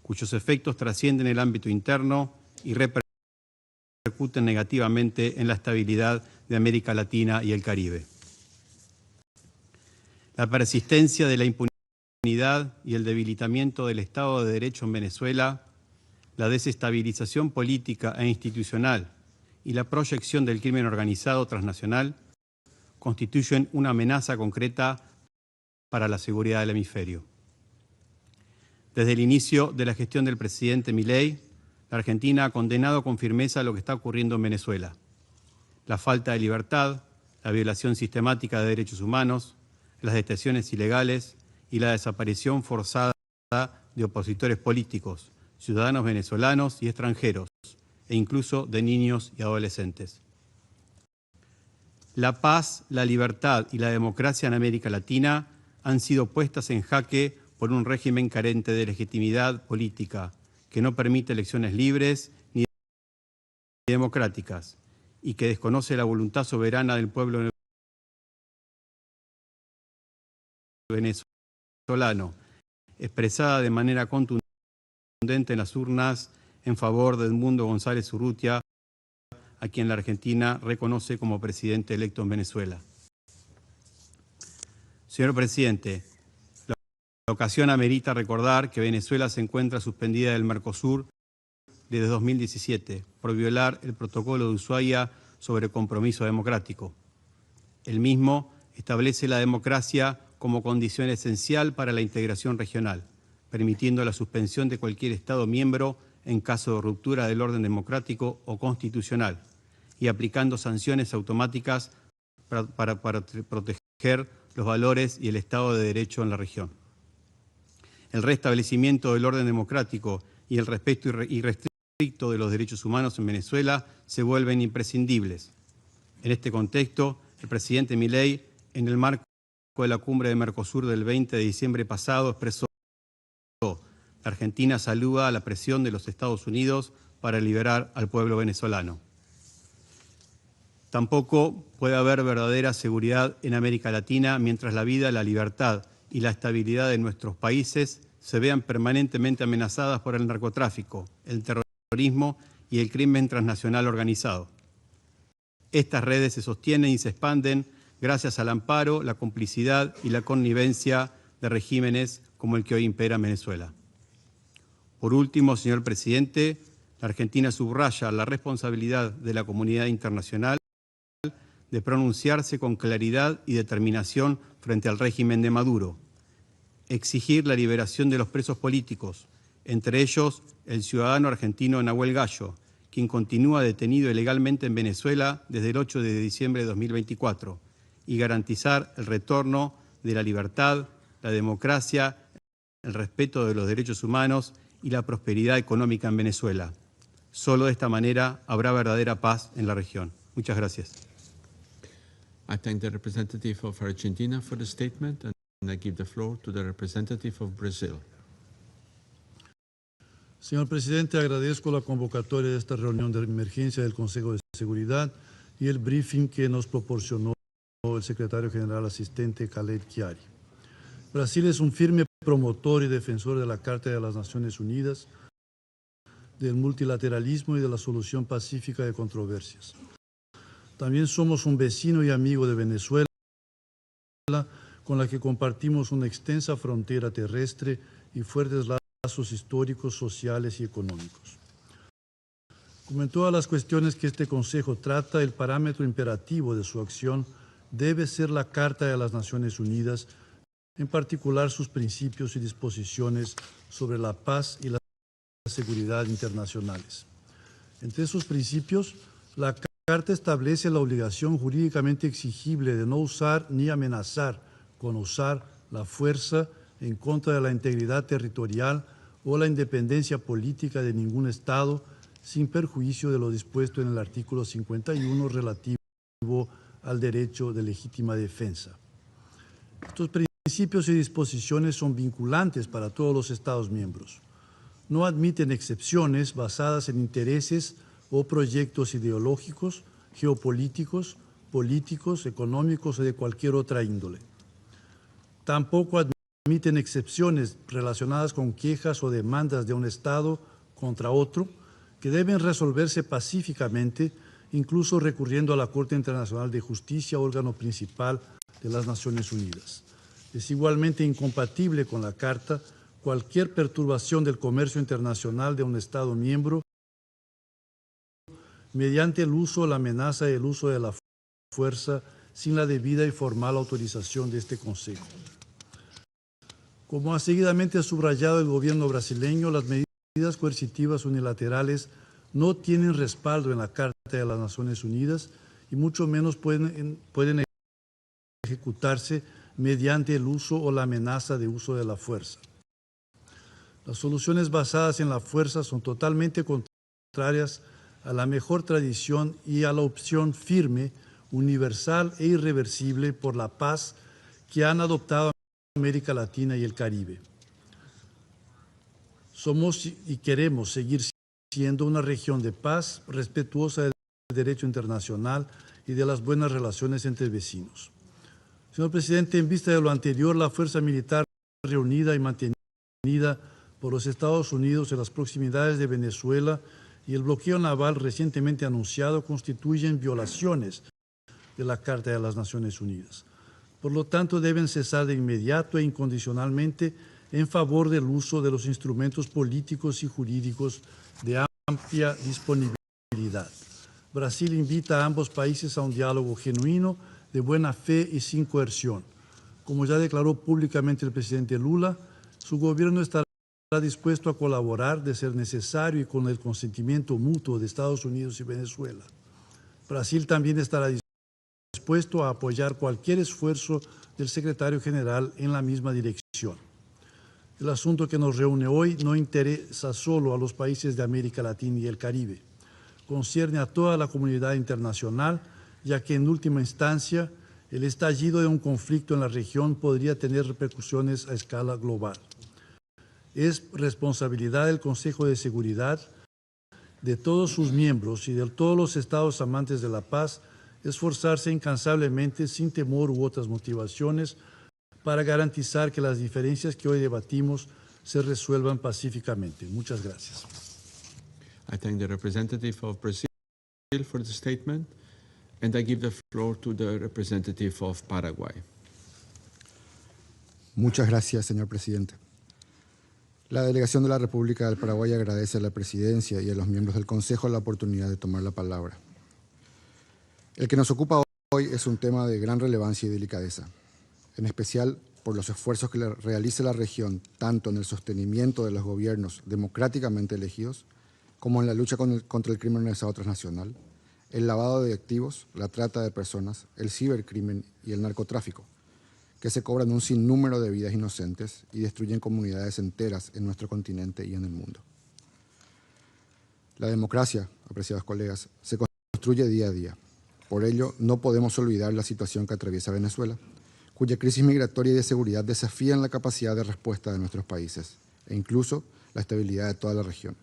cuyos efectos trascienden el ámbito interno y repercuten negativamente en la estabilidad de América Latina y el Caribe. La persistencia de la impunidad y el debilitamiento del Estado de Derecho en Venezuela, la desestabilización política e institucional y la proyección del crimen organizado transnacional constituyen una amenaza concreta para la seguridad del hemisferio. Desde el inicio de la gestión del presidente Milei, la Argentina ha condenado con firmeza lo que está ocurriendo en Venezuela: la falta de libertad, la violación sistemática de derechos humanos, las detenciones ilegales y la desaparición forzada de opositores políticos, ciudadanos venezolanos y extranjeros, e incluso de niños y adolescentes. La paz, la libertad y la democracia en América Latina han sido puestas en jaque por un régimen carente de legitimidad política, que no permite elecciones libres ni democráticas y que desconoce la voluntad soberana del pueblo venezolano, expresada de manera contundente en las urnas en favor de Edmundo González Urrutia, a quien la Argentina reconoce como presidente electo en Venezuela. Señor presidente, la ocasión amerita recordar que Venezuela se encuentra suspendida del Mercosur desde 2017 por violar el protocolo de Ushuaia sobre compromiso democrático. El mismo establece la democracia como condición esencial para la integración regional, permitiendo la suspensión de cualquier Estado miembro en caso de ruptura del orden democrático o constitucional y aplicando sanciones automáticas para proteger los valores y el Estado de Derecho en la región. El restablecimiento del orden democrático y el respeto irrestricto de los derechos humanos en Venezuela se vuelven imprescindibles. En este contexto, el presidente Milei, en el marco de la cumbre de Mercosur del 20 de diciembre pasado, expresó: la Argentina saluda la presión de los Estados Unidos para liberar al pueblo venezolano. Tampoco puede haber verdadera seguridad en América Latina mientras la vida, la libertad y la estabilidad de nuestros países se vean permanentemente amenazadas por el narcotráfico, el terrorismo y el crimen transnacional organizado. Estas redes se sostienen y se expanden gracias al amparo, la complicidad y la connivencia de regímenes como el que hoy impera en Venezuela. Por último, señor presidente, la Argentina subraya la responsabilidad de la comunidad internacional de pronunciarse con claridad y determinación frente al régimen de Maduro, exigir la liberación de los presos políticos, entre ellos el ciudadano argentino Nahuel Gallo, quien continúa detenido ilegalmente en Venezuela desde el 8 de diciembre de 2024, y garantizar el retorno de la libertad, la democracia, el respeto de los derechos humanos y la prosperidad económica en Venezuela. Solo de esta manera habrá verdadera paz en la región. Muchas gracias. I thank the representative of Argentina for the statement, and I give the floor to the representative of Brazil. Señor presidente, agradezco la convocatoria de esta reunión de emergencia del Consejo de Seguridad y el briefing que nos proporcionó el secretario general asistente Khaled Chiari. Brasil es un firme promotor y defensor de la Carta de las Naciones Unidas, del multilateralismo y de la solución pacífica de controversias. También somos un vecino y amigo de Venezuela, con la que compartimos una extensa frontera terrestre y fuertes lazos históricos, sociales y económicos. Como en todas las cuestiones que este Consejo trata, el parámetro imperativo de su acción debe ser la Carta de las Naciones Unidas, en particular sus principios y disposiciones sobre la paz y la seguridad internacionales. Entre esos principios, la Carta establece la obligación jurídicamente exigible de no usar ni amenazar con usar la fuerza en contra de la integridad territorial o la independencia política de ningún Estado, sin perjuicio de lo dispuesto en el artículo 51 relativo al derecho de legítima defensa. Estos principios y disposiciones son vinculantes para todos los Estados miembros. No admiten excepciones basadas en intereses o proyectos ideológicos, geopolíticos, políticos, económicos o de cualquier otra índole. Tampoco admiten excepciones relacionadas con quejas o demandas de un Estado contra otro que deben resolverse pacíficamente, incluso recurriendo a la Corte Internacional de Justicia, órgano principal de las Naciones Unidas. Es igualmente incompatible con la Carta cualquier perturbación del comercio internacional de un Estado miembro mediante el uso, la amenaza y el uso de la fuerza sin la debida y formal autorización de este Consejo. Como ha seguidamente subrayado el gobierno brasileño, las medidas coercitivas unilaterales no tienen respaldo en la Carta de las Naciones Unidas y mucho menos pueden ejecutarse mediante el uso o la amenaza de uso de la fuerza. Las soluciones basadas en la fuerza son totalmente contrarias a la mejor tradición y a la opción firme, universal e irreversible por la paz que han adoptado América Latina y el Caribe. Somos y queremos seguir siendo una región de paz, respetuosa del derecho internacional y de las buenas relaciones entre vecinos. Señor presidente, en vista de lo anterior, la fuerza militar reunida y mantenida por los Estados Unidos en las proximidades de Venezuela y el bloqueo naval recientemente anunciado constituyen violaciones de la Carta de las Naciones Unidas. Por lo tanto, deben cesar de inmediato e incondicionalmente en favor del uso de los instrumentos políticos y jurídicos de amplia disponibilidad. Brasil invita a ambos países a un diálogo genuino, de buena fe y sin coerción. Como ya declaró públicamente el presidente Lula, su gobierno estará dispuesto a colaborar de ser necesario y con el consentimiento mutuo de Estados Unidos y Venezuela. Brasil también estará dispuesto a apoyar cualquier esfuerzo del secretario general en la misma dirección. El asunto que nos reúne hoy no interesa solo a los países de América Latina y el Caribe. Concierne a toda la comunidad internacional, ya que en última instancia el estallido de un conflicto en la región podría tener repercusiones a escala global. Es responsabilidad del Consejo de Seguridad, de todos sus miembros y de todos los estados amantes de la paz, esforzarse incansablemente, sin temor u otras motivaciones, para garantizar que las diferencias que hoy debatimos se resuelvan pacíficamente. Muchas gracias. I thank the representative of Brazil for the statement, and I give the floor to the representative of Paraguay. Muchas gracias, señor presidente. La delegación de la República del Paraguay agradece a la presidencia y a los miembros del Consejo la oportunidad de tomar la palabra. El que nos ocupa hoy es un tema de gran relevancia y delicadeza, en especial por los esfuerzos que realiza la región, tanto en el sostenimiento de los gobiernos democráticamente elegidos, como en la lucha contra el crimen organizado transnacional, el lavado de activos, la trata de personas, el cibercrimen y el narcotráfico, que se cobran un sinnúmero de vidas inocentes y destruyen comunidades enteras en nuestro continente y en el mundo. La democracia, apreciados colegas, se construye día a día. Por ello, no podemos olvidar la situación que atraviesa Venezuela, cuya crisis migratoria y de seguridad desafían la capacidad de respuesta de nuestros países e incluso la estabilidad de toda la región.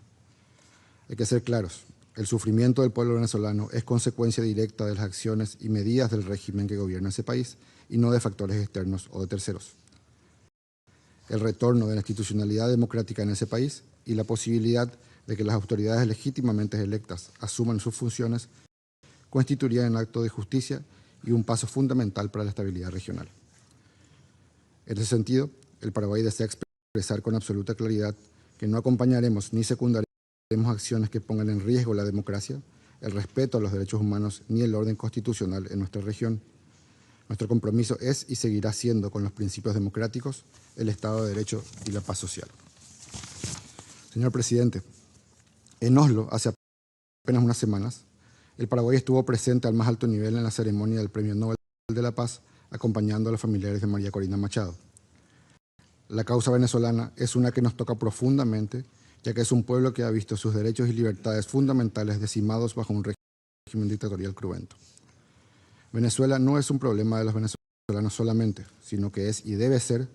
Hay que ser claros, el sufrimiento del pueblo venezolano es consecuencia directa de las acciones y medidas del régimen que gobierna ese país y no de factores externos o de terceros. El retorno de la institucionalidad democrática en ese país y la posibilidad de que las autoridades legítimamente electas asuman sus funciones constituirían un acto de justicia y un paso fundamental para la estabilidad regional. En ese sentido, el Paraguay desea expresar con absoluta claridad que no acompañaremos ni secundaremos acciones que pongan en riesgo la democracia, el respeto a los derechos humanos ni el orden constitucional en nuestra región. Nuestro compromiso es y seguirá siendo con los principios democráticos, el Estado de Derecho y la paz social. Señor presidente, en Oslo, hace apenas unas semanas, el Paraguay estuvo presente al más alto nivel en la ceremonia del Premio Nobel de la Paz, acompañando a los familiares de María Corina Machado. La causa venezolana es una que nos toca profundamente, ya que es un pueblo que ha visto sus derechos y libertades fundamentales decimados bajo un régimen dictatorial cruento. Venezuela no es un problema de los venezolanos solamente, sino que es y debe ser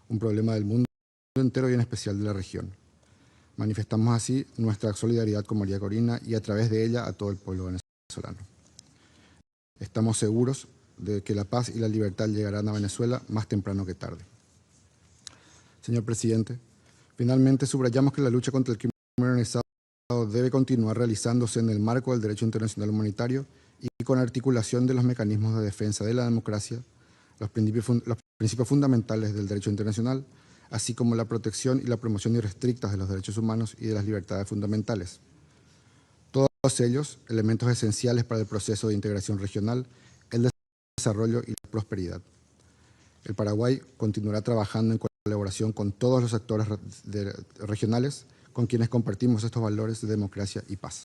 un problema del mundo entero y en especial de la región. Manifestamos así nuestra solidaridad con María Corina y a través de ella a todo el pueblo venezolano. Estamos seguros de que la paz y la libertad llegarán a Venezuela más temprano que tarde. Señor presidente, finalmente subrayamos que la lucha contra el crimen organizado debe continuar realizándose en el marco del derecho internacional humanitario y con articulación de los mecanismos de defensa de la democracia, los principios fundamentales del derecho internacional, así como la protección y la promoción irrestrictas de los derechos humanos y de las libertades fundamentales. Todos ellos, elementos esenciales para el proceso de integración regional, el desarrollo y la prosperidad. El Paraguay continuará trabajando en colaboración con todos los actores regionales con quienes compartimos estos valores de democracia y paz.